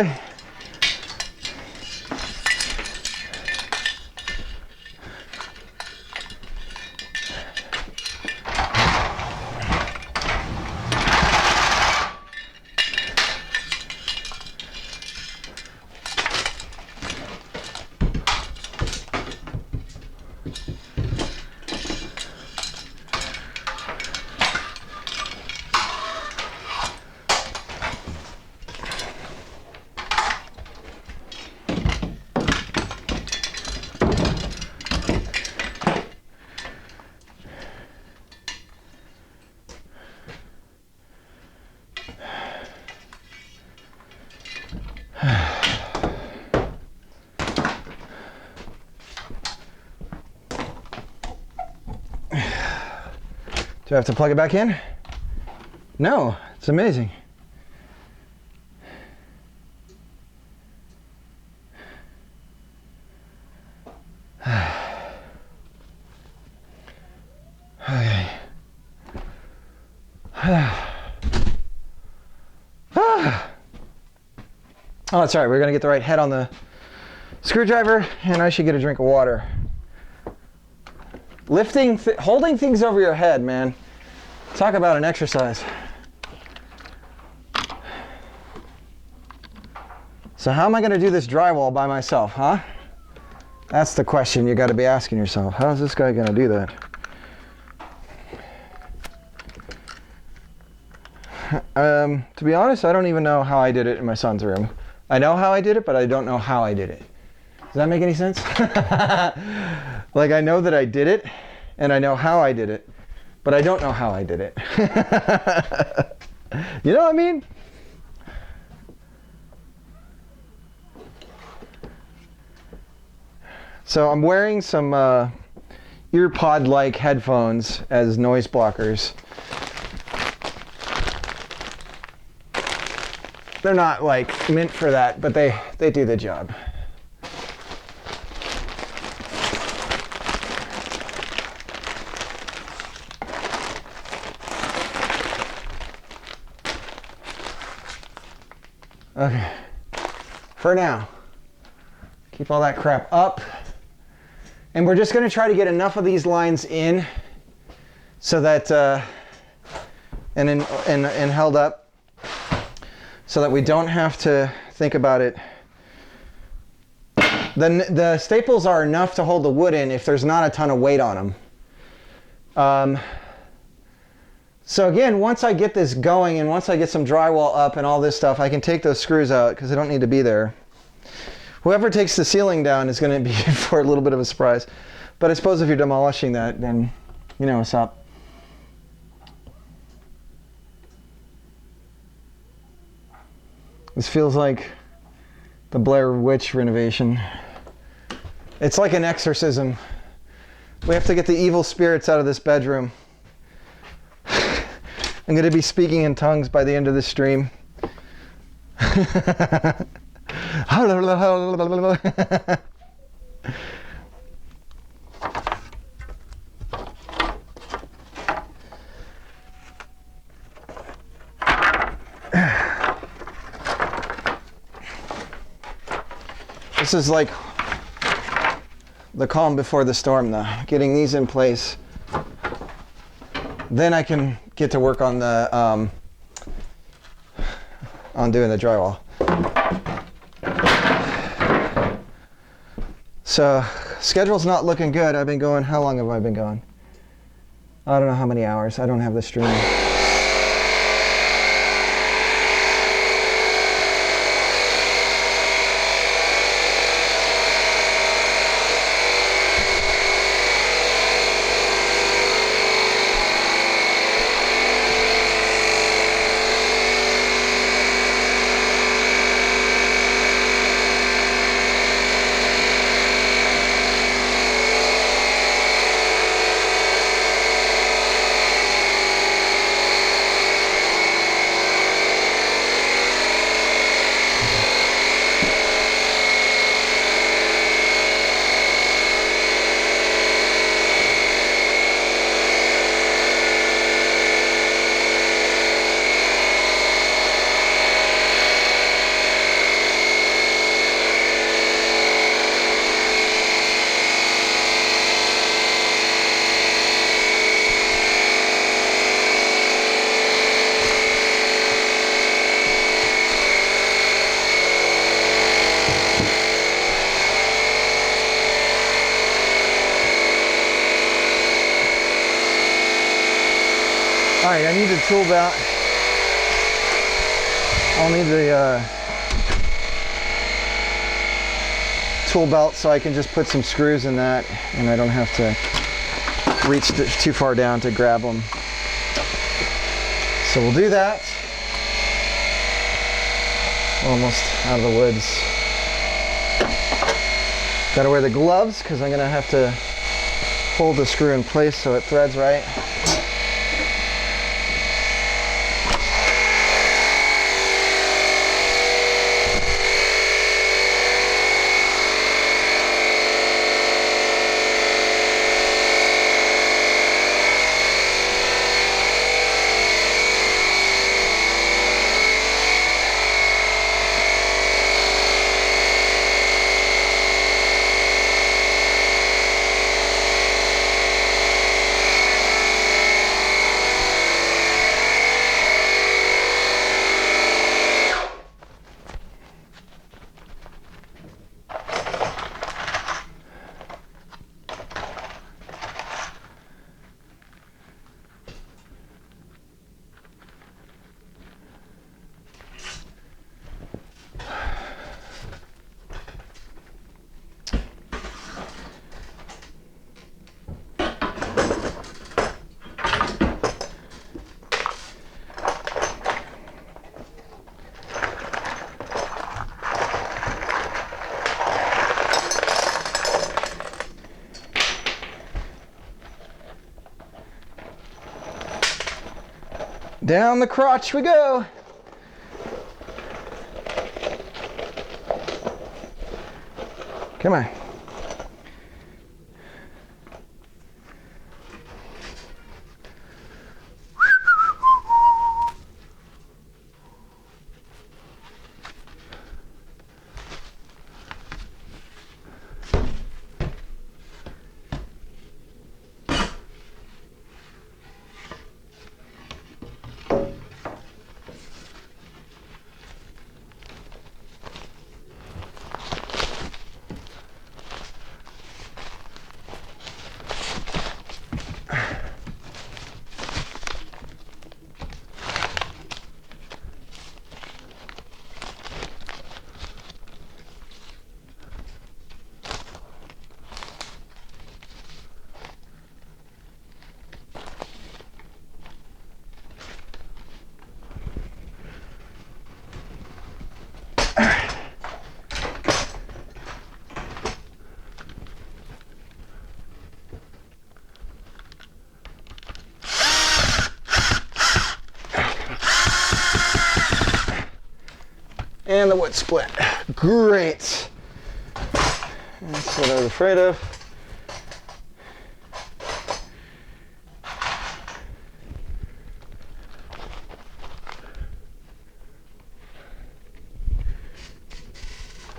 Do I have to plug it back in? No, it's amazing. Okay. Oh, that's right. We're going to get the right head on the screwdriver, and I should get a drink of water. Holding things over your head, man. Talk about an exercise. So how am I going to do this drywall by myself, huh? That's the question you got to be asking yourself. How is this guy going to do that? To be honest, I don't even know how I did it in my son's room. I know how I did it, but I don't know how I did it. Does that make any sense? Like, I know that I did it, and I know how I did it, but I don't know how I did it. You know what I mean? So I'm wearing some earpod-like headphones as noise blockers. They're not like meant for that, but they do the job. Okay, for now, keep all that crap up. And we're just gonna try to get enough of these lines in so that, and held up, so that we don't have to think about it. The staples are enough to hold the wood in if there's not a ton of weight on them. So again, once I get this going and once I get some drywall up and all this stuff, I can take those screws out because they don't need to be there. Whoever takes the ceiling down is going to be for a little bit of a surprise. But I suppose if you're demolishing that, then you know what's up. This feels like the Blair Witch renovation. It's like an exorcism. We have to get the evil spirits out of this bedroom. I'm going to be speaking in tongues by the end of this stream. This is like the calm before the storm, though. Getting these in place. Then I can get to work on the on doing the drywall. So schedule's not looking good. I've been going, how long have I been going? I don't know how many hours. I don't have the stream. All right, I need the tool belt. I'll need the tool belt so I can just put some screws in that and I don't have to reach too far down to grab them. So we'll do that. Almost out of the woods. Gotta wear the gloves because I'm gonna have to hold the screw in place so it threads right. Down the crotch we go. Come on. And the wood split. Great. That's what I was afraid of.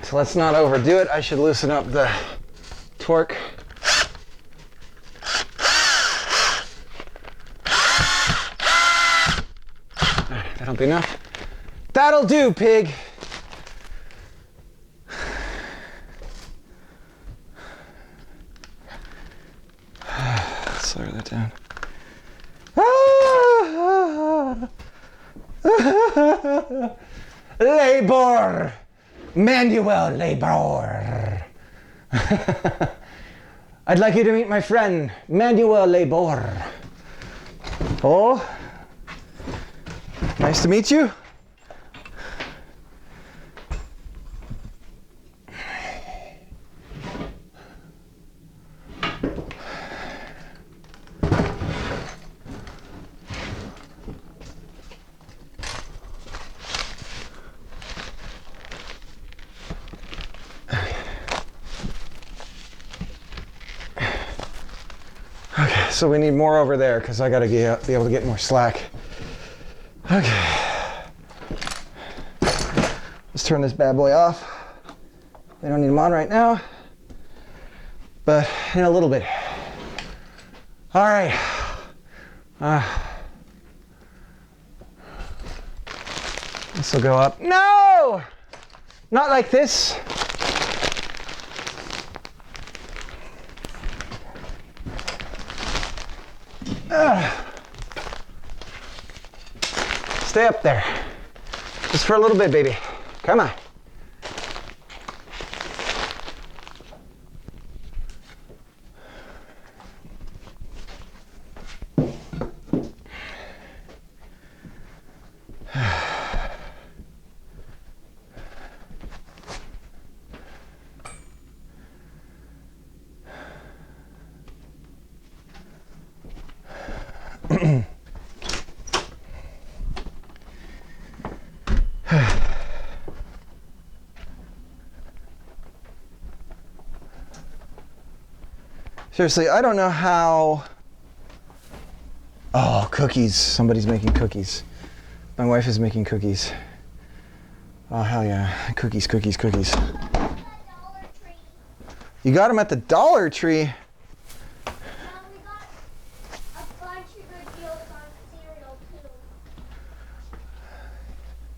So let's not overdo it. I should loosen up the torque. That'll be enough. That'll do, pig. Slow that down. Labor! Manual labor! I'd like you to meet my friend, Manuel Labor. Oh, nice to meet you. Okay, so we need more over there because I gotta be able to get more slack. Okay. Let's turn this bad boy off. We don't need them on right now, but in a little bit. All right. This will go up. No! Not like this. Stay up there. Just for a little bit, baby. Come on. Seriously, I don't know how. Oh, cookies. Somebody's making cookies. My wife is making cookies. Oh, hell yeah. Cookies, cookies, cookies. You got them at the Dollar Tree?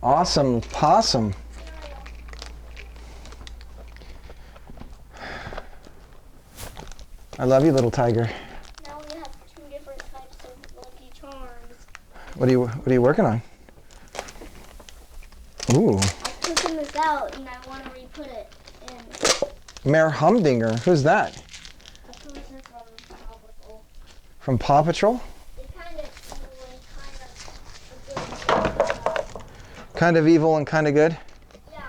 Awesome possum. I love you, little tiger. Now we have 2 different types of Lucky Charms. What are you working on? Ooh. I'm cooking this out and I want to re-put it in. Mayor Humdinger. Who's that? A person from Paw Patrol. From Paw Patrol? It's kind of evil and kind of a good. Kind of evil and kind of good? Yeah.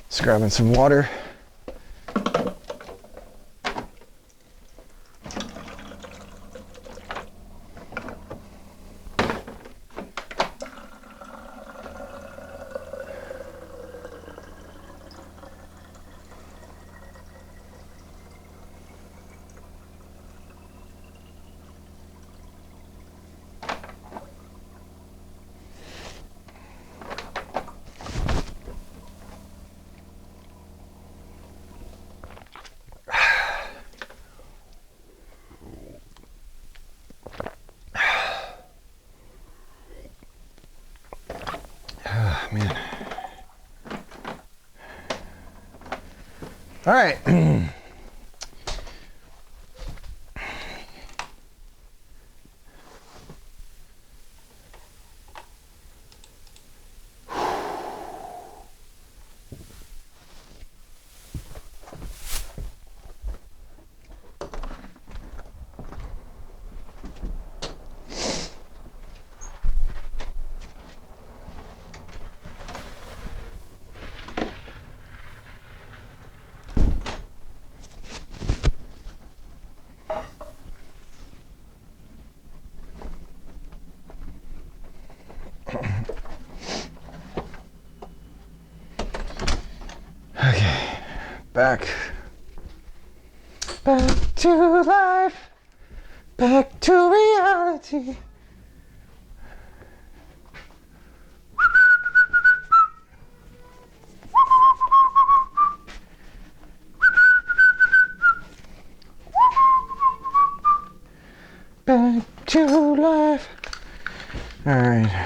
Just grabbing some water. Man. All right. Okay, back to life, back to reality. Back to life. All right.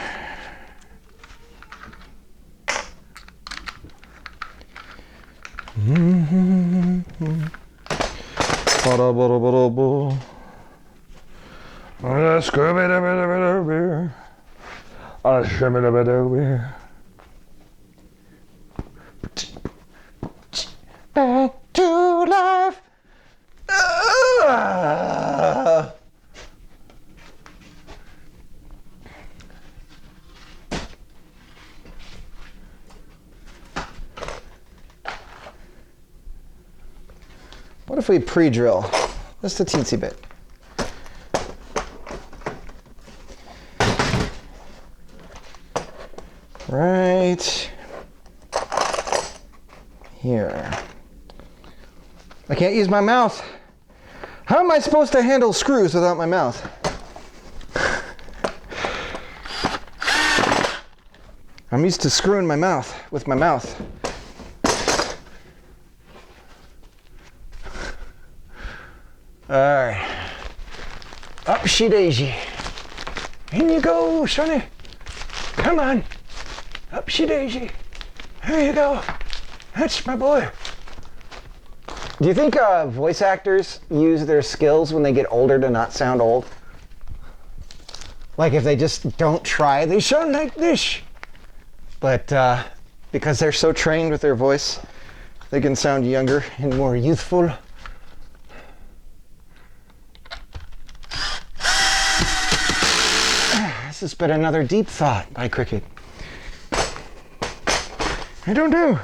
Back to life. What if we pre-drill? Just a teensy bit. Right here. I can't use my mouth. How am I supposed to handle screws without my mouth? I'm used to screwing my mouth with my mouth. All right. Up she daisy. In you go, sonny. Come on. Up she daisy. There you go. That's my boy. Do you think voice actors use their skills when they get older to not sound old? Like if they just don't try, they sound like this. But because they're so trained with their voice, they can sound younger and more youthful. This has been another deep thought by Cricket. I don't know.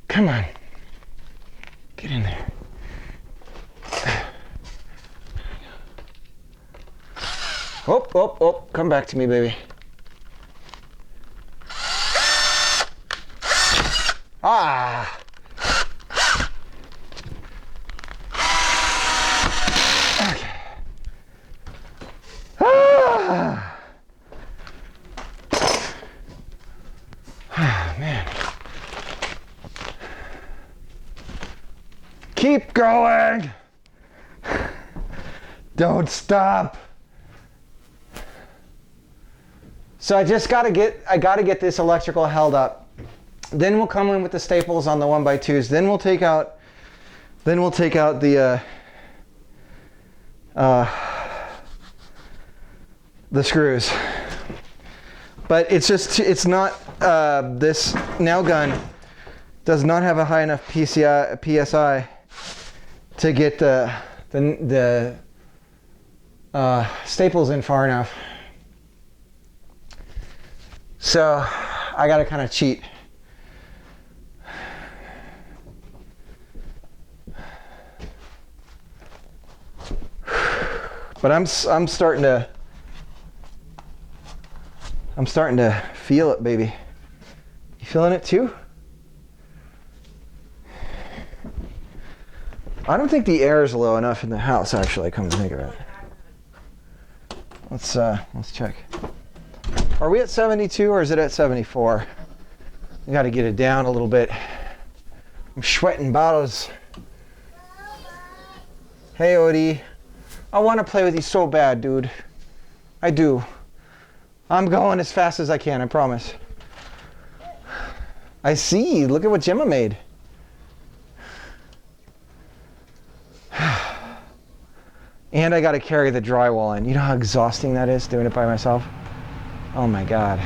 Come on. Get in there. Oh, oh, oh. Come back to me, baby. Ah! Okay. Ah! Ah, man. Keep going! Don't stop! So I gotta get this electrical held up. Then we'll come in with the staples on the 1x2s. Then we'll take out the screws. But it's not this nail gun does not have a high enough PSI to get the the staples in far enough. So I gotta kind of cheat. But I'm starting to feel it, baby. You feeling it too? I don't think the air is low enough in the house, actually, come to think of it. Let's check. Are we at 72 or is it at 74? We got to get it down a little bit. I'm sweating bottles. Hey, Odie. I want to play with you so bad, dude. I do. I'm going as fast as I can, I promise. I see. Look at what Gemma made. And I got to carry the drywall in. You know how exhausting that is, doing it by myself? Oh my God.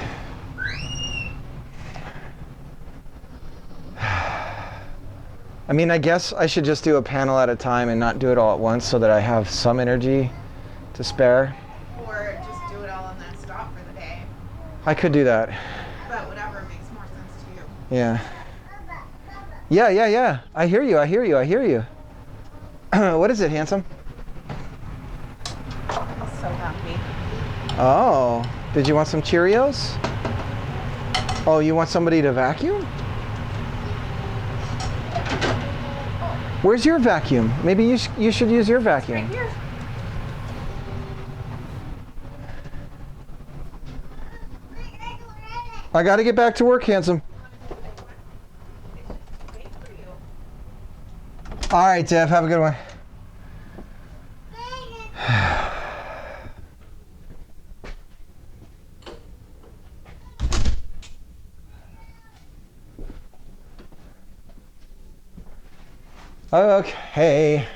I mean, I guess I should just do a panel at a time and not do it all at once so that I have some energy to spare. Or just do it all and then stop for the day. I could do that. But whatever makes more sense to you. Yeah. Yeah. I hear you. What is it, handsome? I'm so happy. Oh, did you want some Cheerios? Oh, you want somebody to vacuum? Where's your vacuum? Maybe you should use your vacuum. Right here. I got to get back to work, handsome. Wait for you. All right, Dev, have a good one. Okay.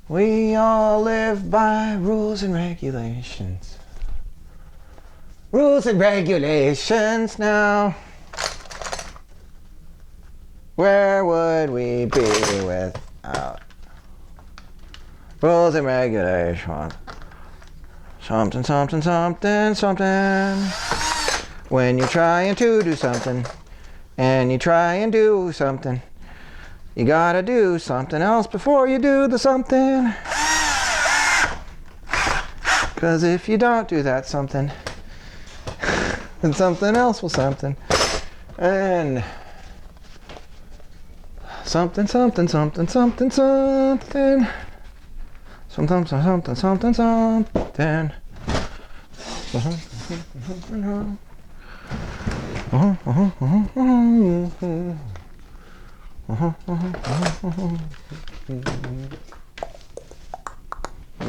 We all live by rules and regulations. Rules and regulations now. Where would we be without rules and regulations? Something. When you're trying to do something, and you try and do something, you gotta do something else before you do the something. 'Cause if you don't do that something, then something else will something. And something. Something.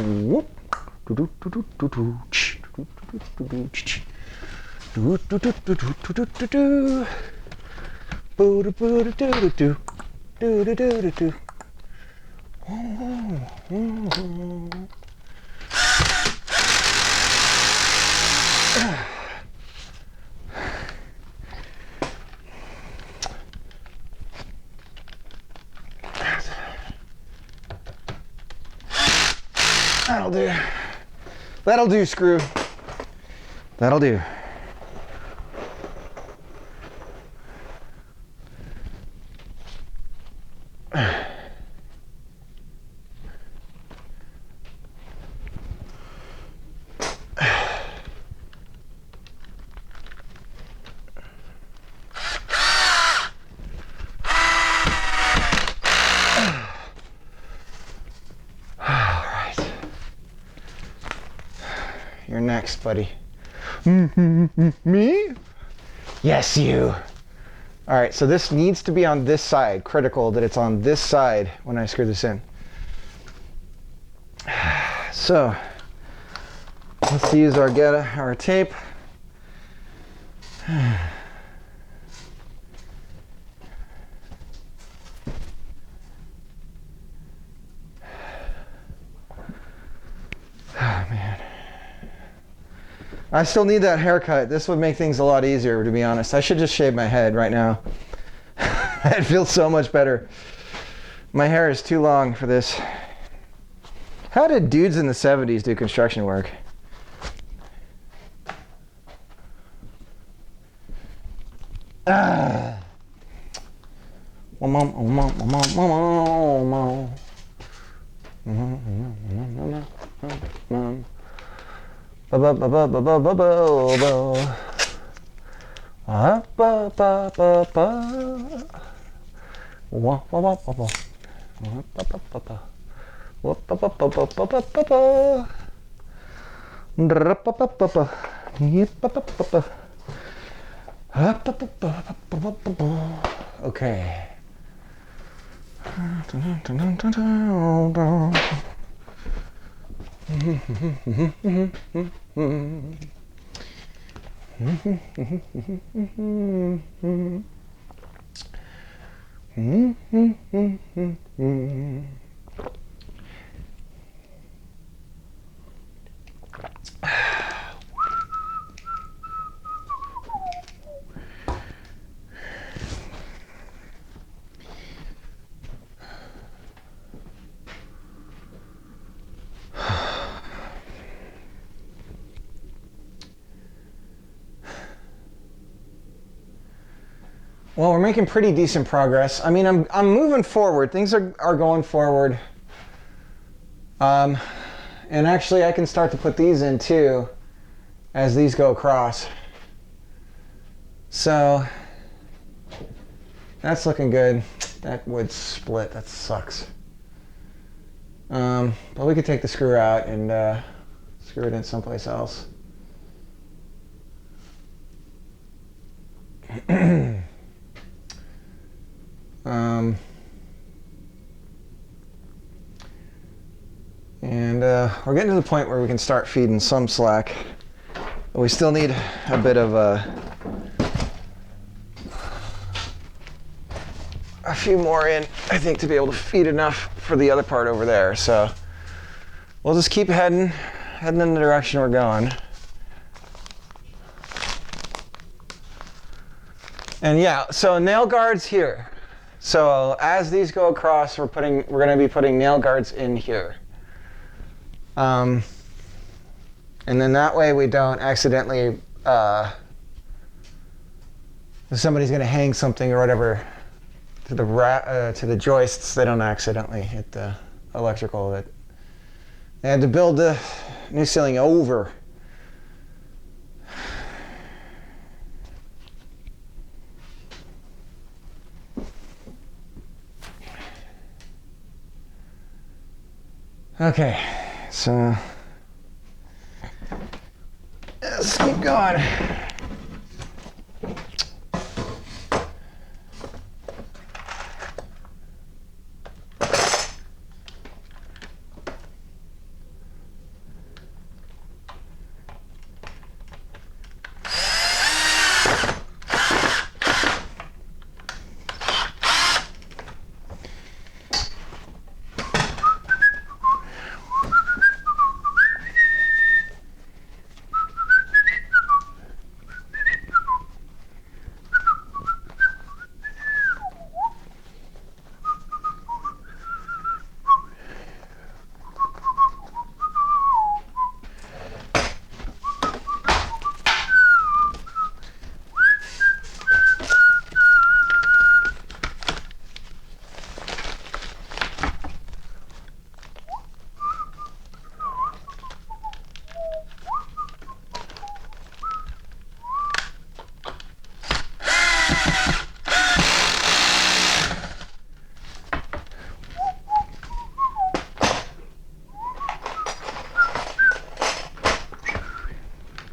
Whoop. That'll do. That'll do, screw. That'll do. You're next, buddy. Me? Yes, you. All right, so this needs to be on this side. Critical that it's on this side when I screw this in. So let's use our tape. Oh, man. I still need that haircut. This would make things a lot easier, to be honest. I should just shave my head right now. It feels so much better. My hair is too long for this. How did dudes in the 70s do construction work? Ah. Okay. Well, we're making pretty decent progress. I mean, I'm moving forward. Things are going forward. And actually, I can start to put these in too, as these go across. So that's looking good. That would split. That sucks. But we could take the screw out and screw it in someplace else. And we're getting to the point where we can start feeding some slack. But we still need a bit of a few more in, I think, to be able to feed enough for the other part over there. So we'll just keep heading in the direction we're going. And yeah, so nail guards here. So as these go across, we're going to be putting nail guards in here. And then that way we don't accidentally, if somebody's going to hang something or whatever to the joists, they don't accidentally hit the electrical. That they had to build the new ceiling over. Okay, so let's keep going.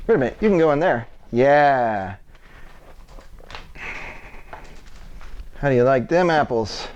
Wait a minute, you can go in there. Yeah. How do you like them apples?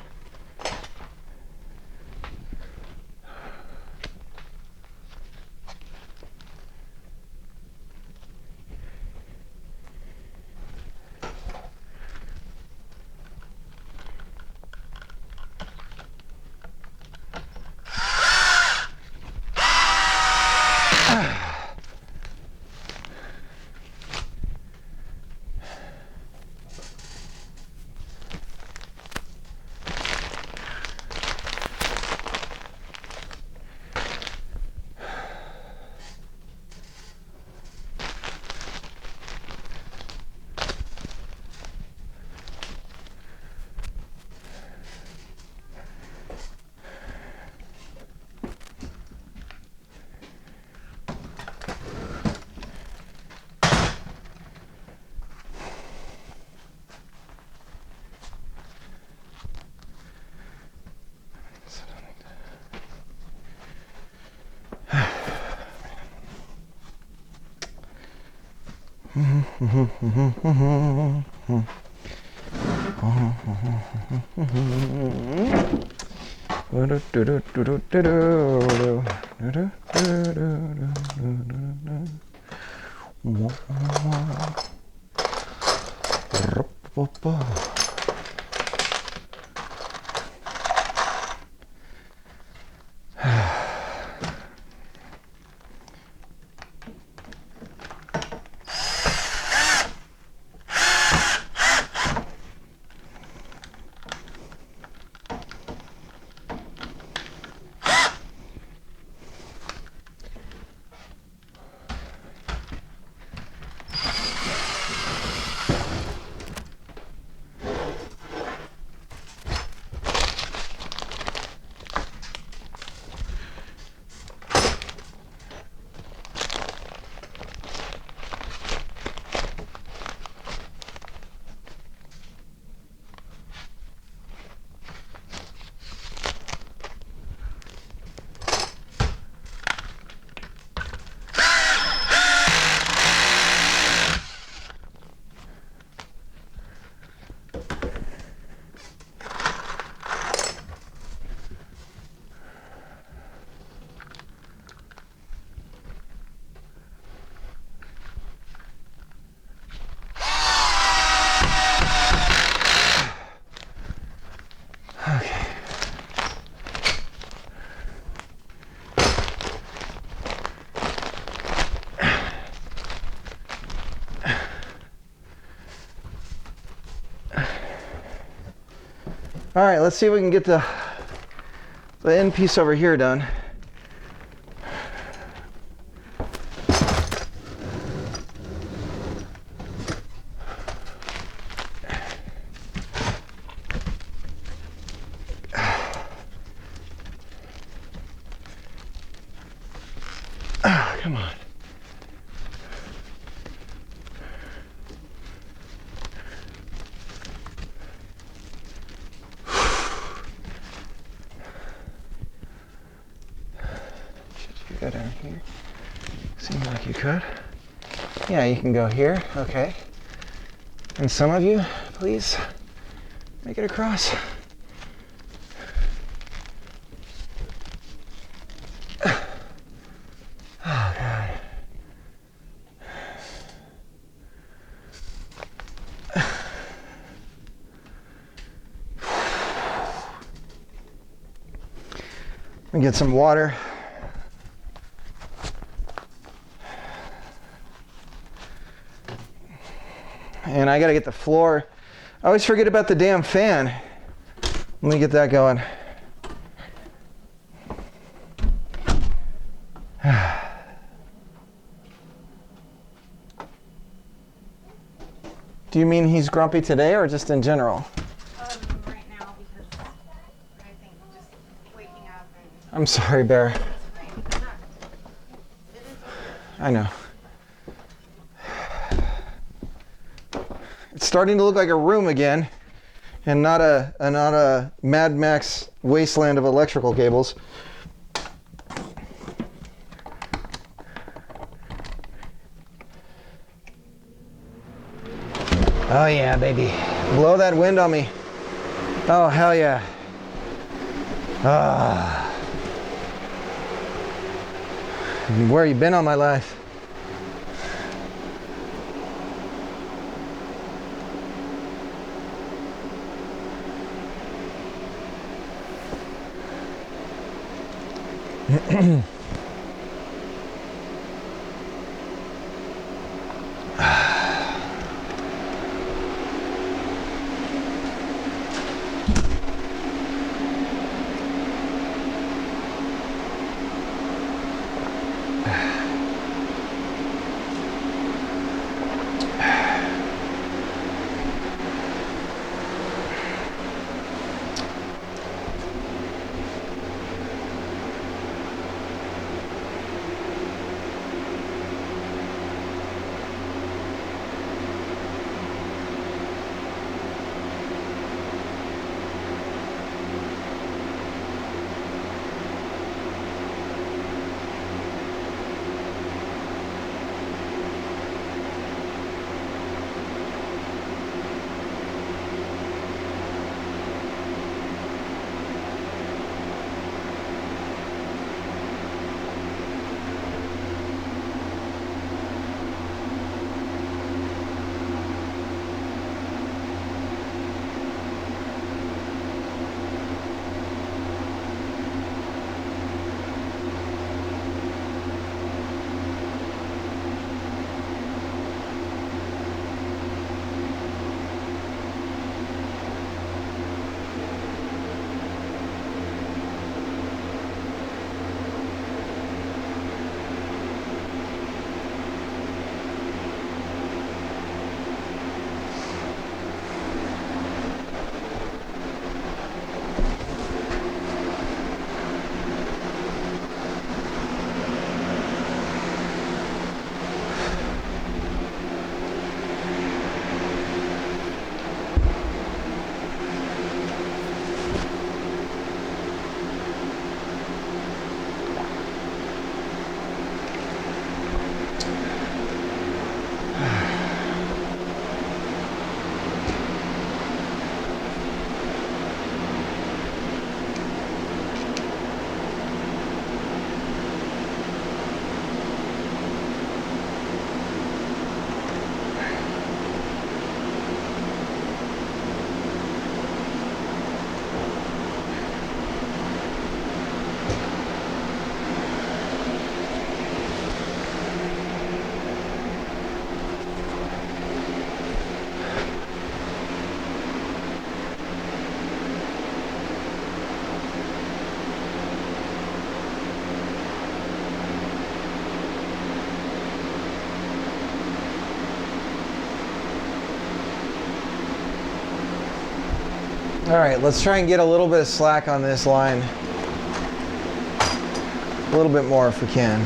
All right, let's see if we can get the end piece over here done. Ah, come on. Go down here. Seems like you could. Yeah, you can go here. Okay. And some of you, please make it across. Oh, God. Let me get some water. And I gotta get the floor. I always forget about the damn fan. Let me get that going. Do you mean he's grumpy today or just in general? Right now because I think just waking up and I'm sorry, Bear. I know. It's starting to look like a room again, and not a Mad Max wasteland of electrical cables. Oh yeah, baby. Blow that wind on me. Oh, hell yeah. Ah. Where you been all my life? All right, let's try and get a little bit of slack on this line. A little bit more if we can.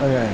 Okay.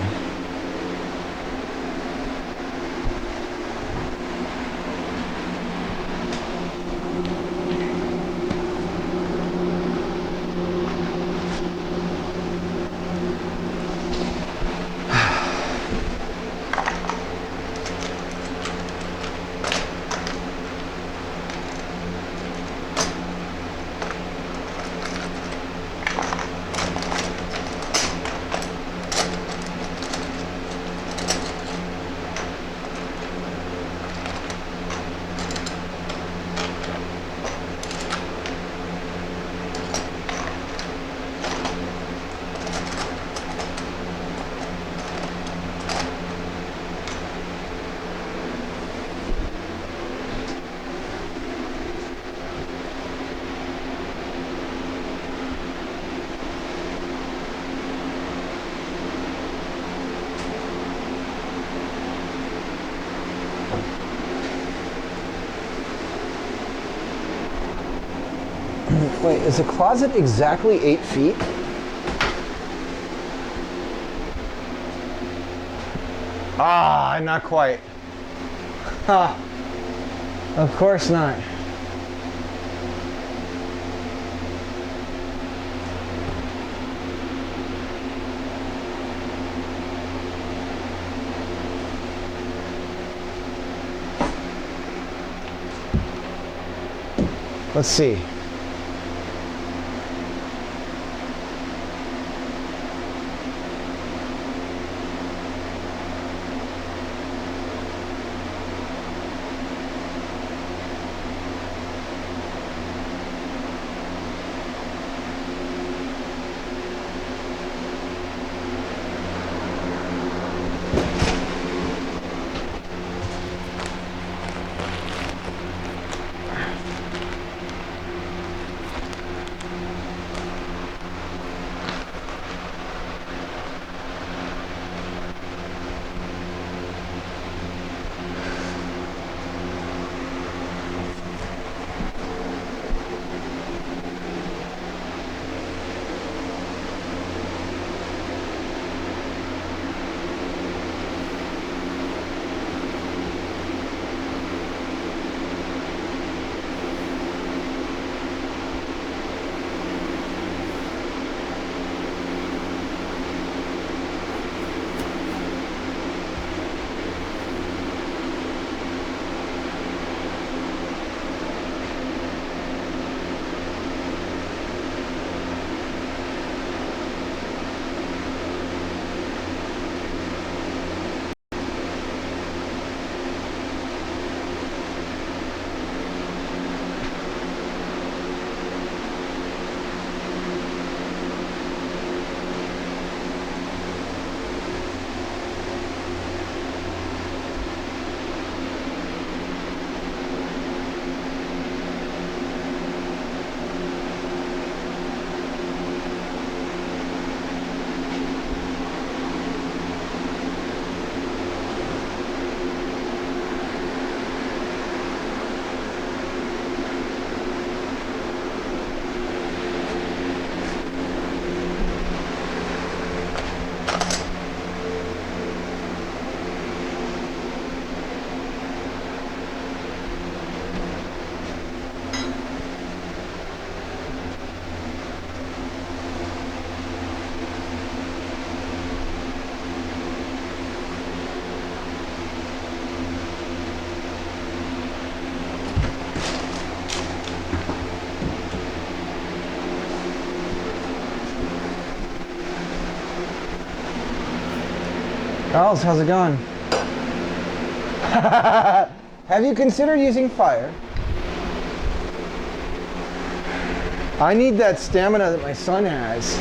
Wait, is the closet exactly 8 feet? Ah, not quite. Ah, of course not. Let's see. Charles, how's it going? Have you considered using fire? I need that stamina that my son has.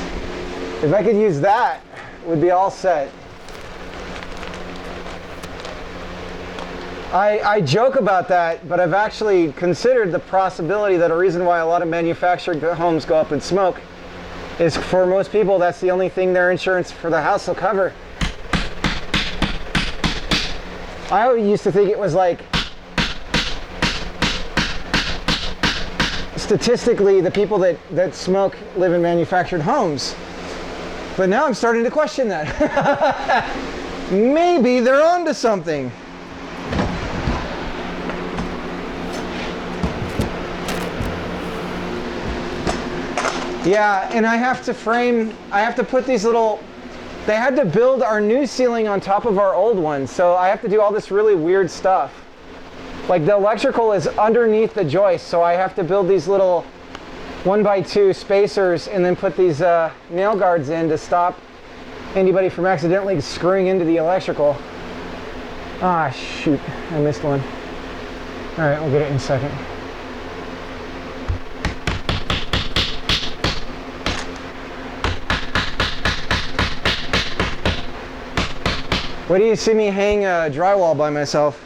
If I could use that, we'd be all set. I joke about that, but I've actually considered the possibility that a reason why a lot of manufactured homes go up in smoke is for most people, that's the only thing their insurance for the house will cover. I always used to think it was like, statistically, the people that smoke live in manufactured homes. But now I'm starting to question that. Maybe they're onto something. Yeah, and I have to put these little, they had to build our new ceiling on top of our old one, so I have to do all this really weird stuff. Like the electrical is underneath the joist, so I have to build these little 1x2 spacers and then put these nail guards in to stop anybody from accidentally screwing into the electrical. Ah, shoot, I missed one. All right, we'll get it in a second. Why do you see me hang drywall by myself?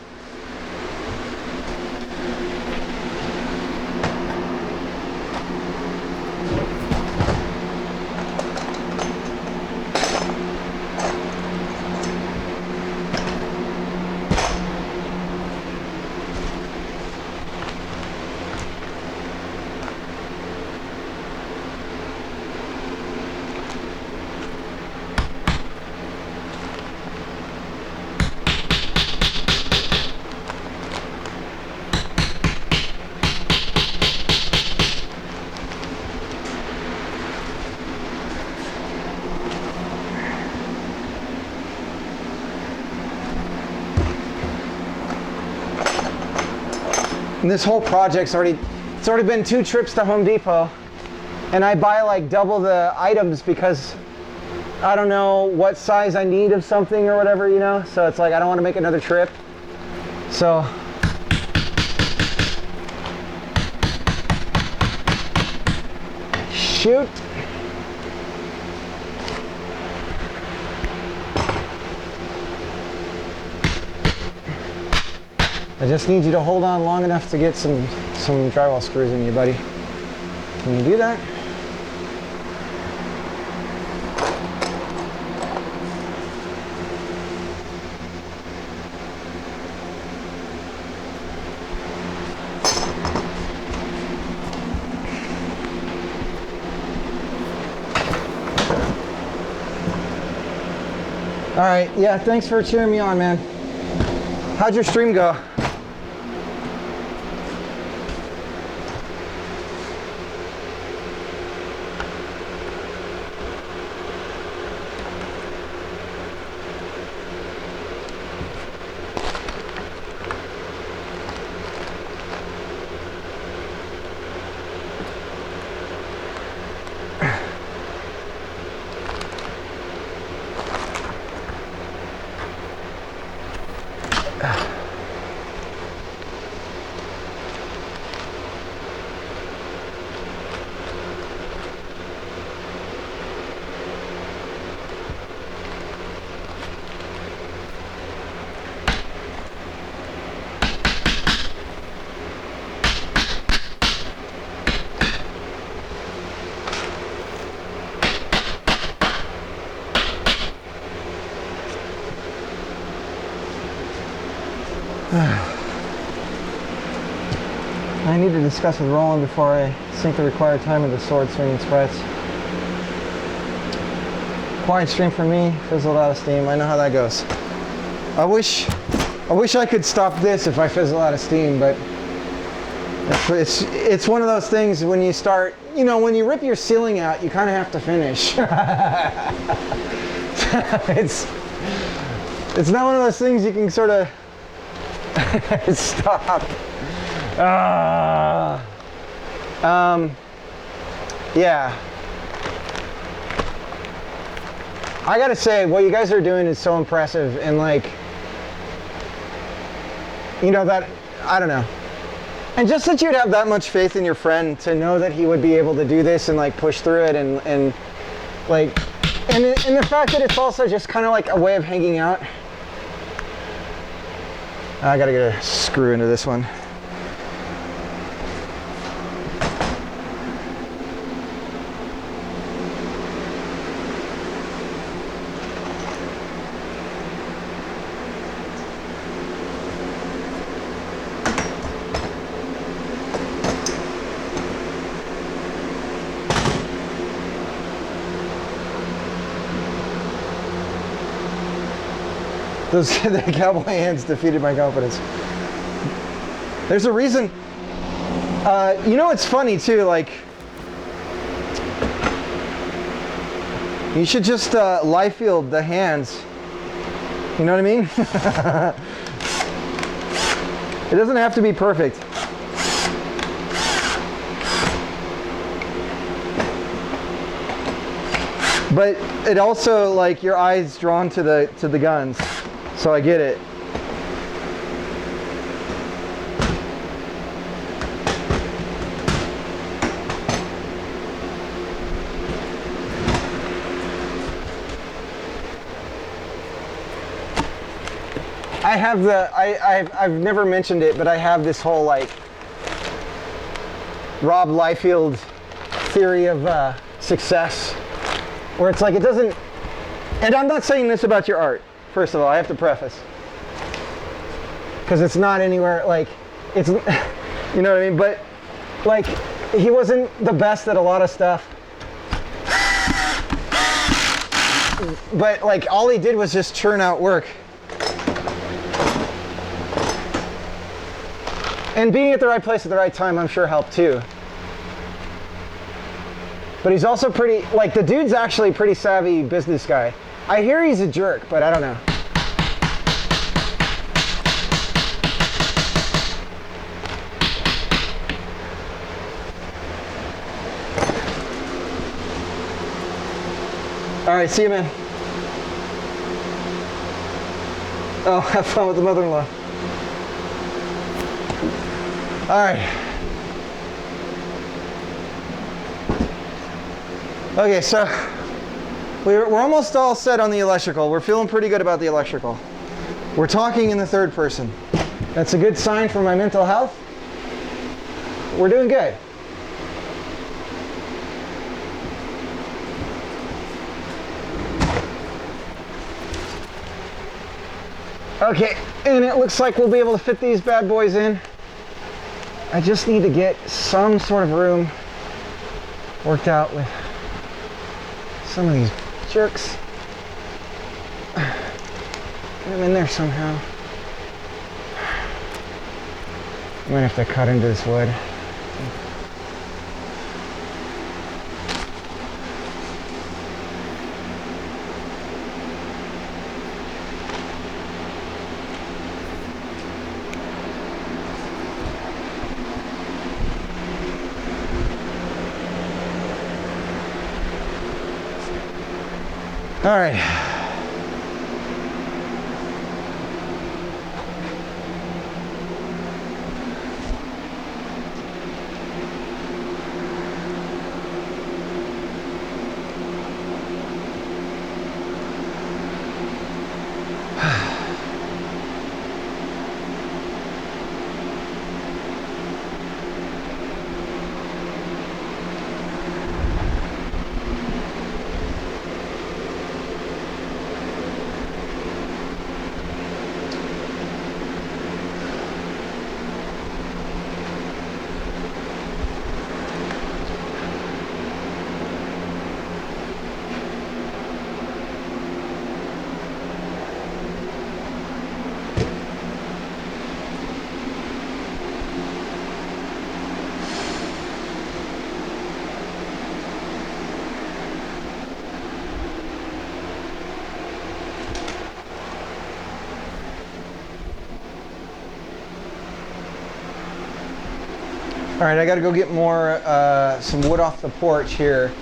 And this whole project's already been 2 trips to Home Depot, and I buy like double the items because I don't know what size I need of something or whatever, you know? So it's like I don't want to make another trip. So shoot. I just need you to hold on long enough to get some drywall screws in you, buddy. Can you do that? All right, yeah, thanks for cheering me on, man. How'd your stream go? I need to discuss with Roland before I sink the required time into sword swinging spreads. Quiet stream for me, fizzled out of steam. I know how that goes. I wish I could stop this if I fizzle out of steam, but it's one of those things when you start, you know, when you rip your ceiling out, you kind of have to finish. It's not one of those things you can sort of stop. Yeah. I gotta say, what you guys are doing is so impressive, and like, you know, that, I don't know. And just that you'd have that much faith in your friend to know that he would be able to do this and like push through it, and like, and the fact that it's also just kind of like a way of hanging out. I gotta get a screw into this one. Those the cowboy hands defeated my confidence. There's a reason. You know, it's funny too. Like, you should just live field the hands. You know what I mean? It doesn't have to be perfect. But it also, like, your eyes drawn to the guns. So I get it. I have I've never mentioned it, but I have this whole like Rob Liefeld theory of success, where it's like it doesn't, and I'm not saying this about your art, first of all, I have to preface, because it's not anywhere, like, it's, you know what I mean, but like, he wasn't the best at a lot of stuff, but like all he did was just churn out work. And being at the right place at the right time, I'm sure, helped too. But he's also pretty, like, the dude's actually a pretty savvy business guy. I hear he's a jerk, but I don't know. All right, see you, man. Oh, have fun with the mother-in-law. All right. Okay, so we're almost all set on the electrical. We're feeling pretty good about the electrical. We're talking in the third person. That's a good sign for my mental health. We're doing good. Okay, and it looks like we'll be able to fit these bad boys in. I just need to get some sort of room worked out with some of these jerks. Get them in there somehow. I might have to cut into this wood. All right. All right, I got to go get more, some wood off the porch here.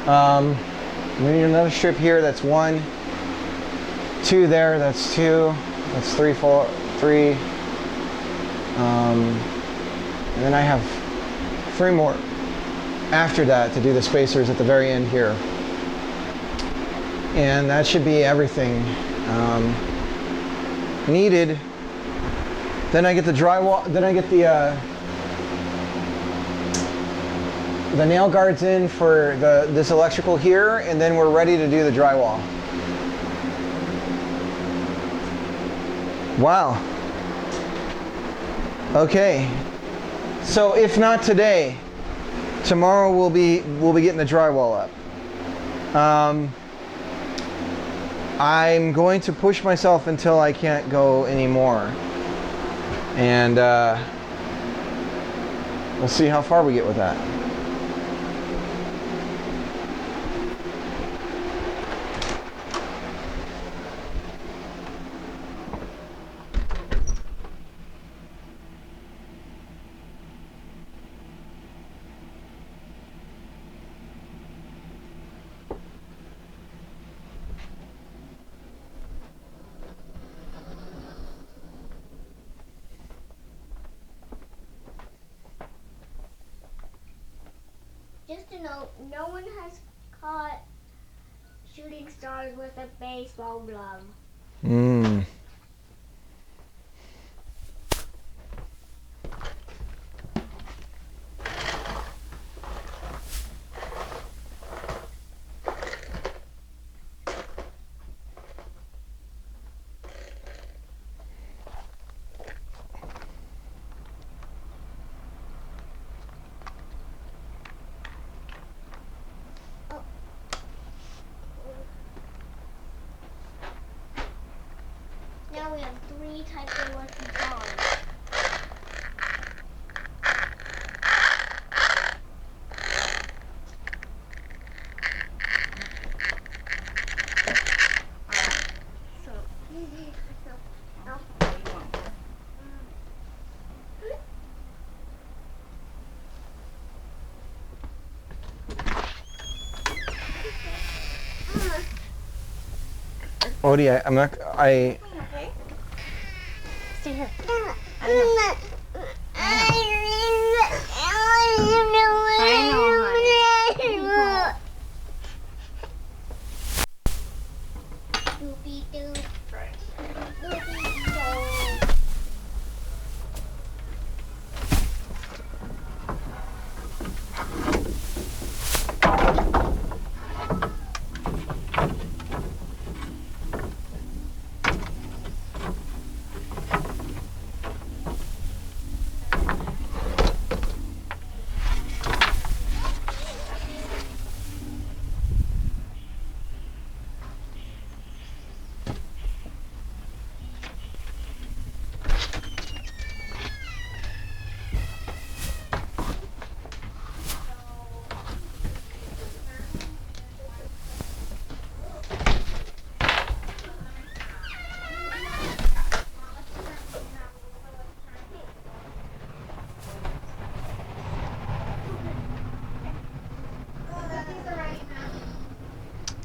We need another strip here. That's 1, 2 there. That's 2. That's 3, 4, 3. And then I have 3 more after that to do the spacers at the very end here. And that should be everything needed. Then I get the drywall. Then I get the nail guards in for this electrical here, and then we're ready to do the drywall. Wow. Okay. So if not today, tomorrow we'll be getting the drywall up. I'm going to push myself until I can't go anymore. And we'll see how far we get with that. Just to note, no one has caught shooting stars with a baseball glove. Mm. Now we have 3 types of lucky charms. So, Odie, I'm not. I. Okay. Stay here. I know, honey. Doopy-doo. Doopy-doo.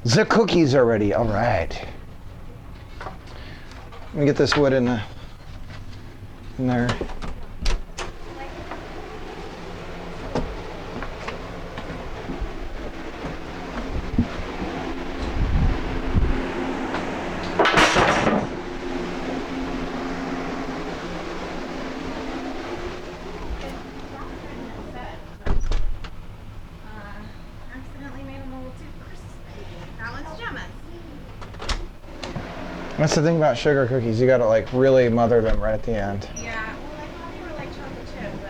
The cookies are ready. All right. Let me get this wood in there. Accidentally made them a little too first. That one's Gemma's. That's the thing about sugar cookies. You gotta like really mother them right at the end. Yeah, well, I thought they were like chocolate chip, but.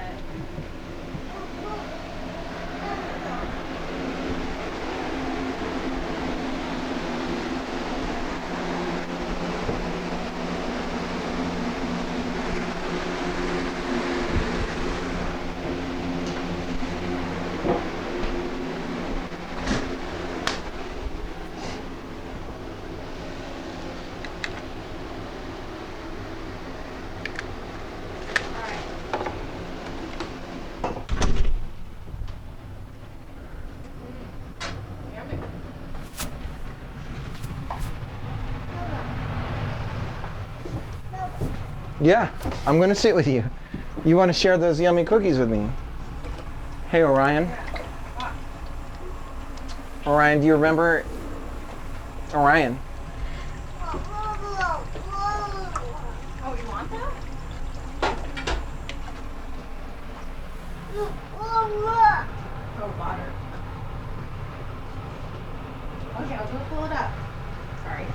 Yeah, I'm gonna sit with you. You want to share those yummy cookies with me? Hey, Orion. Orion, do you remember? Orion. Oh, you want that? Oh, water. Okay, I'll go pull it up. Sorry.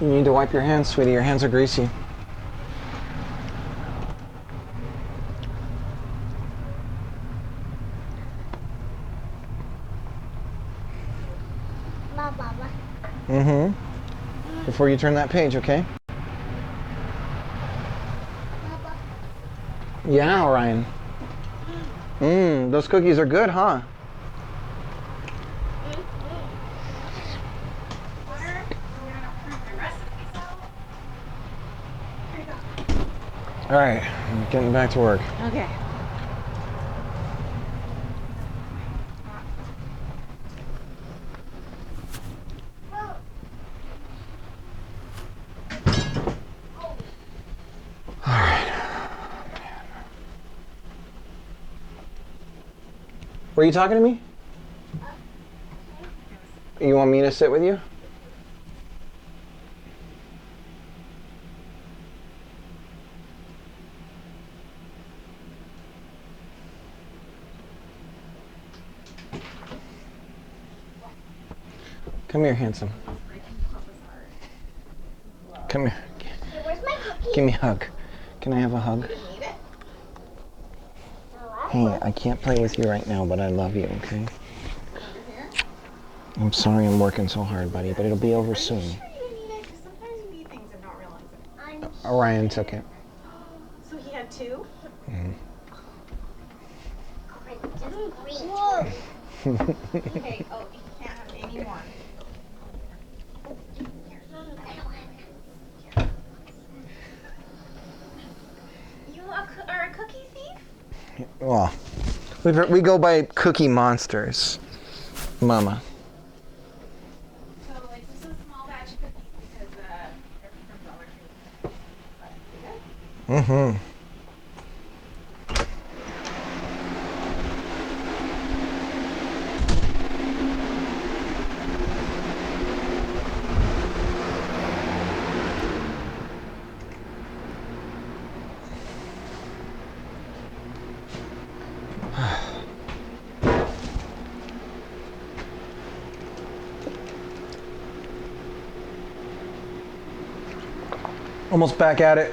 You need to wipe your hands, sweetie. Your hands are greasy. Baba. Mm-hmm. Before you turn that page, okay? Baba. Yeah, Orion. Those cookies are good, huh? All right, I'm getting back to work. Okay. All right. Were you talking to me? You want me to sit with you? Come here, handsome. Come here. Hey, where's my cookie? Give me a hug. Can I have a hug? Hey, I can't play with you right now, but I love you, okay? I'm sorry I'm working so hard, buddy, but it'll be over soon. Sometimes you need things and not realize it. Orion took it. So he had two? Whoa. Okay, oh, you can't have any more. You are a cookie thief? Well, we go by Cookie Monsters, Mama. So, like, this is a small batch of cookies because they're from Dollar Tree. But, yeah. Mm-hmm. Almost back at it.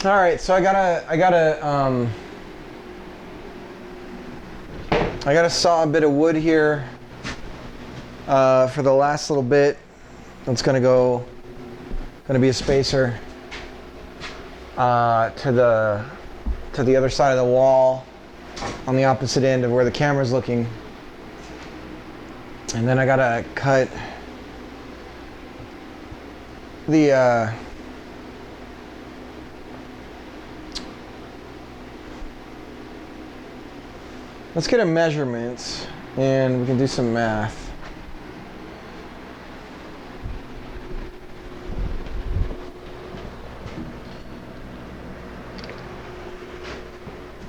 All right, so I gotta saw a bit of wood here for the last little bit. That's gonna be a spacer to the other side of the wall on the opposite end of where the camera's looking. And then I gotta cut the let's get a measurement and we can do some math.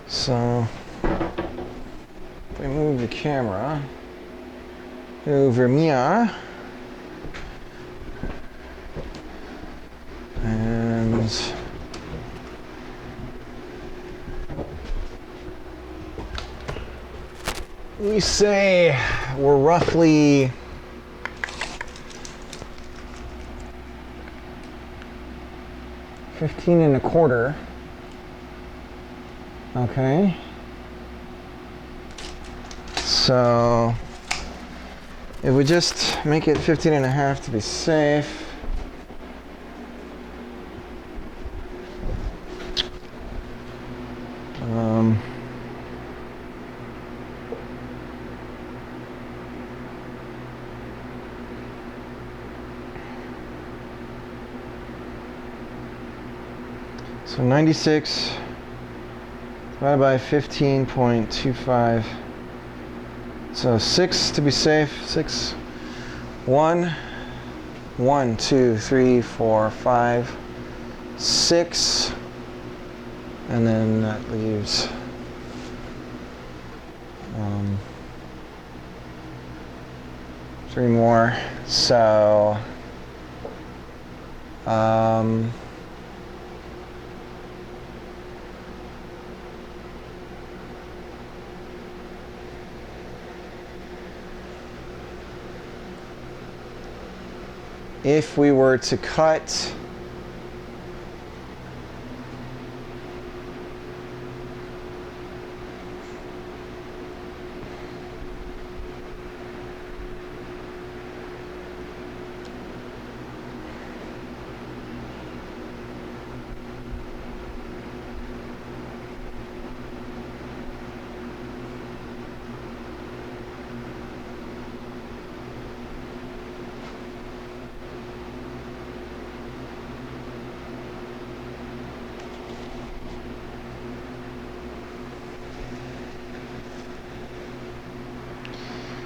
So if we move the camera over here and we say we're roughly 15.25. Okay. So if we just make it 15.5 to be safe. So 96 divided by 15.25. So 6 to be safe. 6. 1, 1, 2, 3, 4, 5, 6. And then that leaves 3 more. So if we were to cut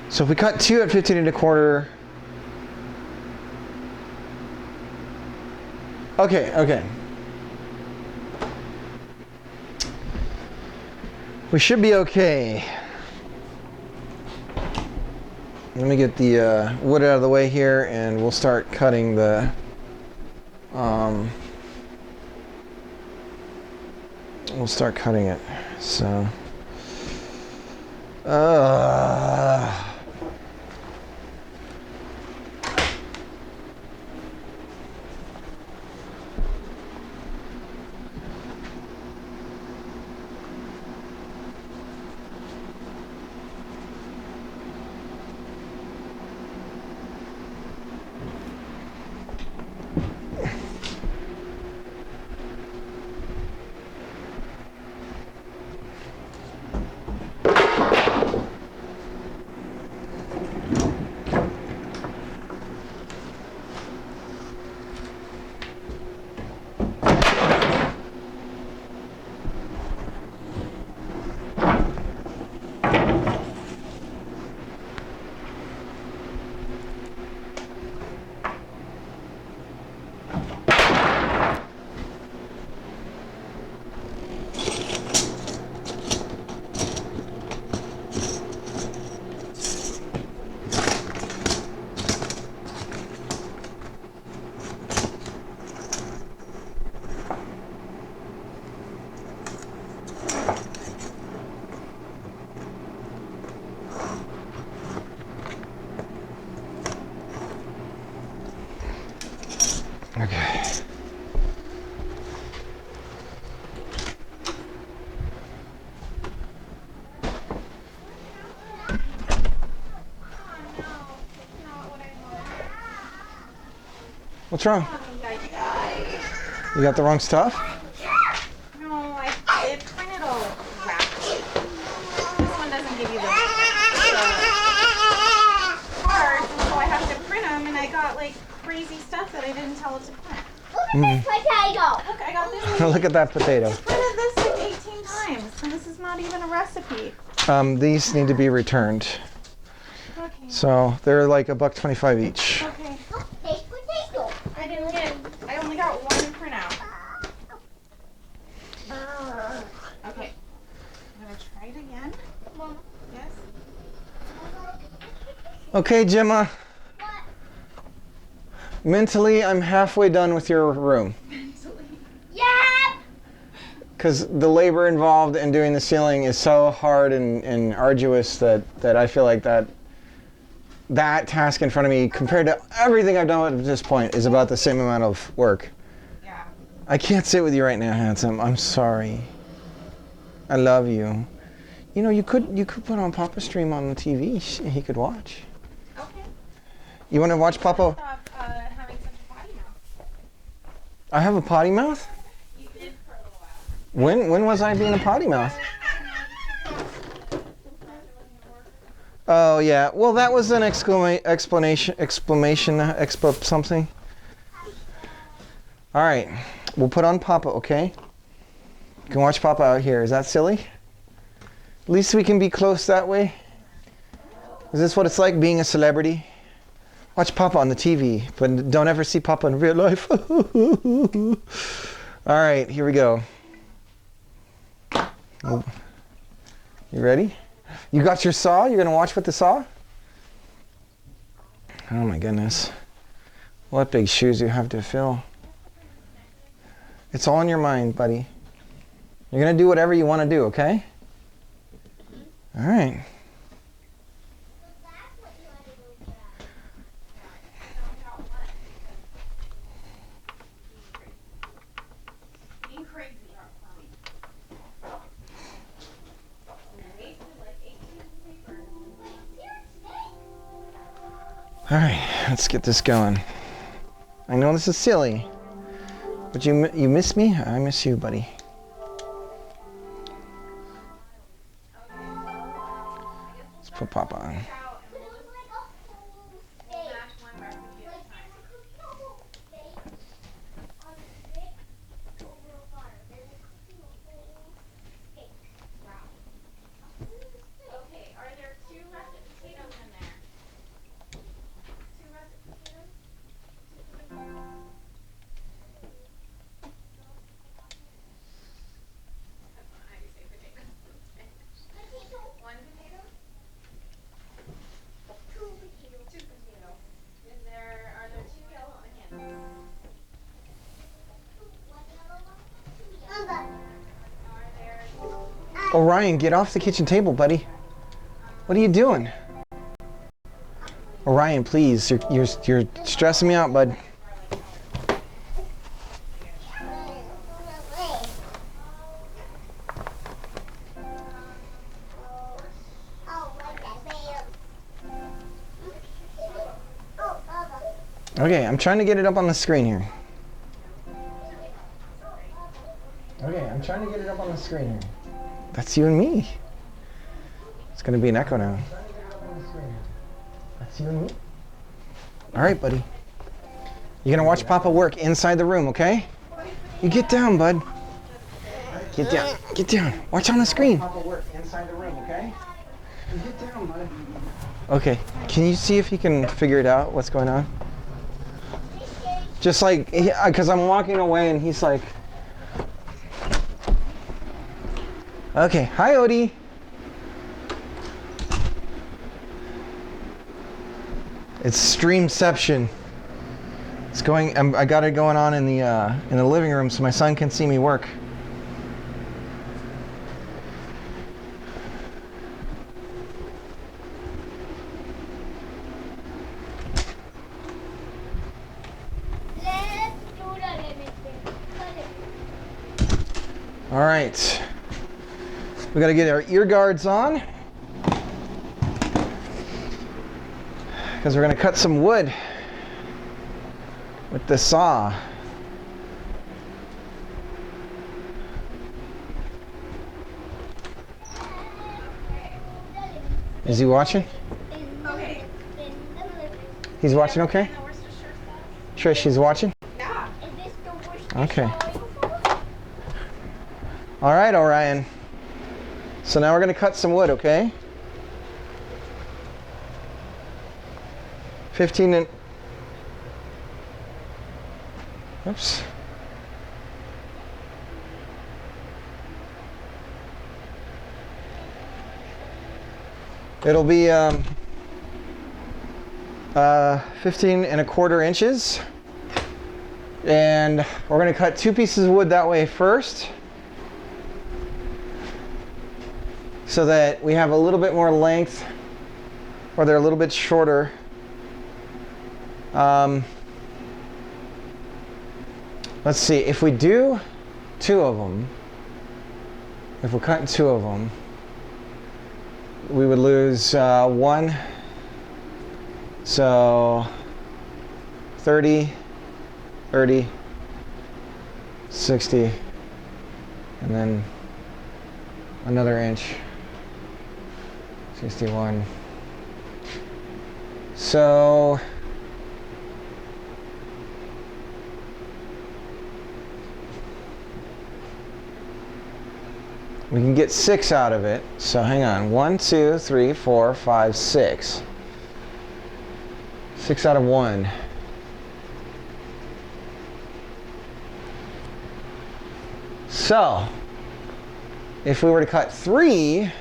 so if we cut 2 at 15.25. Okay. We should be okay. Let me get the wood out of the way here, and we'll start cutting the we'll start cutting it. So okay. What's wrong? You got the wrong stuff? No, it printed all crappy. This one doesn't give you the cards, and so I have to print them, and I got like crazy stuff that I didn't tell it to print. Look at this potato. Look, I got this. Look at that potato. I printed this like 18 times, and this is not even a recipe. These need to be returned. Okay. So they're like $1.25 each. Okay. Look, this potato. I only got one printout. Okay. I'm gonna try it again. Mom. Yes. Okay, Gemma. What? Mentally, I'm halfway done with your room. Yep. because the labor involved in doing the ceiling is so hard and arduous that I feel like that task in front of me, compared to everything I've done at this point, is about the same amount of work. Yeah. I can't sit with you right now, handsome. I'm sorry. I love you. You know, you could put on Papa's stream on the TV. He could watch. Okay. You want to watch Papa? Stop having such a potty mouth. I have a potty mouth? You did for a little while. When was I being a potty mouth? Oh yeah. Well, that was an exclamation something. All right. We'll put on Papa, okay? You can watch Papa out here. Is that silly? At least we can be close that way. Is this what it's like being a celebrity? Watch Papa on the TV, but don't ever see Papa in real life. All right, here we go. Oh. You ready? You got your saw? You're gonna watch with the saw? Oh my goodness. What big shoes you have to fill. It's all in your mind, buddy. You're gonna do whatever you want to do, okay? All right. Being crazy for me. Wasted like 8 pieces of paper. All right, let's get this going. I know this is silly, but you miss me? I miss you, buddy. Let's put Papa on. Okay, are there 2 russet potatoes in there? 2 russet potatoes? That's not how you say potatoes. 1 potato? 2 potatoes. Are there 2 yellow onions? Are there Orion, get off the kitchen table, buddy. What are you doing? Orion, please. You're stressing me out, bud. Okay, I'm trying to get it up on the screen here. Okay, I'm trying to get it up on the screen here. That's you and me. It's gonna be an echo now. That's you and me. All right, buddy. You're gonna watch Papa work inside the room, okay? You get down, bud. Get down. Get down. Watch on the screen. Papa work inside the room, okay? You get down, bud. Okay. Can you see if he can figure it out? What's going on? Just like, because I'm walking away and he's like. Okay, hi Odie. It's streamception. It's going. I got it going on in the living room so my son can see me work. All right. We got to get our ear guards on because we're going to cut some wood with the saw. Is he watching? Okay. He's watching, okay? Trish, he's watching? Yeah. Okay. All right, Orion. So now we're going to cut some wood, okay? 15 and... Oops. It'll be 15 and a quarter inches. And we're going to cut 2 pieces of wood that way first. so that we have a little bit more length, or they're a little bit shorter. Let's see, if we do 2 of them, if we're cutting 2 of them, we would lose 1. So 30, 30, 60, and then another inch, 61. So we can get 6 out of it. So hang on. 1, 2, 3, 4, 5, 6. 6 out of 1. So if we were to cut 3,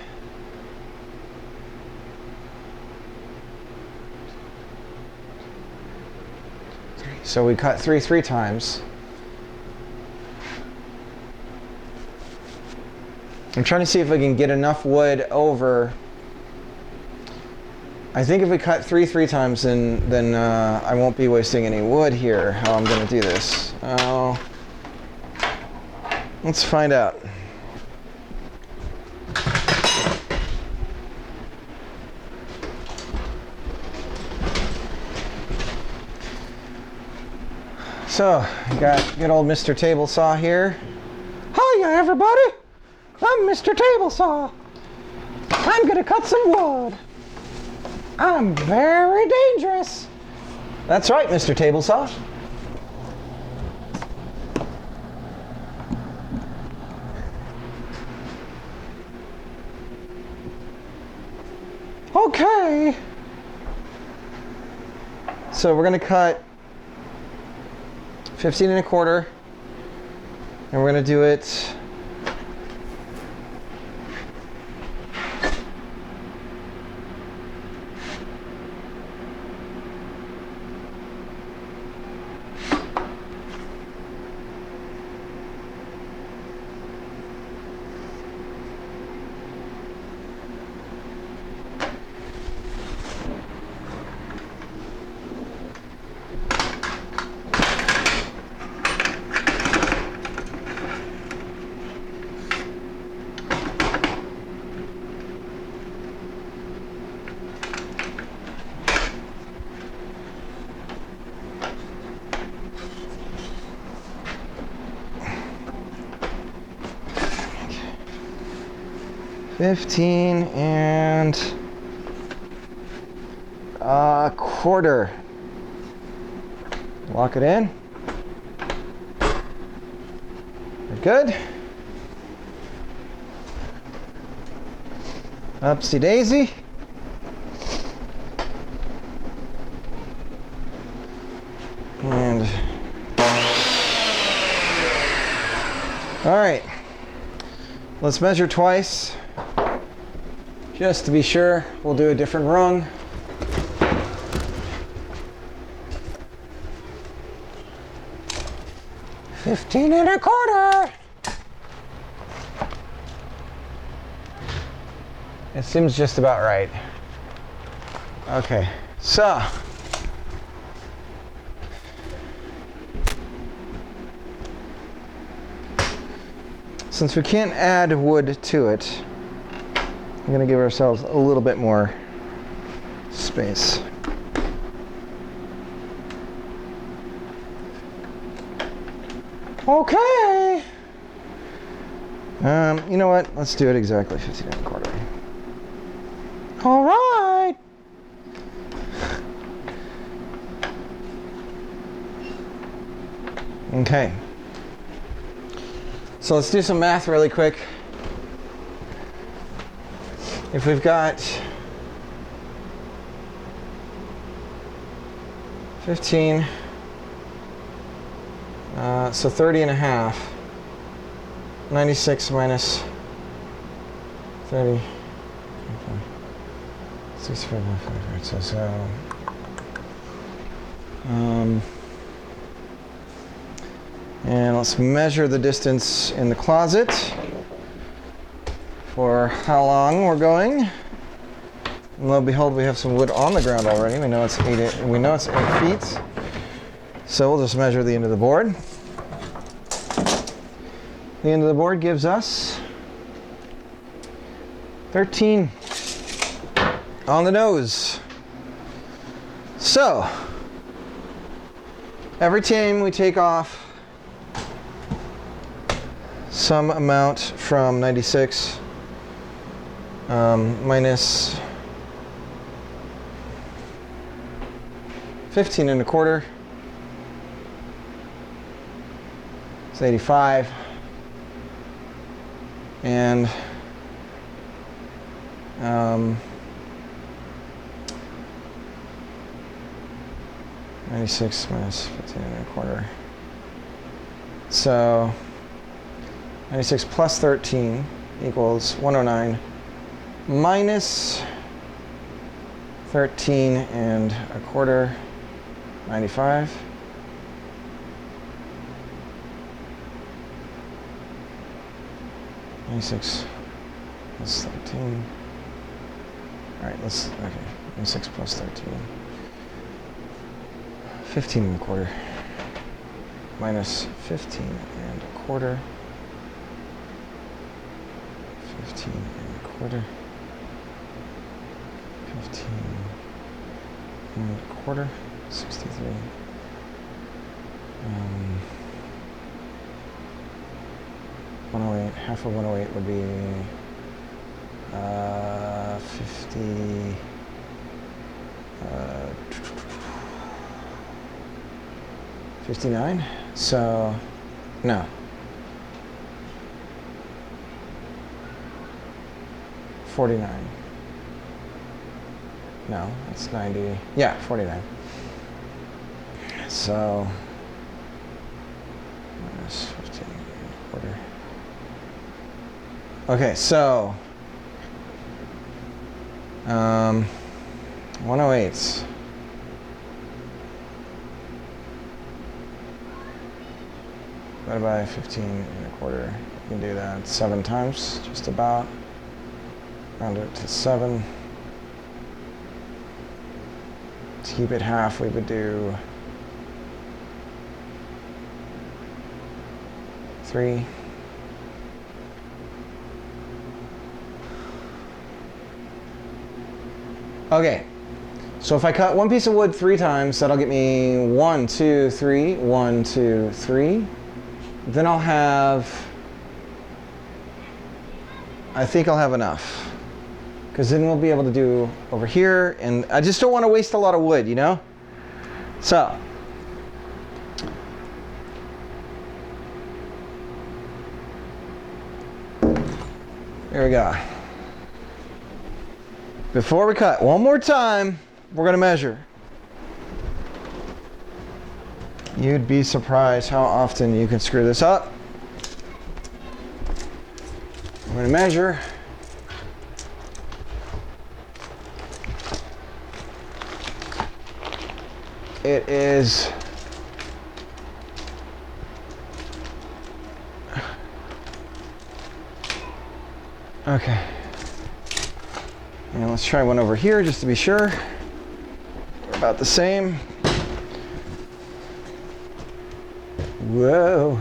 so we cut 3 times. I'm trying to see if I can get enough wood over. I think if we cut 3 times, then I won't be wasting any wood here. How I'm going to do this? Oh, let's find out. So, I got good old Mr. Table Saw here. Hiya, everybody! I'm Mr. Table Saw. I'm gonna cut some wood. I'm very dangerous. That's right, Mr. Table Saw. Okay. So we're gonna cut 15 1/4, and we're gonna do it $15 1/4. Lock it in. We're good. Upsy daisy. And all right, let's measure twice. Just to be sure, we'll do a different rung. $15 1/4. It seems just about right. Okay, so since we can't add wood to it, we're going to give ourselves a little bit more space. Okay. You know what? Let's do it exactly 15 1/4. All right. Okay. So let's do some math really quick. If we've got 15, so 30 1/2, 96 minus 30, 65, so and let's measure the distance in the closet. for how long we're going. And lo and behold, we have some wood on the ground already. We know it's 8 feet. So we'll just measure the end of the board. The end of the board gives us 13 on the nose. So every time we take off some amount from 96 minus 15 and a quarter, it's 85, and 96 minus 15 and a quarter. So 96 plus 13 equals 109 minus 13 and a quarter, 95. Plus 13. All right, okay, 96 plus 13. 15 and a quarter minus 15 and a quarter. 15 and a quarter. 15 and a quarter. 63. 108. Half of 108 would be 50. 59. So no. 49. No, that's 90. Yeah, 49. So minus 15 and a quarter. Okay, so 108. Divided by 15 and a quarter. You can do that 7 times, just about. Round it to 7. To keep it half, we would do 3. Okay, so if I cut one piece of wood 3 times, that'll get me 1, 2, 3, 1, 2, 3. Then I'll have, I think I'll have enough. Because then we'll be able to do over here, and I just don't want to waste a lot of wood, you know? So, there we go. Before we cut, one more time, we're going to measure. You'd be surprised how often you can screw this up. I'm going to measure. It is okay. And let's try one over here just to be sure. We're about the same. Whoa.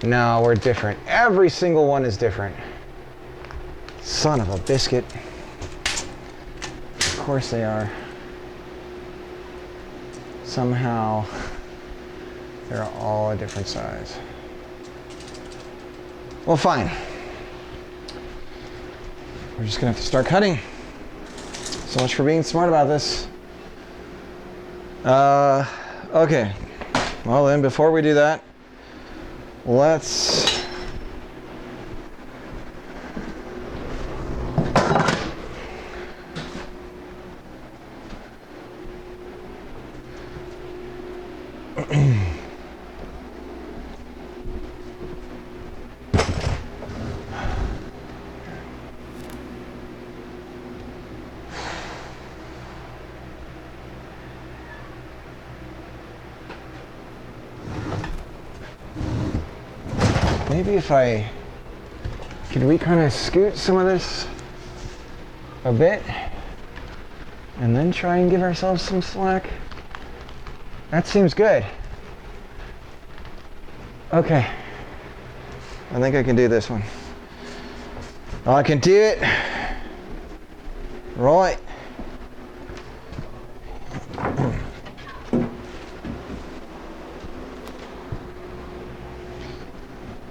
No, we're different. Every single one is different. Son of a biscuit. Of course they are. Somehow they're all a different size. Well, fine. We're just gonna have to start cutting. So much for being smart about this. Okay. Well then, before we do that, let's maybe if could we kind of scoot some of this a bit and then try and give ourselves some slack? That seems good. Okay. I think I can do this one. I can do it. Right.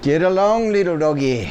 Get along, little doggy.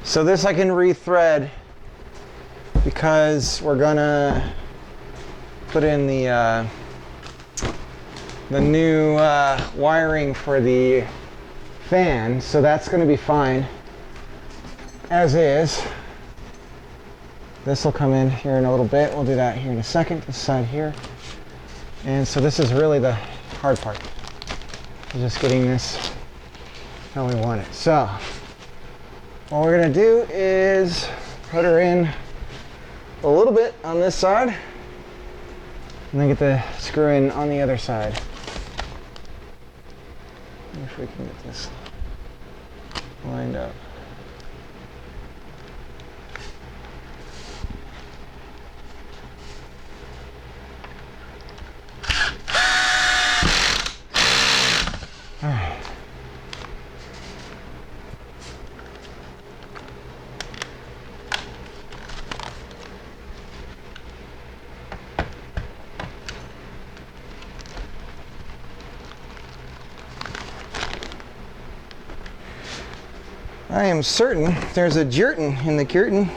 So this I can rethread because we're gonna put in the new wiring for the fan, so that's gonna be fine as is. This will come in here in a little bit. We'll do that here in a second, this side here. And so this is really the hard part. Just getting this how we want it. So what we're gonna do is put her in a little bit on this side and then get the screw in on the other side. If we can get this lined up. All right. I am certain there's a jerton in the curtain.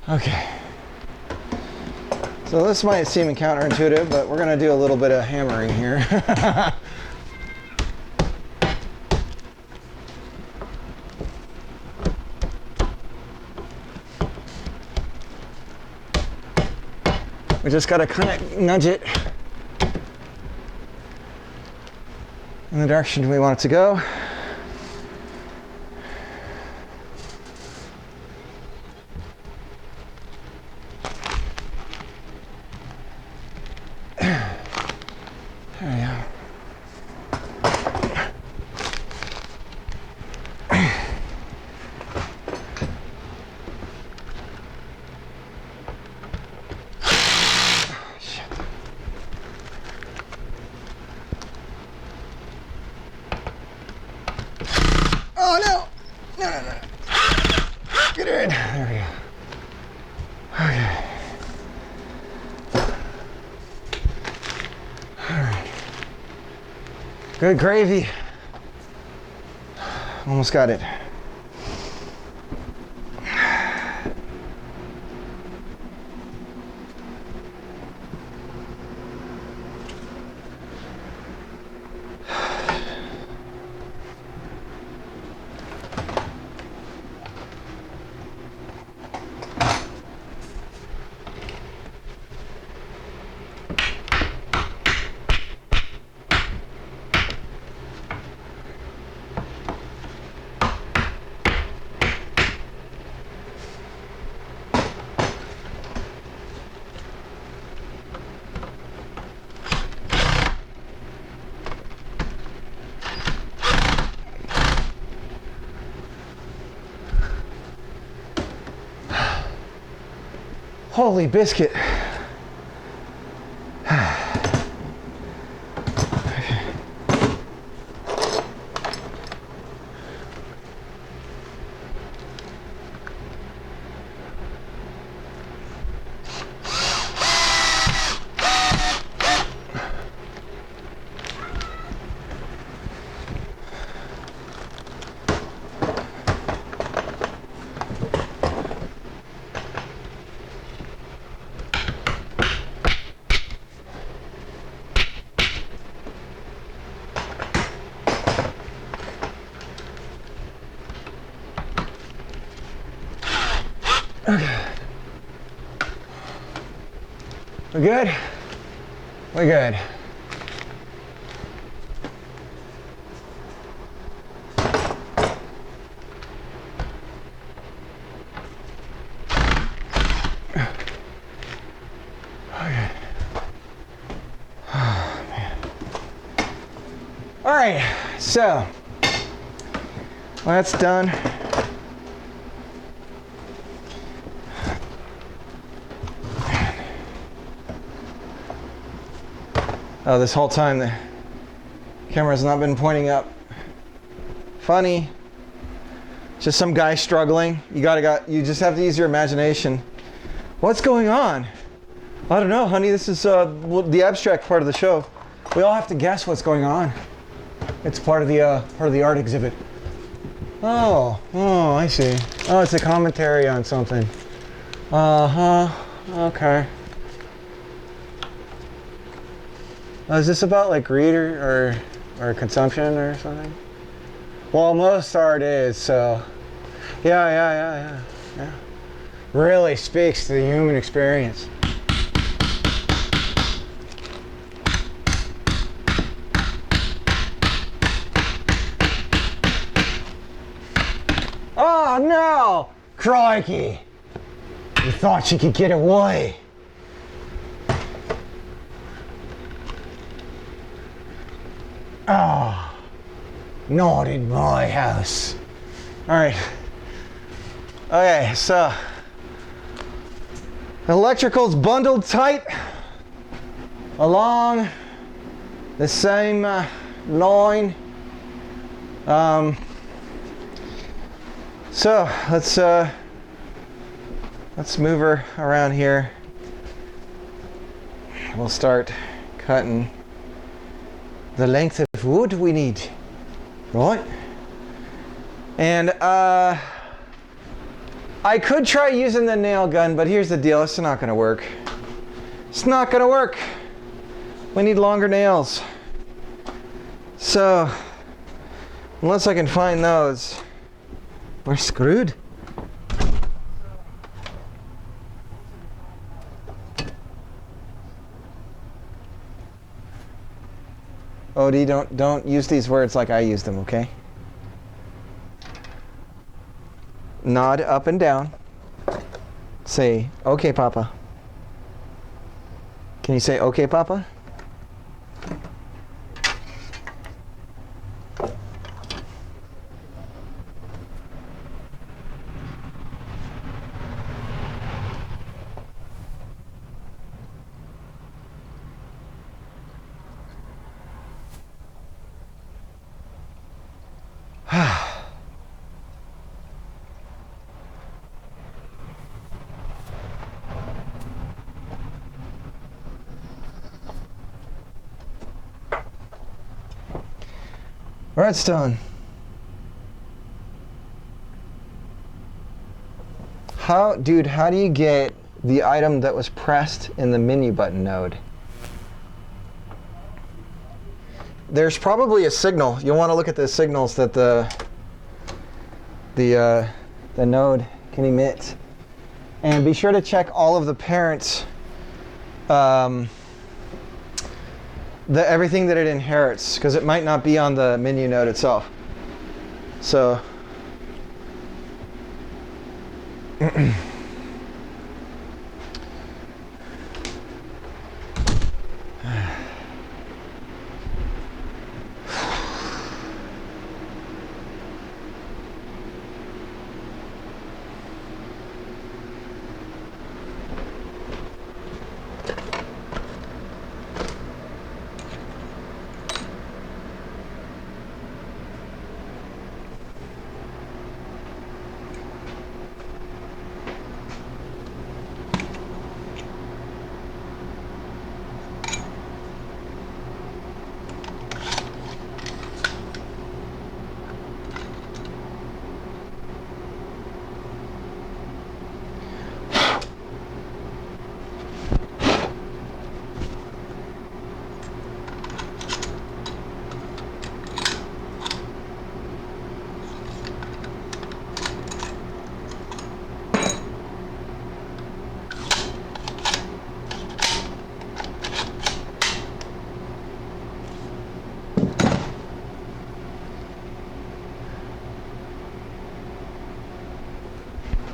Okay. So this might seem counterintuitive, but we're going to do a little bit of hammering here. We just got to kind of nudge it in the direction we want it to go. Oh no! No, no, no. Get her in. There we go. Okay. All right. Good gravy. Almost got it. Holy biscuit. Okay. We good? We good. Okay. Oh, man. All right, so that's done. Oh, this whole time the camera's not been pointing up. Funny. Just some guy struggling. You just have to use your imagination. What's going on? I don't know, honey. This is the abstract part of the show. We all have to guess what's going on. It's part of the art exhibit. Oh, I see. Oh, it's a commentary on something. Okay. Is this about like greed or consumption or something? Well, most art is, so yeah. Really speaks to the human experience. Oh no! Crikey! You thought you could get away. Oh, not in my house. All right. Okay, so electrical's bundled tight along the same line. So let's move her around here. We'll start cutting the length of wood we need, right? And I could try using the nail gun, but here's the deal, it's not gonna work. It's not gonna work. We need longer nails. So, unless I can find those, we're screwed. Odie, don't use these words like I use them, okay? Nod up and down. Say, okay, Papa. Can you say, okay, Papa? Redstone. How do you get the item that was pressed in the menu button node? There's probably a signal. You'll want to look at the signals that the node can emit. And be sure to check all of the parents, everything that it inherits, because it might not be on the menu node itself. So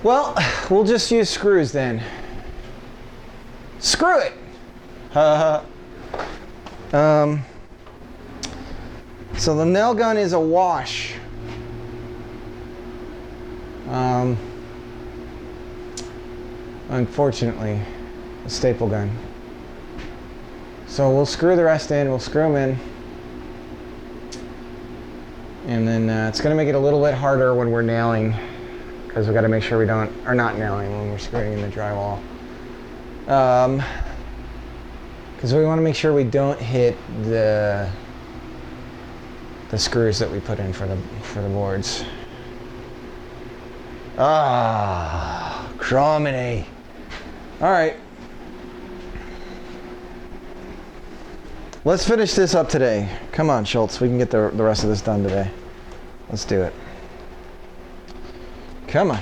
Well, we'll just use screws then. Screw it! So the nail gun is a wash. Unfortunately, a staple gun. So we'll screw the rest in, we'll screw them in. And then it's gonna make it a little bit harder when we're nailing, because we gotta make sure we are not nailing when we're screwing in the drywall. Because we wanna make sure we don't hit the screws that we put in for the boards. Ah, criminy. All right. Let's finish this up today. Come on, Schultz. We can get the rest of this done today. Let's do it. Come on.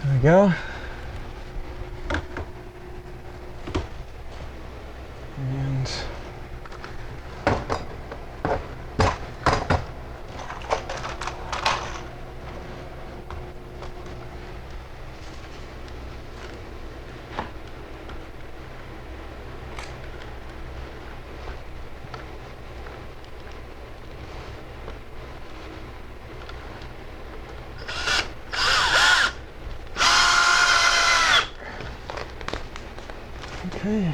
There we go. And okay.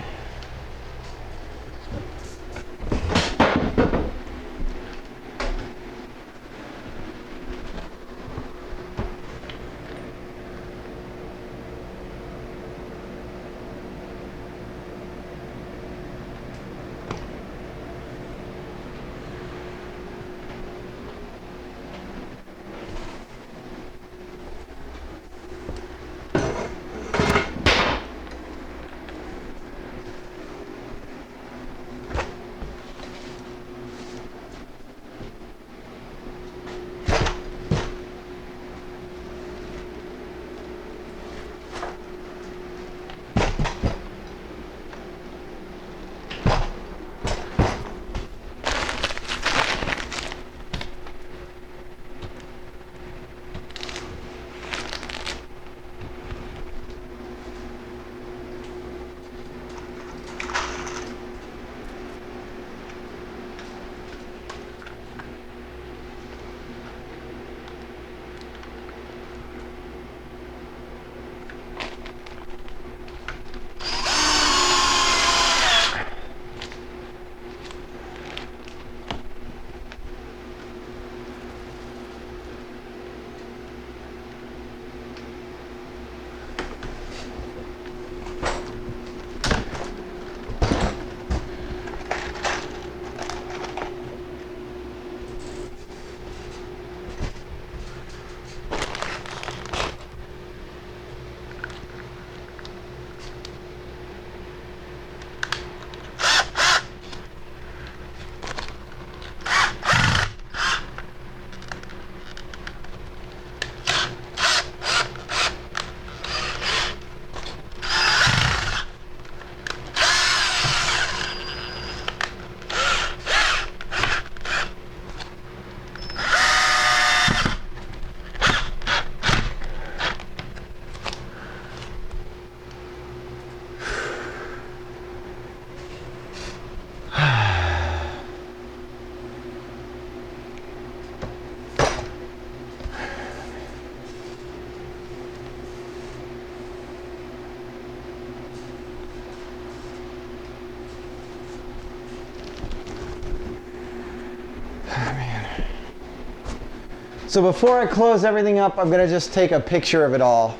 So before I close everything up, I'm gonna just take a picture of it all.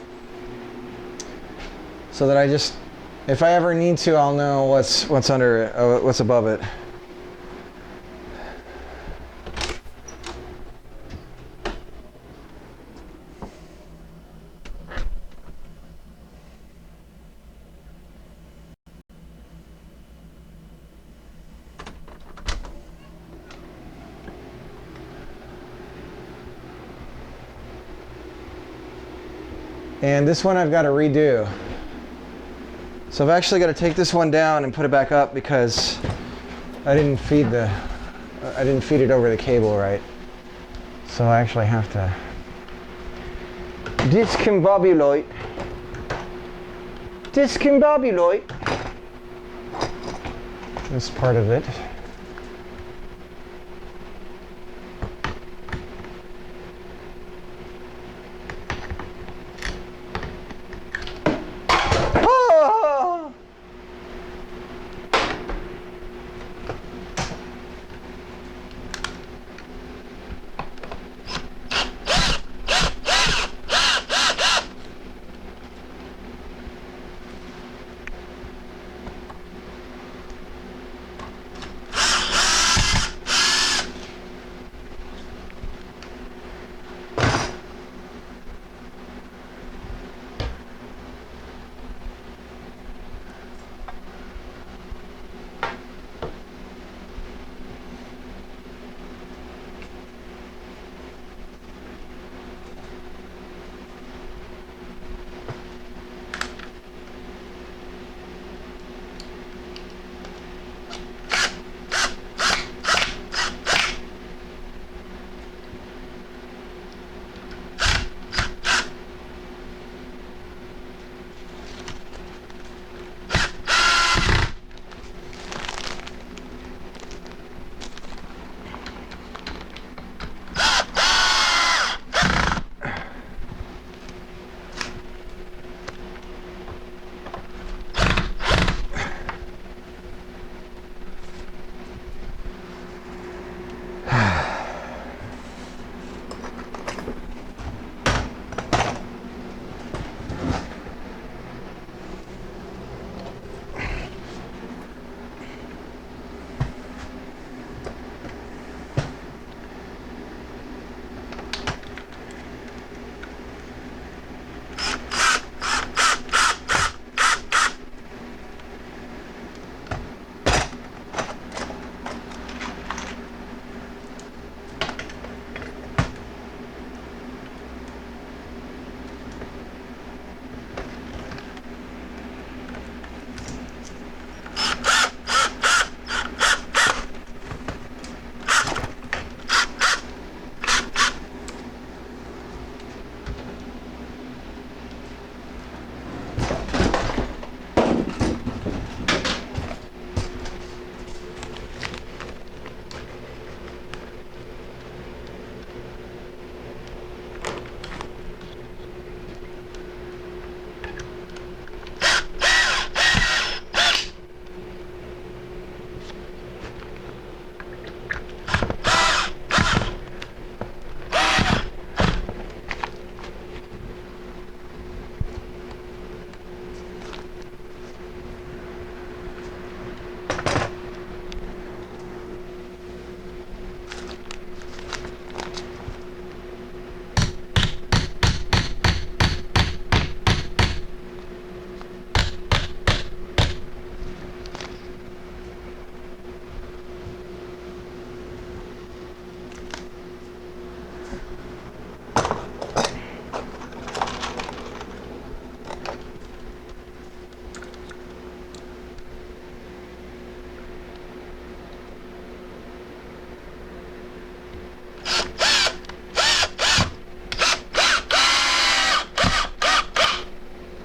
So that if I ever need to, I'll know what's under it, what's above it. And this one I've got to redo. So I've actually got to take this one down and put it back up because I didn't feed it over the cable right. So I actually have to discombobulate this part of it.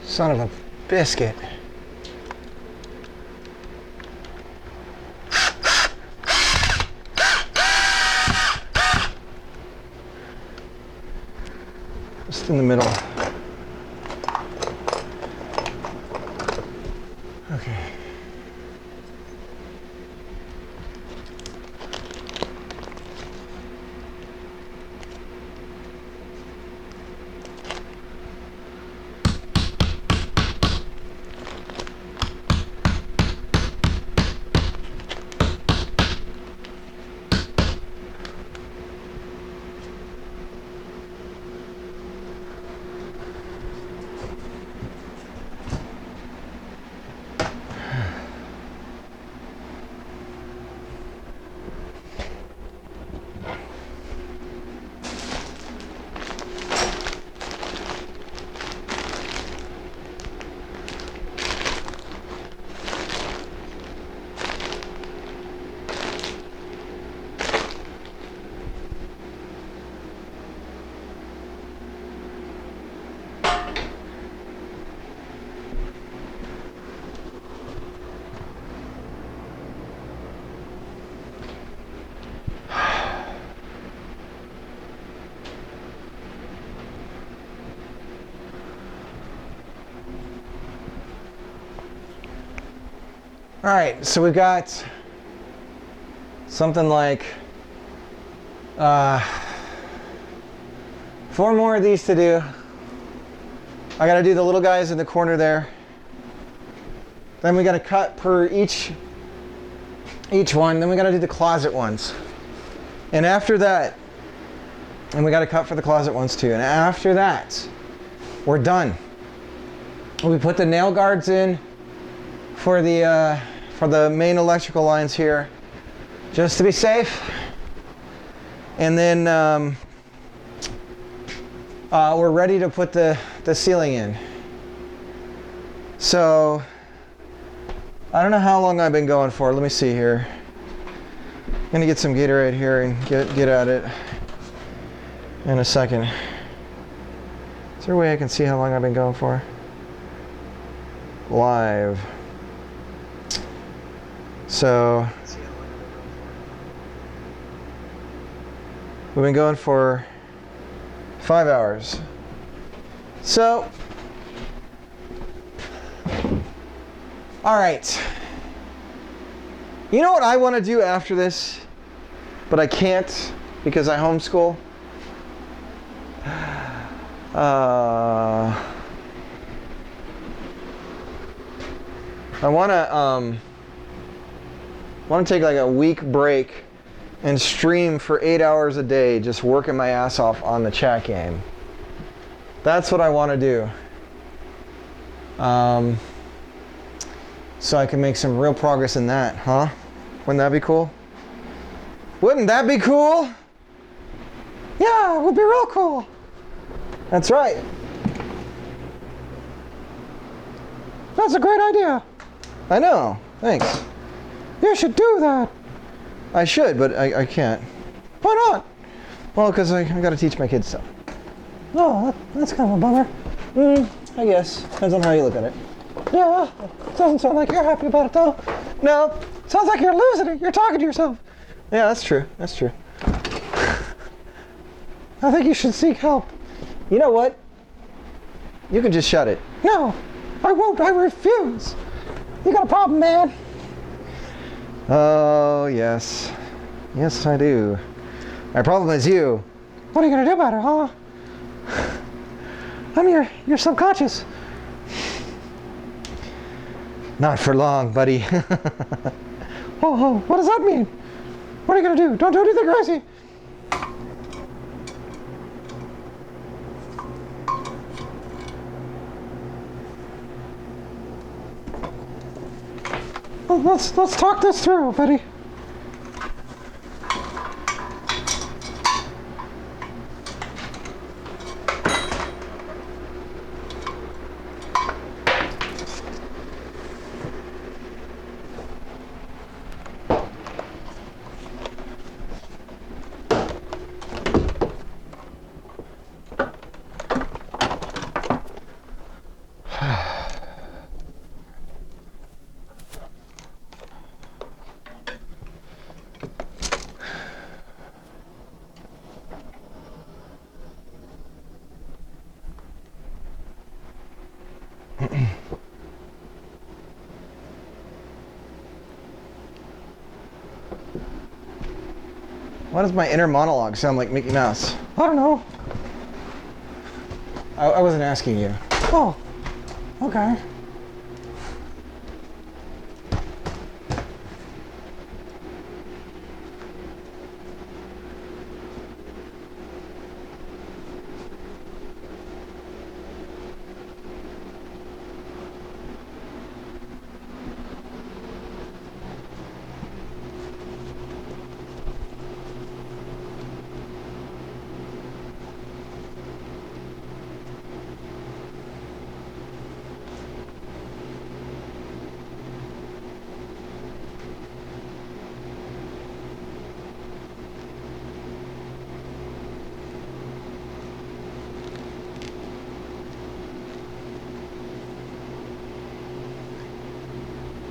Son of a biscuit. Just in the middle. Okay. All right, so we've got something like 4 more of these to do. I gotta do the little guys in the corner there. Then we gotta cut per each one. Then we gotta do the closet ones. And after that, and we gotta cut for the closet ones too. And after that, we're done. We put the nail guards in for the main electrical lines here, just to be safe. And then we're ready to put the ceiling in. So I don't know how long I've been going for. Let me see here. I'm gonna get some Gatorade here and get at it in a second. Is there a way I can see how long I've been going for? Live. So we've been going for 5 hours. So, all right. You know what I want to do after this, but I can't because I homeschool? I want to take like a week break and stream for 8 hours a day, just working my ass off on the chat game. That's what I want to do. So I can make some real progress in that, huh? Wouldn't that be cool? Wouldn't that be cool? Yeah, it would be real cool. That's right. That's a great idea. I know, thanks. You should do that. I should, but I can't. Why not? Well, because I got to teach my kids stuff. Oh, that's kind of a bummer. I guess. Depends on how you look at it. Yeah, doesn't sound like you're happy about it, though. No, sounds like you're losing it. You're talking to yourself. Yeah, that's true. That's true. I think you should seek help. You know what? You can just shut it. No, I won't. I refuse. You got a problem, man. Oh, yes. Yes, I do. My problem is you. What are you going to do about it, huh? I'm your subconscious. Not for long, buddy. Oh, what does that mean? What are you going to do? Don't do anything crazy. Well, let's talk this through, buddy. Why does my inner monologue sound like Mickey Mouse? I don't know. I wasn't asking you. Oh, okay.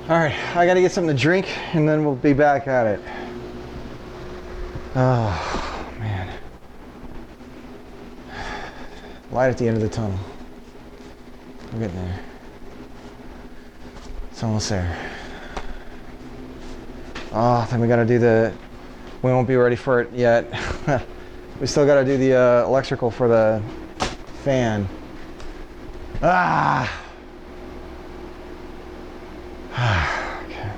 All right, I gotta get something to drink and then we'll be back at it. Oh, man. Light at the end of the tunnel. We're getting there. It's almost there. Oh, then we gotta do the. We won't be ready for it yet. We still gotta do the electrical for the fan. Ah. Okay.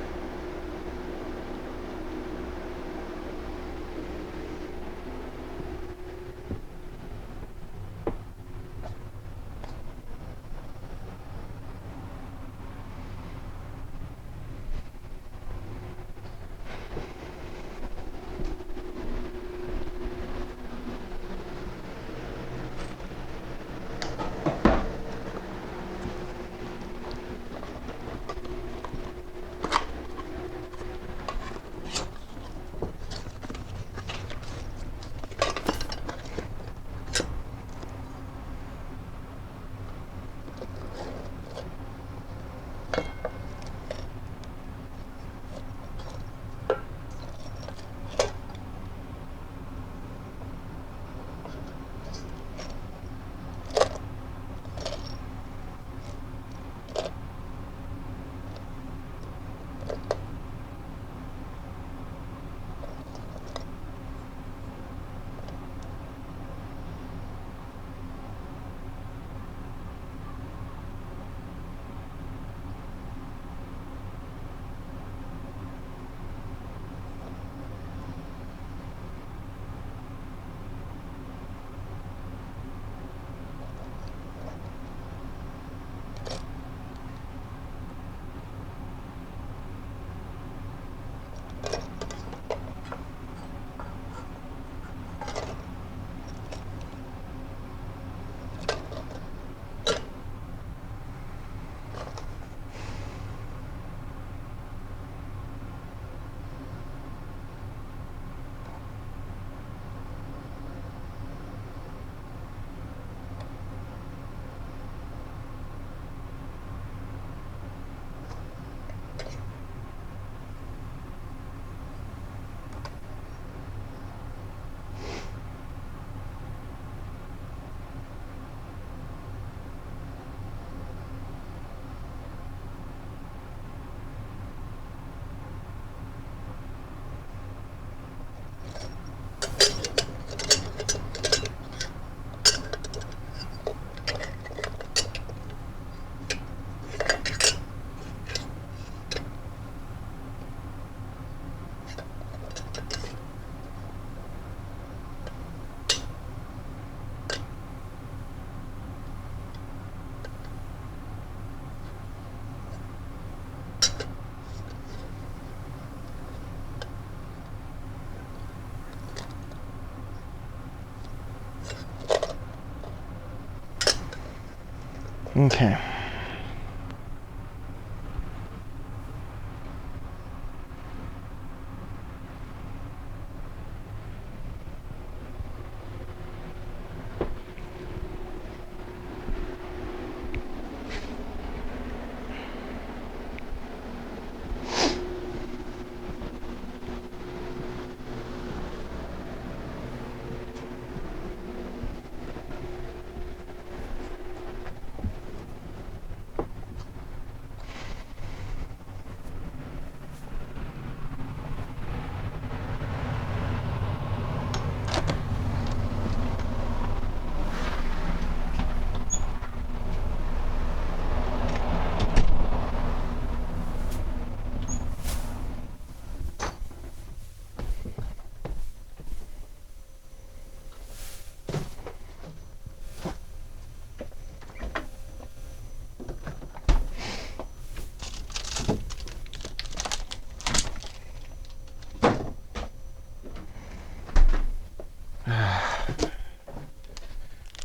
Okay.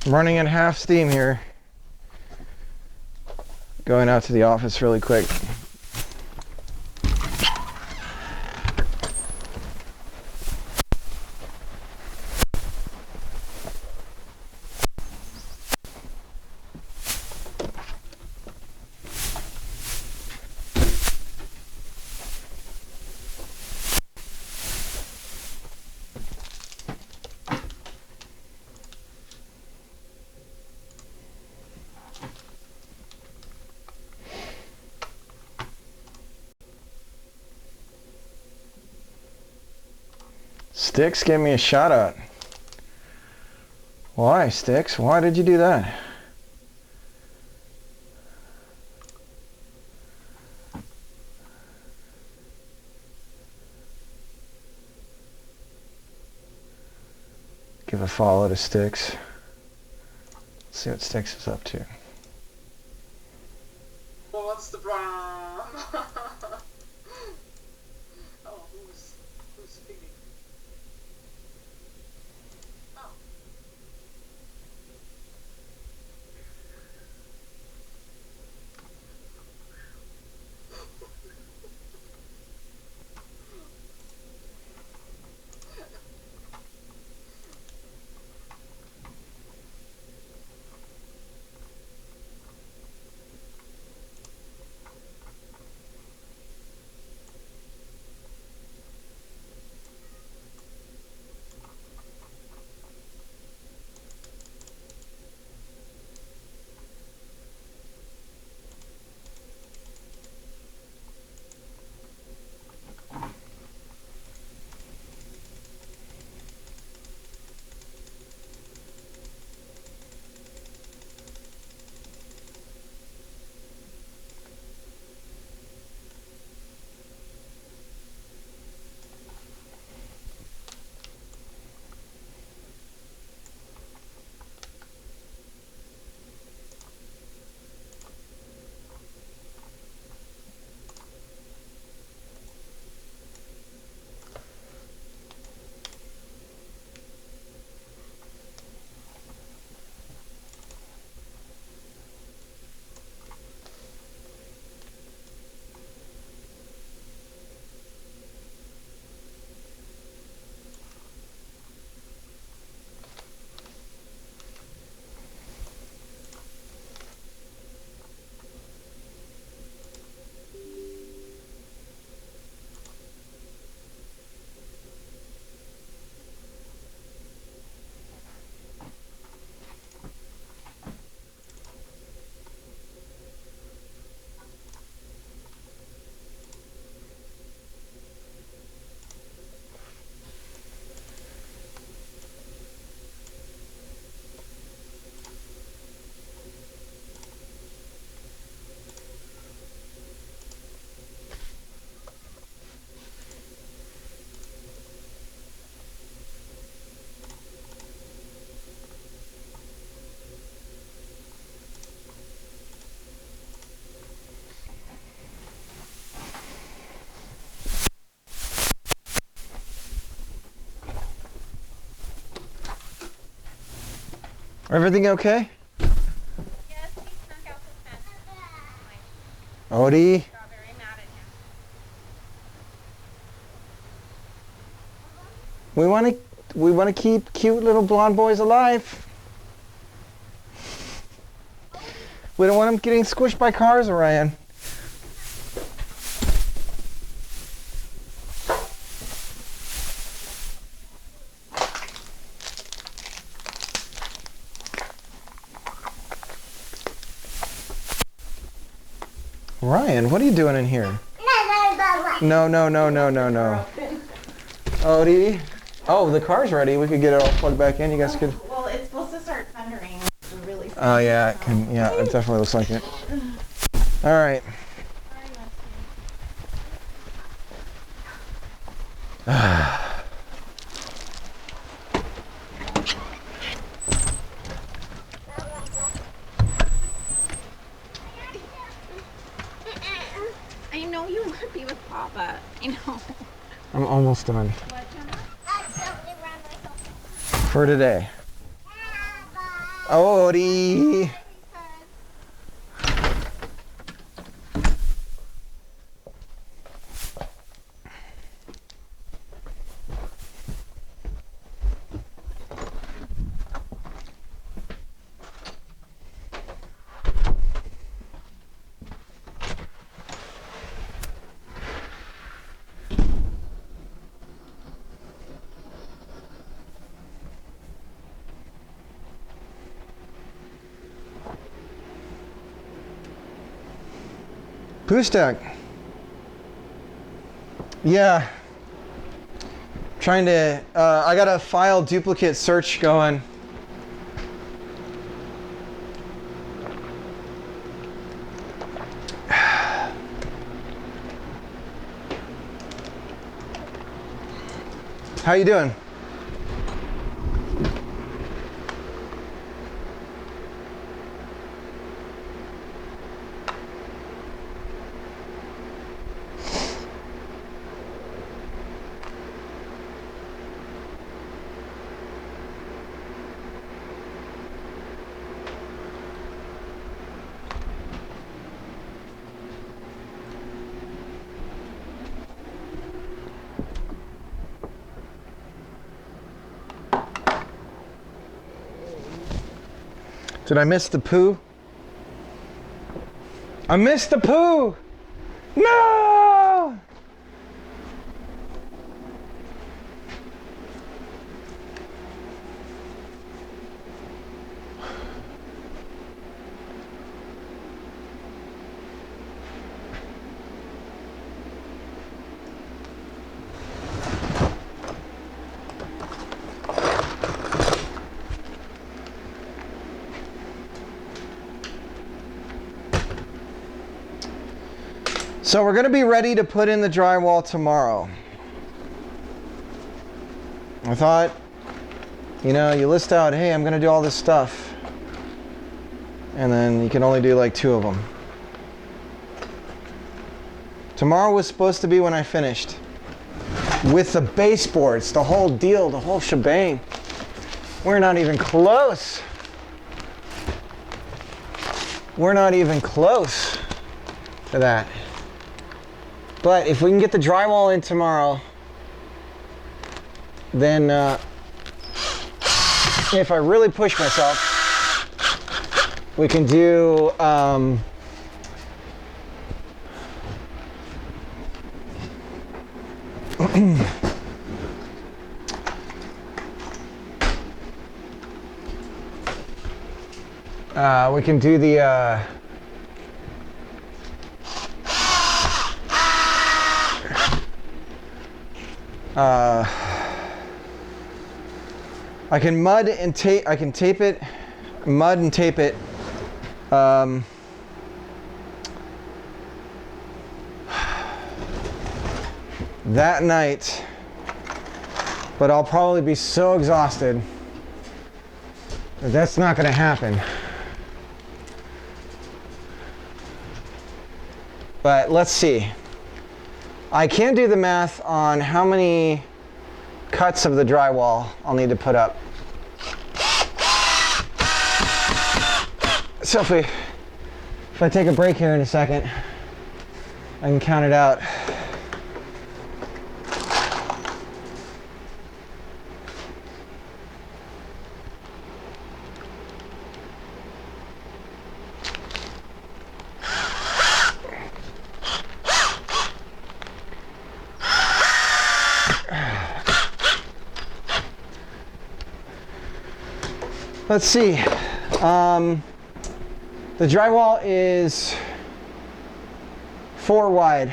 I'm running at half steam here. Going out to the office really quick. Sticks gave me a shout out. Why, Sticks? Why did you do that? Give a follow to Sticks. Let's see what Sticks is up to. Well, what's the problem? Oh, who's speaking? Oh. Everything okay? Yes, he snuck out the fence. Odie? Got very mad at him. We want to keep cute little blonde boys alive. We don't want them getting squished by cars, Orion. Ryan, what are you doing in here? No, no, no, no, no, no. Odie. Oh, the car's ready. We could get it all plugged back in. You guys could. Well, it's supposed to start thundering really Oh yeah, it can. Yeah, it definitely looks like it. All right. I know you want to be with Papa. I know. I'm almost done What, Jenna? for today. Odie. Goose duck. Yeah. Trying to, I got a file duplicate search going. How you doing? Did I miss the poo? I missed the poo! No! So we're going to be ready to put in the drywall tomorrow. I thought, you know, you list out, hey, I'm going to do all this stuff. And then you can only do like 2 of them. Tomorrow was supposed to be when I finished. With the baseboards, the whole deal, the whole shebang. We're not even close. We're not even close to that. But if we can get the drywall in tomorrow, then if I really push myself, we can do we can do the I can mud and tape. I can tape it, mud and tape it. That night, but I'll probably be so exhausted that that's not going to happen. But let's see. I can't do the math on how many cuts of the drywall I'll need to put up. So if I take a break here in a second, I can count it out. Let's see. The drywall is 4 wide.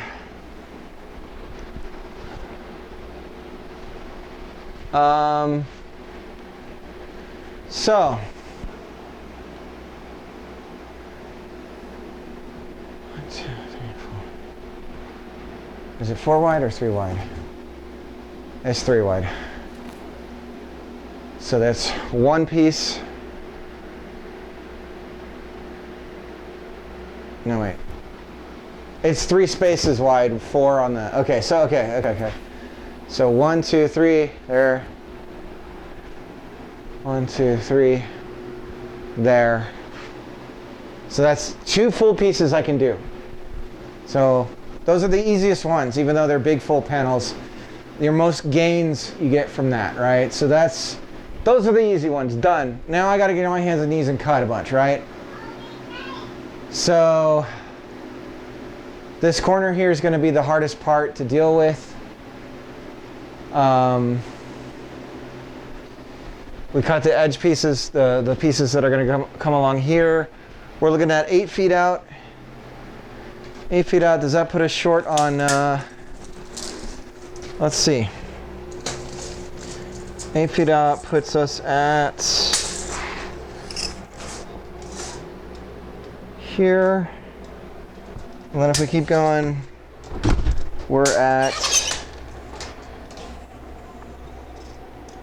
So 1, 2, 3, 4. Is it 4 wide or 3 wide? It's 3 wide. So that's 1 piece. No, wait. It's 3 spaces wide, 4 on the, okay, so, okay. So 1, 2, 3, there. 1, 2, 3, there. So that's 2 full pieces I can do. So those are the easiest ones, even though they're big full panels. Your most gains you get from that, right? So those are the easy ones, done. Now I gotta get on my hands and knees and cut a bunch, right? So this corner here is going to be the hardest part to deal with. We cut the edge pieces, the pieces that are going to come along here. We're looking at 8 feet out. 8 feet out, does that put us short on, let's see. 8 feet out puts us at here. And then if we keep going, we're at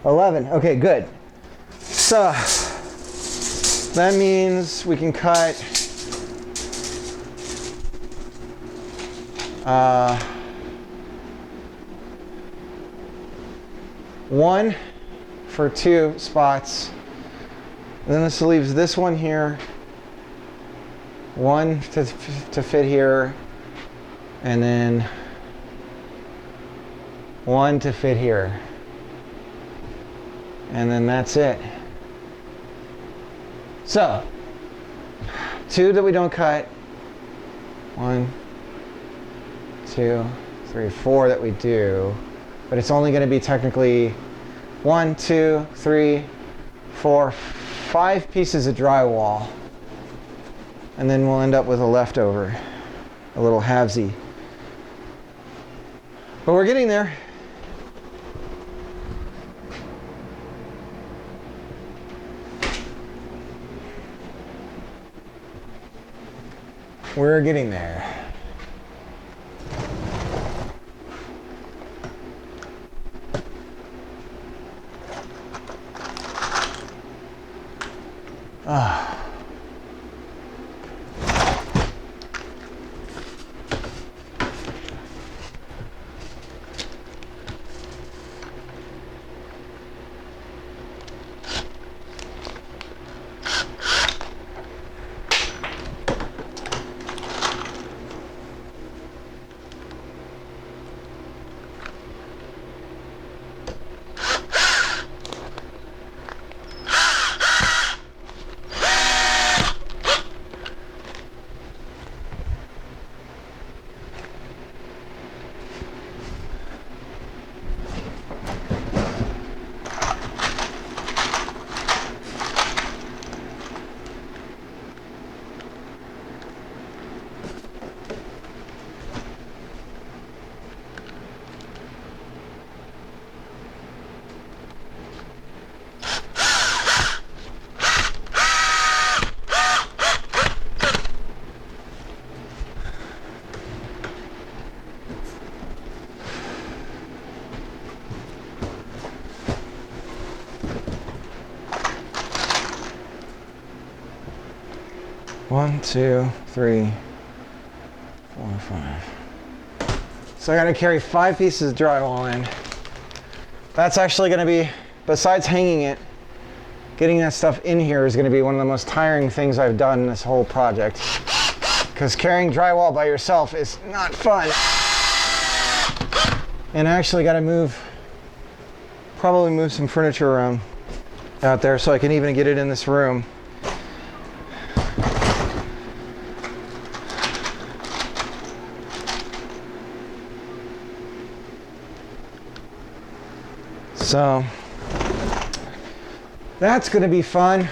11. Okay, good. So that means we can cut one for 2 spots. And then this leaves this one here, one to fit here, and then one to fit here. And then that's it. So, 2 that we don't cut. 1, 2, 3, 4 that we do. But it's only going to be technically 1, 2, 3, 4, 5 pieces of drywall. And then we'll end up with a leftover, a little halvesy. But we're getting there. We're getting there. Ah. One, 2, 3, 4, 5. So I gotta carry 5 pieces of drywall in. That's actually gonna be, besides hanging it, getting that stuff in here is gonna be one of the most tiring things I've done in this whole project. Because carrying drywall by yourself is not fun. And I actually gotta probably move some furniture around out there so I can even get it in this room. So that's going to be fun.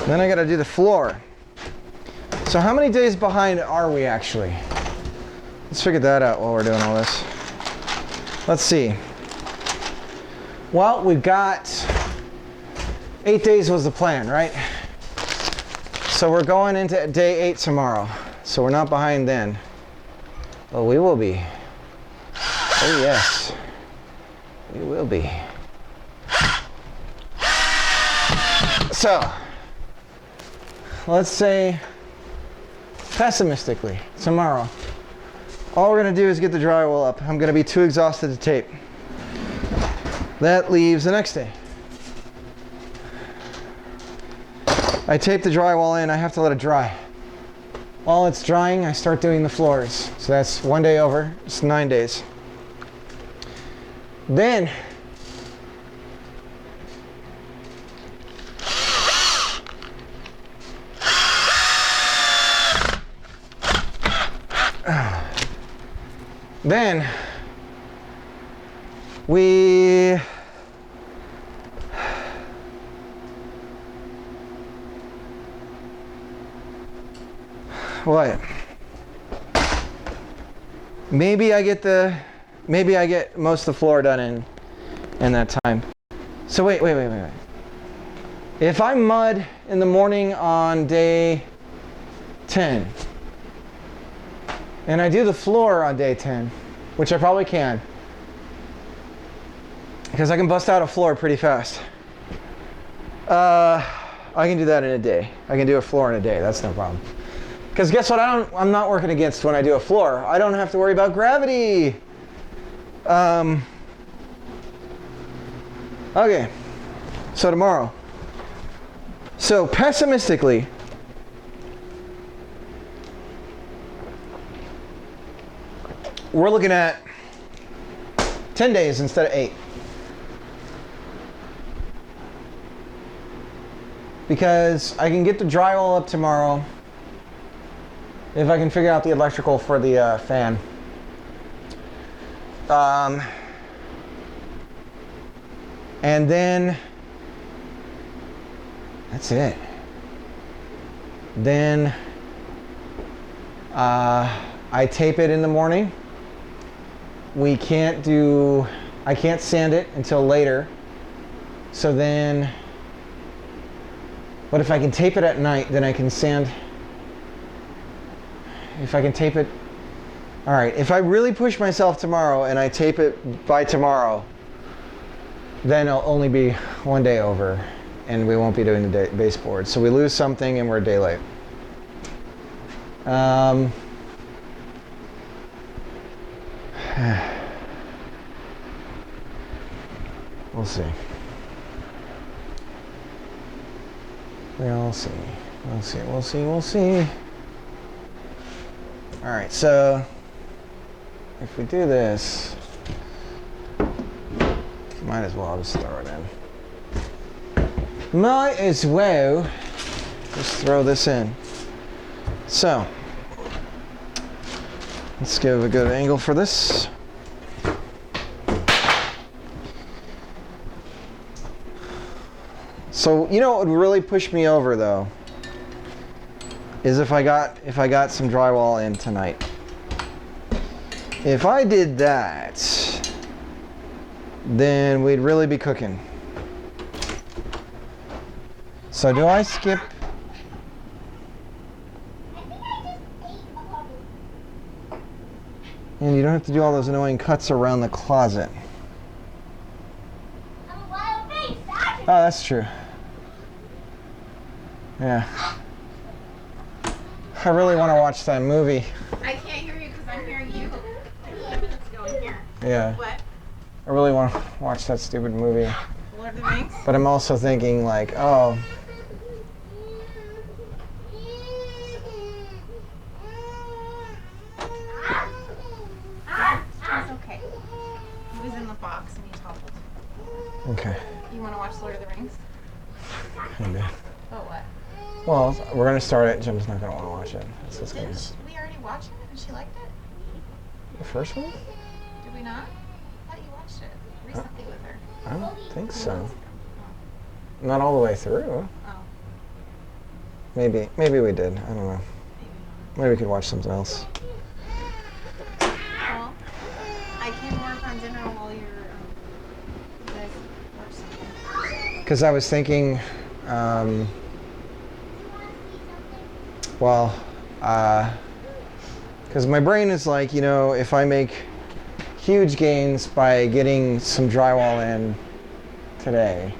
Then I gotta do the floor. So how many days behind are we actually? Let's figure that out while we're doing all this. Let's see. Well, we've got 8 days was the plan, right? So we're going into day 8 tomorrow. So we're not behind then. But we will be. Oh yes. We will be. So, let's say, pessimistically, tomorrow, all we're going to do is get the drywall up. I'm going to be too exhausted to tape. That leaves the next day. I tape the drywall in, I have to let it dry. While it's drying, I start doing the floors. So that's 1 day over, it's 9 days. Then, Then we what? Maybe I get most of the floor done in that time. So wait. If I mud in the morning on day 10, and I do the floor on day 10, which I probably can, because I can bust out a floor pretty fast. I can do that in a day. I can do a floor in a day. That's no problem. Because guess what? I'm not working against when I do a floor. I don't have to worry about gravity. Okay. So tomorrow. So pessimistically, we're looking at 10 days instead of 8. Because I can get the drywall up tomorrow if I can figure out the electrical for the fan. And then that's it. Then I tape it in the morning. I can't sand it until later. So then, but if I can tape it at night, then I can sand. If I can tape it, all right, if I really push myself tomorrow and I tape it by tomorrow, then it'll only be one day over and we won't be doing the baseboard. So we lose something and we're a day late. We'll see. We'll see. All right, so if we do this, might as well just throw it in. Might as well just throw this in. So let's give a good angle for this. So you know what would really push me over though is if I got some drywall in tonight. If I did that, then we'd really be cooking. So do I skip? And you don't have to do all those annoying cuts around the closet. Oh, that's true. Yeah. I really want to watch that movie. I can't hear you because I'm hearing you. Let's go in here. Yeah. What? I really want to watch that stupid movie. Lord of the Rings? But I'm also thinking like, oh. It's okay. He was in the box and he toppled. Okay. You want to watch Lord of the Rings? Maybe. Oh, what? Well, we're gonna start it. Jim's not gonna want to watch it. It's just gonna... We already watched it and she liked it? The first one? Did we not? I thought you watched it recently with her. I don't think so. Not all the way through. Oh. Maybe we did. I don't know. Maybe we could watch something else. Well, I can work on dinner while you guys watch something. Because I was thinking, because my brain is like, you know, if I make huge gains by getting some drywall in today,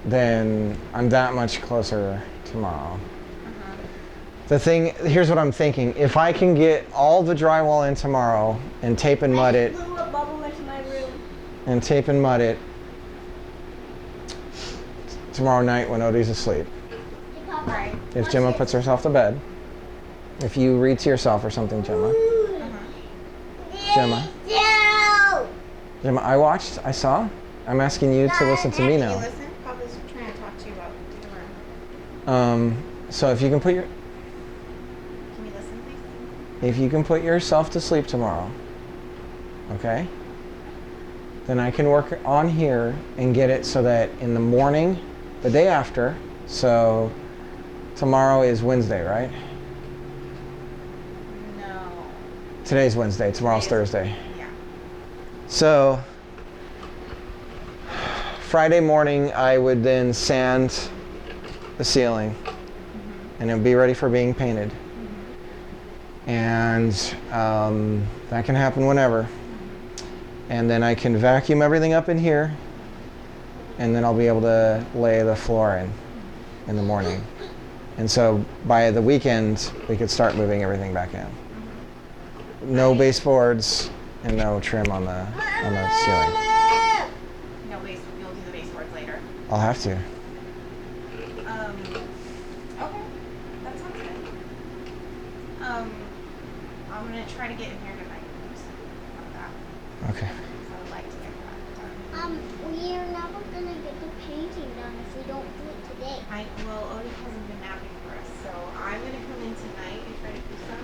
then I'm that much closer tomorrow. The thing, here's what I'm thinking. If I can get all the drywall in tomorrow and tape and mud it, blew a bubble into my room. and tape and mud it tomorrow night when Odie's asleep. Right. If Gemma puts herself to bed, if you read to yourself or something, Gemma. Gemma. Gemma, I saw. I'm asking you to listen to me Can now. you listen? Papa's trying to talk to you about dinner. So if you can put Can you listen, please? yourself to sleep tomorrow, okay? Then I can work on here and get it so that in the morning, the day after, so tomorrow is Wednesday, right? No. Today's Wednesday, tomorrow's Today is- Thursday. Yeah. So Friday morning, I would then sand the ceiling, and it'll be ready for being painted. And that can happen whenever. And then I can vacuum everything up in here, and then I'll be able to lay the floor in the morning. And so by the weekend, we could start moving everything back in. No baseboards and no trim on the ceiling. No base. You'll do the baseboards later. I'll have to. Okay. That sounds good. I'm gonna try to get in here tonight. Just about that. Okay. So I would like to get that done. We are never gonna get the painting done if we don't do it today. Odie hasn't been napping for us, so I'm gonna come in tonight and try to do some,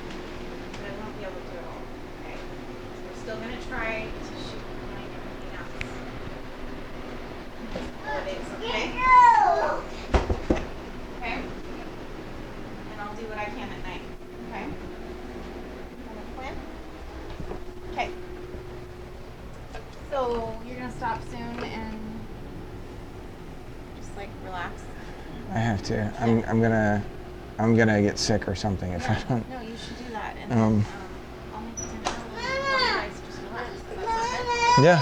but I won't be able to do it all. Okay. So we're still gonna try to shoot like everything else. Holidays, okay? Okay. And I'll do what I can at night. Okay. Got a plan? Okay. So you're gonna stop soon and just like relax. I have to. I'm gonna get sick or something if I don't. No, you should do that. And Um, I'll make dinner while you guys just relax. That's okay. Yeah.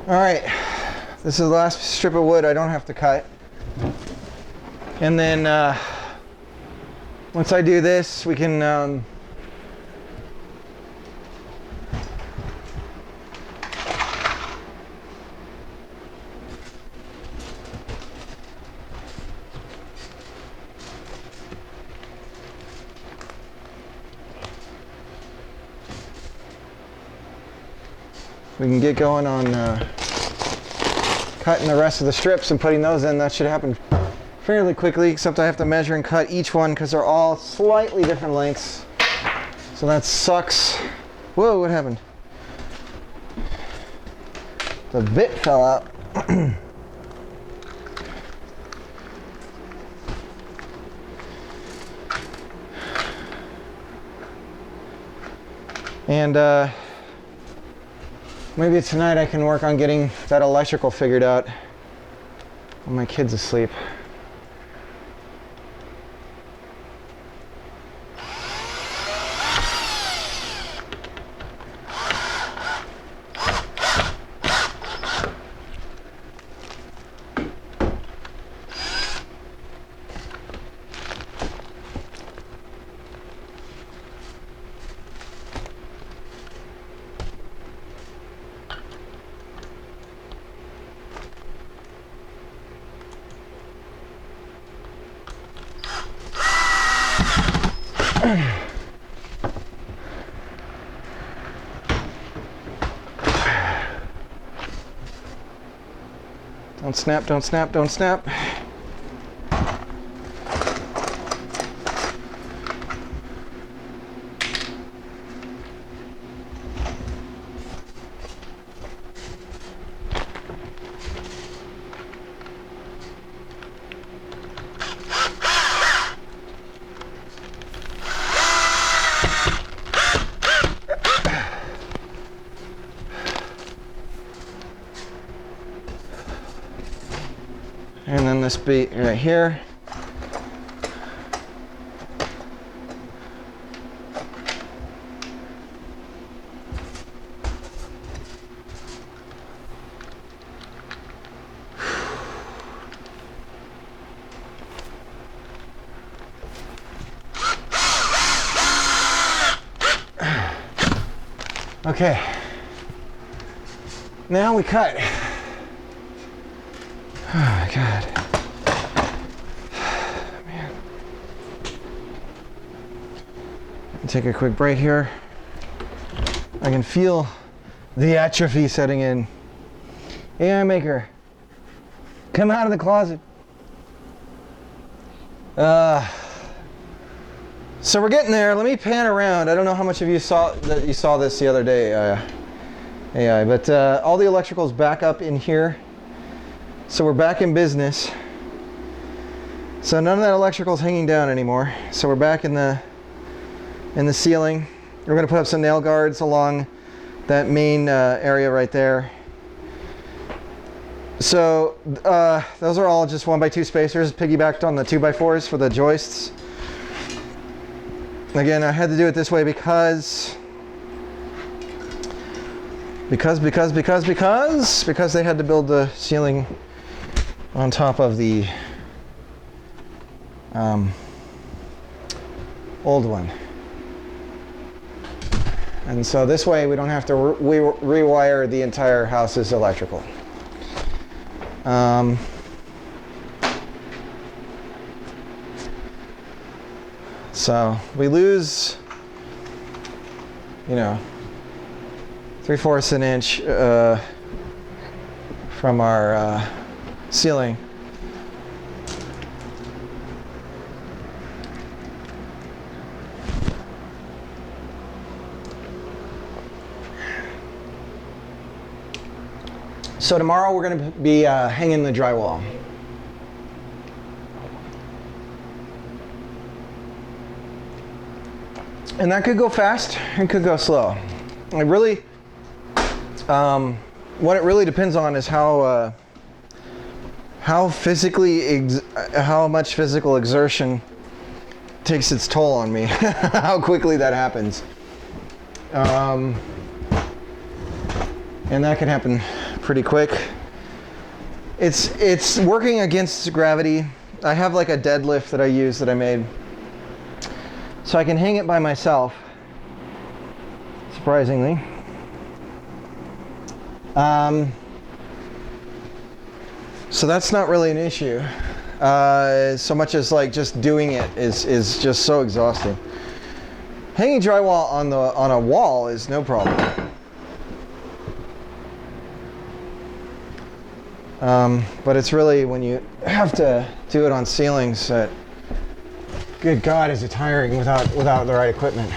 All right, this is the last strip of wood I don't have to cut. And then once I do this, we can get going on cutting the rest of the strips and putting those in. That should happen fairly quickly, except I have to measure and cut each one because they're all slightly different lengths. So that sucks. Whoa, what happened? The bit fell out. And maybe tonight I can work on getting that electrical figured out when my kid's asleep. Don't snap, don't snap, don't snap. And then this beat right here. Okay. Now we cut. Oh my God. Man. Take a quick break here. I can feel the atrophy setting in. AI Maker, come out of the closet. So we're getting there. Let me pan around. I don't know how much of you saw this the other day, AI, but all the electrical's back up in here. So we're back in business. So none of that electrical's hanging down anymore. So we're back in the ceiling. We're going to put up some nail guards along that main area right there. So those are all just 1x2 spacers piggybacked on the 2x4s for the joists. Again, I had to do it this way because they had to build the ceiling on top of the old one. And so this way we don't have to rewire the entire house's electrical. So we lose, 3/4 an inch from our ceiling. So tomorrow we're going to be hanging the drywall. And that could go fast, it could go slow. It really, what it really depends on is how much physical exertion takes its toll on me, how quickly that happens. And that can happen pretty quick. It's working against gravity. I have like a deadlift that I use that I made. So I can hang it by myself, surprisingly. So that's not really an issue. So much as like just doing it is just so exhausting. Hanging drywall on a wall is no problem. But it's really when you have to do it on ceilings that, good God, is it tiring without the right equipment.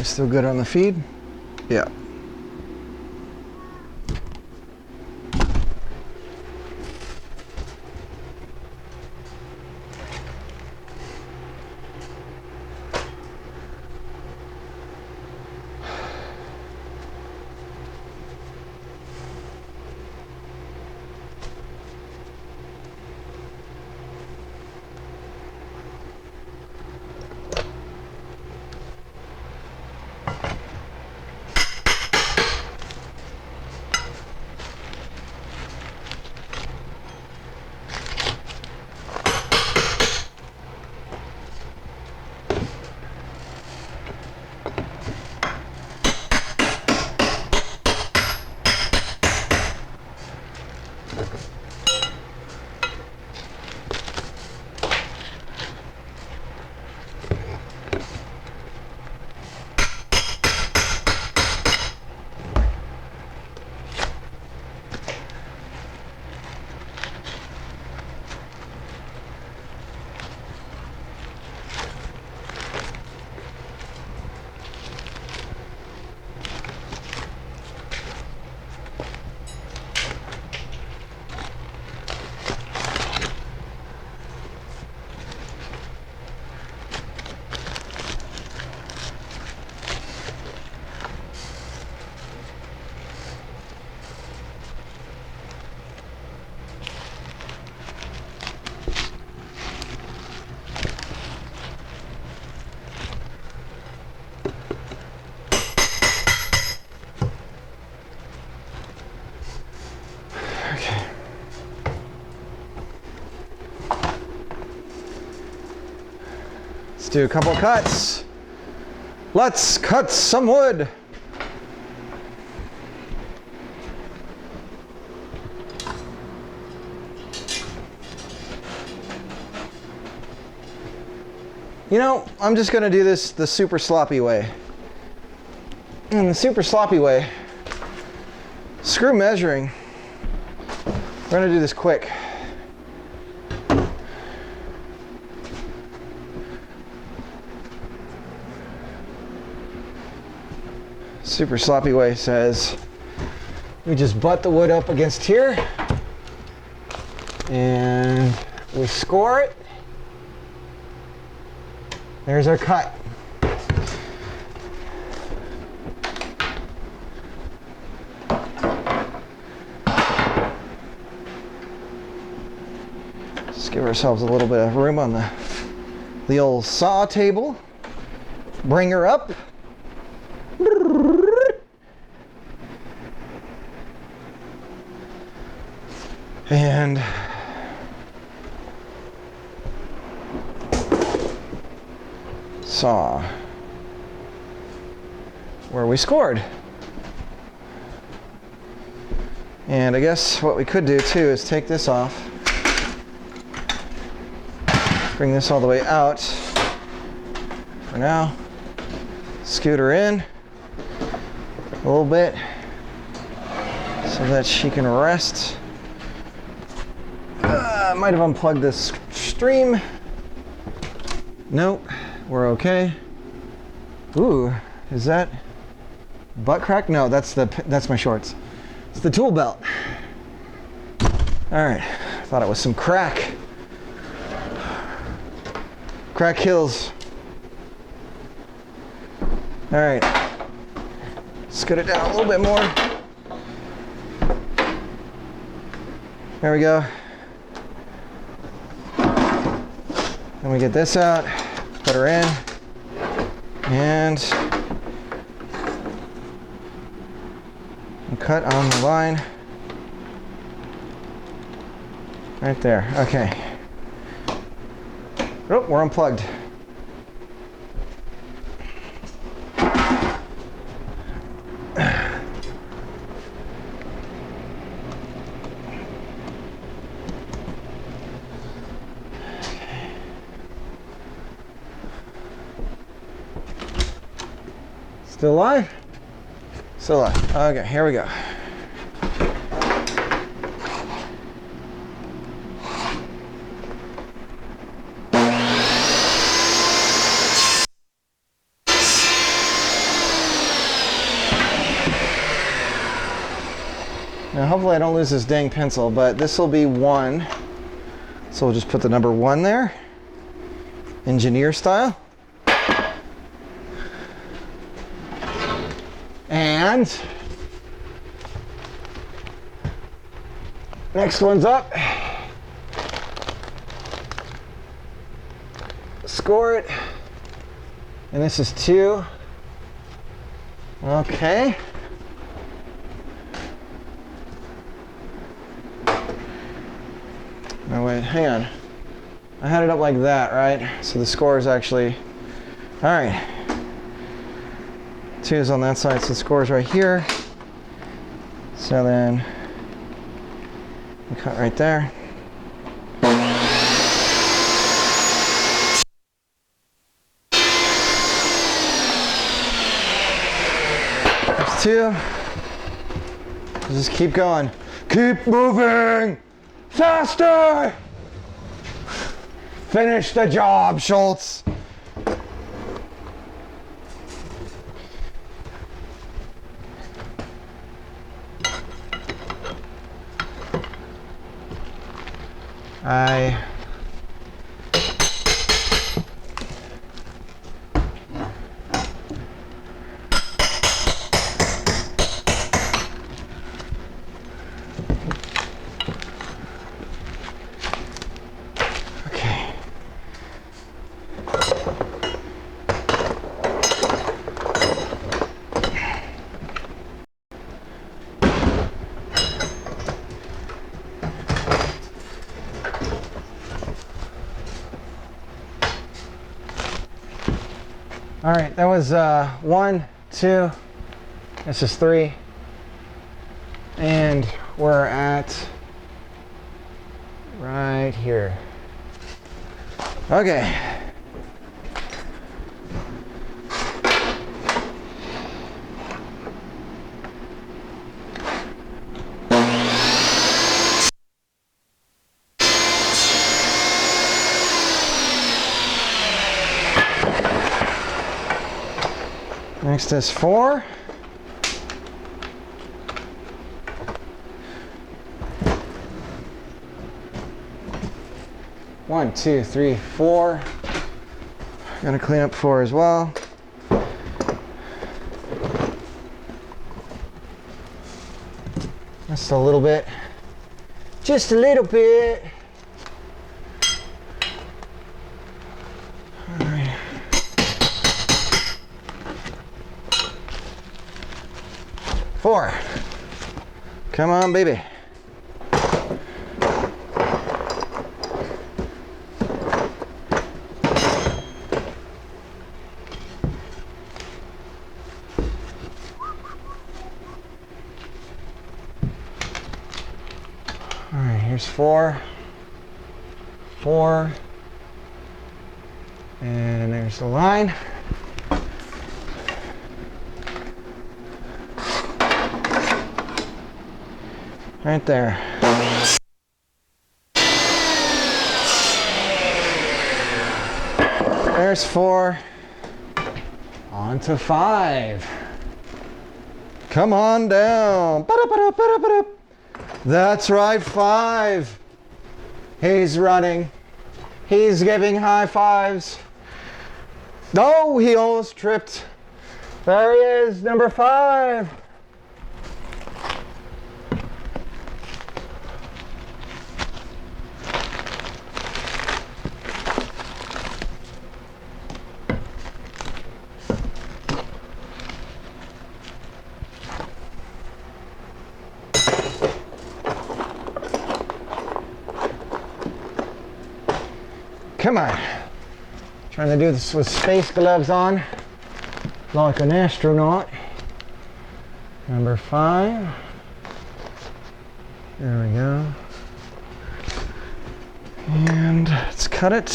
Still good on the feed? Yeah. Do a couple cuts. Let's cut some wood. You know, I'm just gonna do this the super sloppy way. And the super sloppy way, screw measuring. We're gonna do this quick. Super sloppy way says we just butt the wood up against here and we score it. There's our cut. Just give ourselves a little bit of room on the old saw table. Bring her up. And saw where we scored. And I guess what we could do too is take this off, bring this all the way out for now, scoot her in a little bit so that she can rest. I might have unplugged this stream. Nope, we're okay. Ooh, is that butt crack? No, that's my shorts. It's the tool belt. All right, thought it was some crack. Crack kills. All right, scoot it down a little bit more. There we go. Then we get this out, put her in, and cut on the line. Right there, okay. Oh, we're unplugged. Still alive? Still alive. Okay, here we go. Now hopefully I don't lose this dang pencil, but this will be 1. So we'll just put the number 1 there. Engineer style. And next one's up. Score it. And this is 2. Okay. No, wait, hang on. I had it up like that, right? So the score is actually, all right. 2 is on that side, so the score is right here. So then we cut right there. There's 2. Just keep going. Keep moving! Faster! Finish the job, Schultz. Okay. All right, that was 1, 2, this is 3, and we're at right here. Okay. Next is 4. One, two, three, 4. Gonna clean up 4 as well. Just a little bit. Just a little bit. All right. Four. Come on, baby. here's 4. 4. And there's the line. Right there. There's 4. On to 5. Come on down. That's right, 5. He's running. He's giving high fives. No, he almost tripped. There he is, number 5. Come on. Trying to do this with space gloves on, like an astronaut. Number 5. There we go. And let's cut it.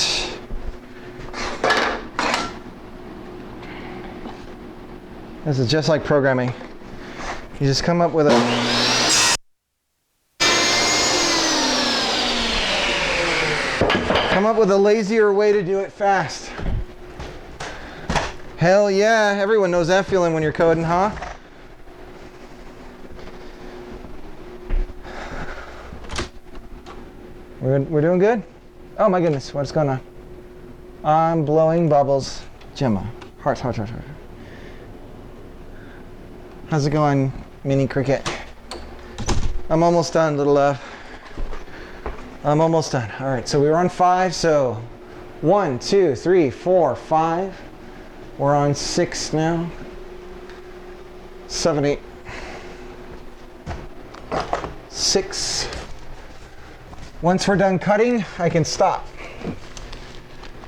This is just like programming. You just come up with a lazier way to do it fast. Hell yeah, everyone knows that feeling when you're coding, huh? We're doing good? Oh my goodness, what's going on? I'm blowing bubbles. Gemma, heart. How's it going, Mini Cricket? I'm almost done, little love. I'm almost done. All right, so we were on 5, so 1, 2, 3, 4, 5. We're on 6 now. 7, 8. 6. Once we're done cutting, I can stop.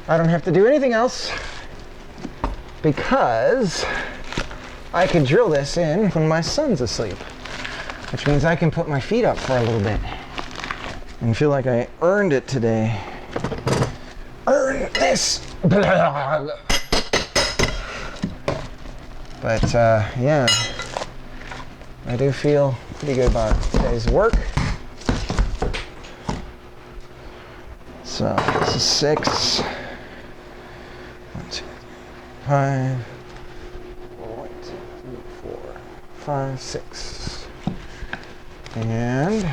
I don't have to do anything else because I can drill this in when my son's asleep, which means I can put my feet up for a little bit and feel like I earned it today. Earn this! But yeah, I do feel pretty good about today's work. So this is 6. 1, 2, 5. 1, 2, 3, 4, 5, 6. And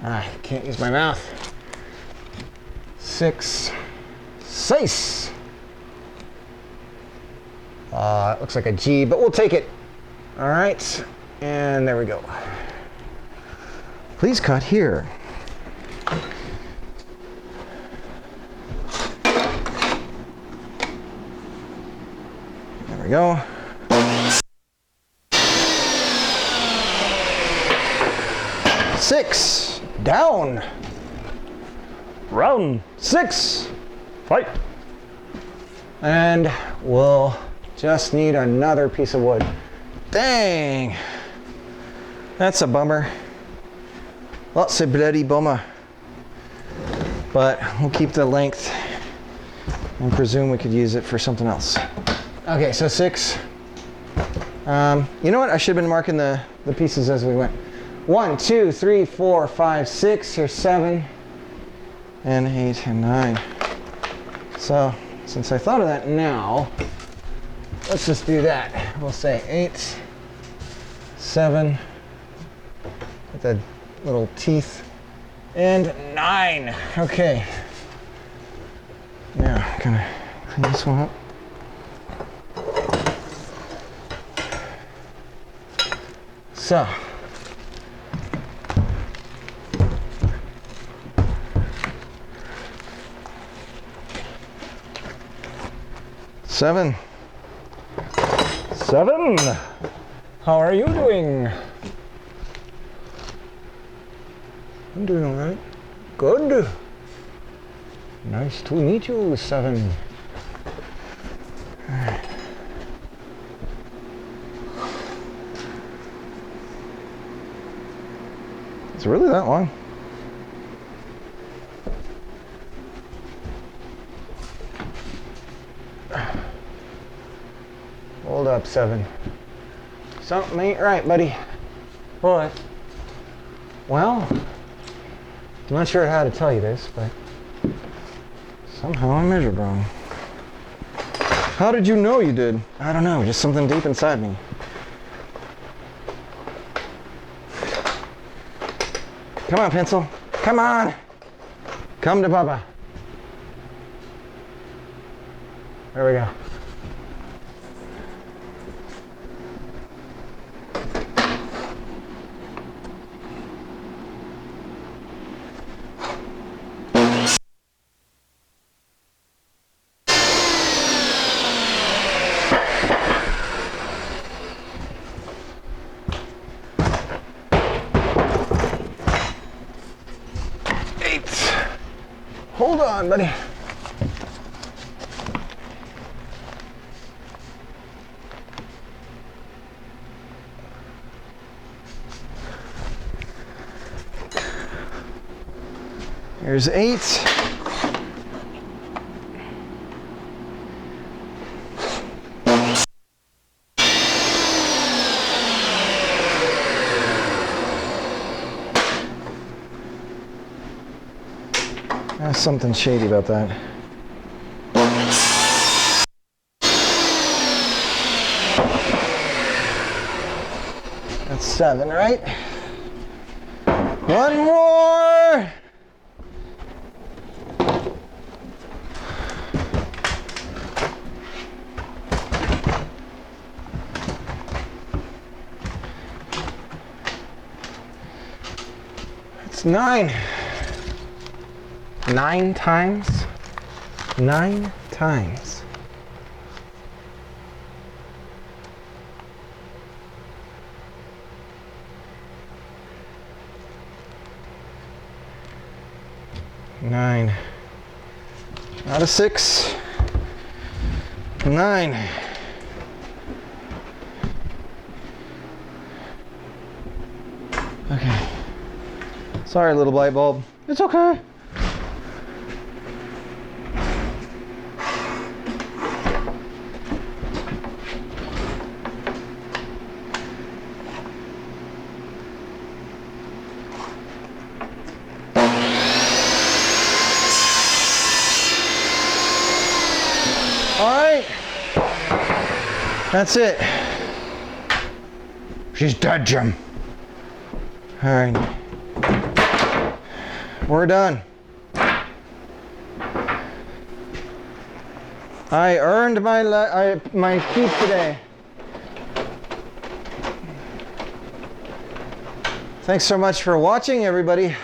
I can't use my mouth. 6. 6. It looks like a G, but we'll take it. All right, and there we go. Please cut here. There we go. Six, down. Round 6, fight. And we'll just need another piece of wood. Dang, that's a bummer. Lots of bloody bummer. But we'll keep the length and presume we could use it for something else. Okay, so 6. You know what? I should have been marking the pieces as we went. 1, 2, 3, 4, 5, 6. Here's 7, and 8, and 9. So since I thought of that now, let's just do that. We'll say 8, 7, with the little teeth, and 9. Okay. Now, gonna clean this one up. So, Seven. How are you doing? I'm doing all right. Good. Nice to meet you, 7. All right. 8. It's really that long? Hold up, 7. Something ain't right, buddy. What? Well, I'm not sure how to tell you this, but somehow I measured wrong. How did you know you did? I don't know, just something deep inside me. Come on, pencil. Come on. Come to Papa. There we go. Hold on, buddy. Here's 8. There's something shady about that. That's 7, right? One more! It's 9. 9 times? 9 times. Nine. Out of 6. 9. Okay. Sorry, little light bulb. It's okay. That's it. She's dead, Jim. All right. We're done. I earned my keep today. Thanks so much for watching, everybody.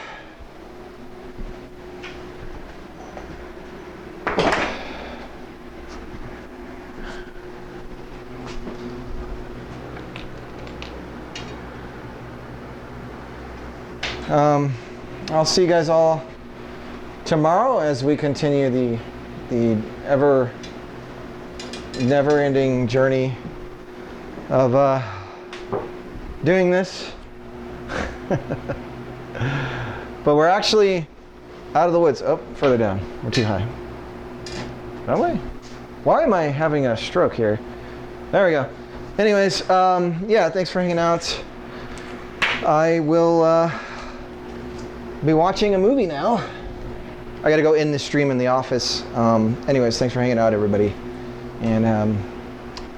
I'll see you guys all tomorrow as we continue the never-ending journey of doing this. But we're actually out of the woods. Oh, further down. We're too high. That way? Why am I having a stroke here? There we go. Anyways, yeah, thanks for hanging out. I will be watching a movie now. I gotta go end the stream in the office. Anyways, thanks for hanging out, everybody. And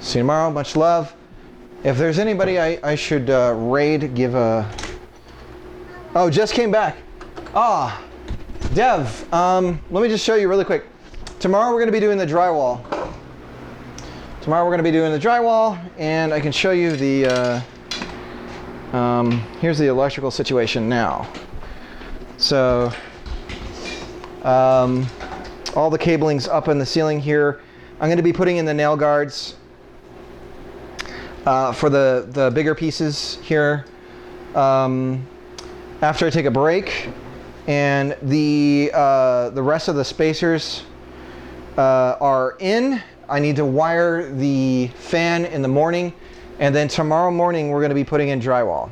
see you tomorrow. Much love. If there's anybody I should raid, give a... Oh, just came back. Ah, Dev, let me just show you really quick. Tomorrow we're gonna be doing the drywall. And I can show you the, here's the electrical situation now. So, all the cabling's up in the ceiling here. I'm going to be putting in the nail guards for the bigger pieces here after I take a break, and the rest of the spacers are in. I need to wire the fan in the morning, and then tomorrow morning we're going to be putting in drywall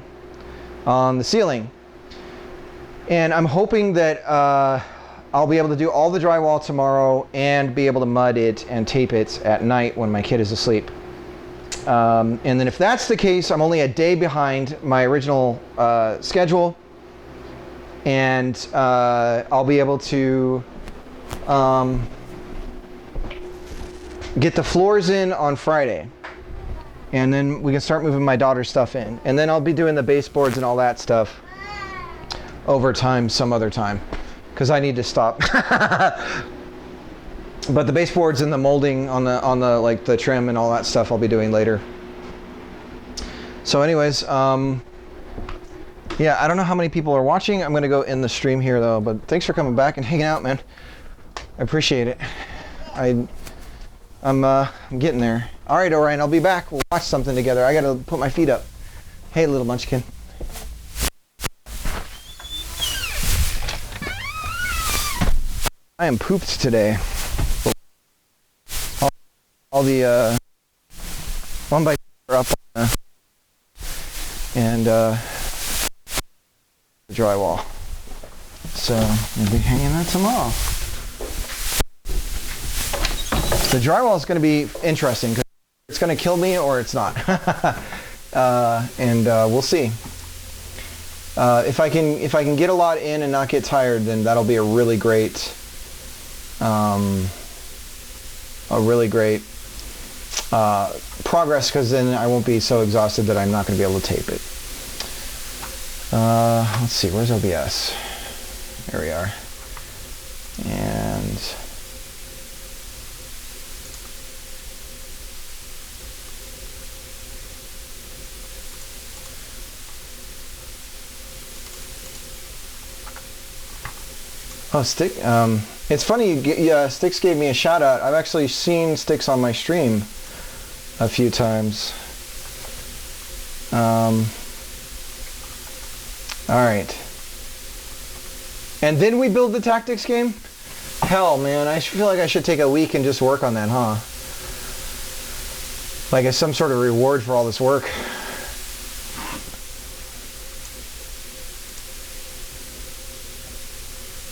on the ceiling. And I'm hoping that I'll be able to do all the drywall tomorrow and be able to mud it and tape it at night when my kid is asleep. And then if that's the case, I'm only a day behind my original schedule. And I'll be able to get the floors in on Friday. And then we can start moving my daughter's stuff in. And then I'll be doing the baseboards and all that stuff over time, some other time. Because I need to stop. But the baseboards and the molding on the like the trim and all that stuff I'll be doing later. So anyways, yeah, I don't know how many people are watching. I'm gonna go end the stream here though, but thanks for coming back and hanging out, man. I appreciate it. I'm getting there. All right, Orion, I'll be back. We'll watch something together. I gotta put my feet up. Hey, little munchkin. I am pooped today. All the one by up on and the drywall. So we'll be hanging that tomorrow. The drywall is going to be interesting because it's going to kill me or it's not. And we'll see. If I can get a lot in and not get tired, then that'll be a really great progress, because then I won't be so exhausted that I'm not going to be able to tape it. Let's see, where's OBS? There we are. And oh, Stick. It's funny. Sticks gave me a shout out. I've actually seen Sticks on my stream a few times. All right. And then we build the tactics game? Hell, man, I feel like I should take a week and just work on that, huh? Like as some sort of reward for all this work.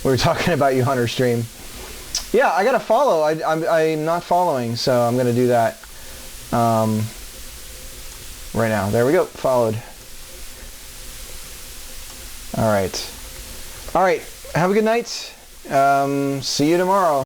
We were talking about you on our stream. Yeah, I gotta follow. I'm not following, so I'm gonna do that right now. There we go, followed. All right. Have a good night. See you tomorrow.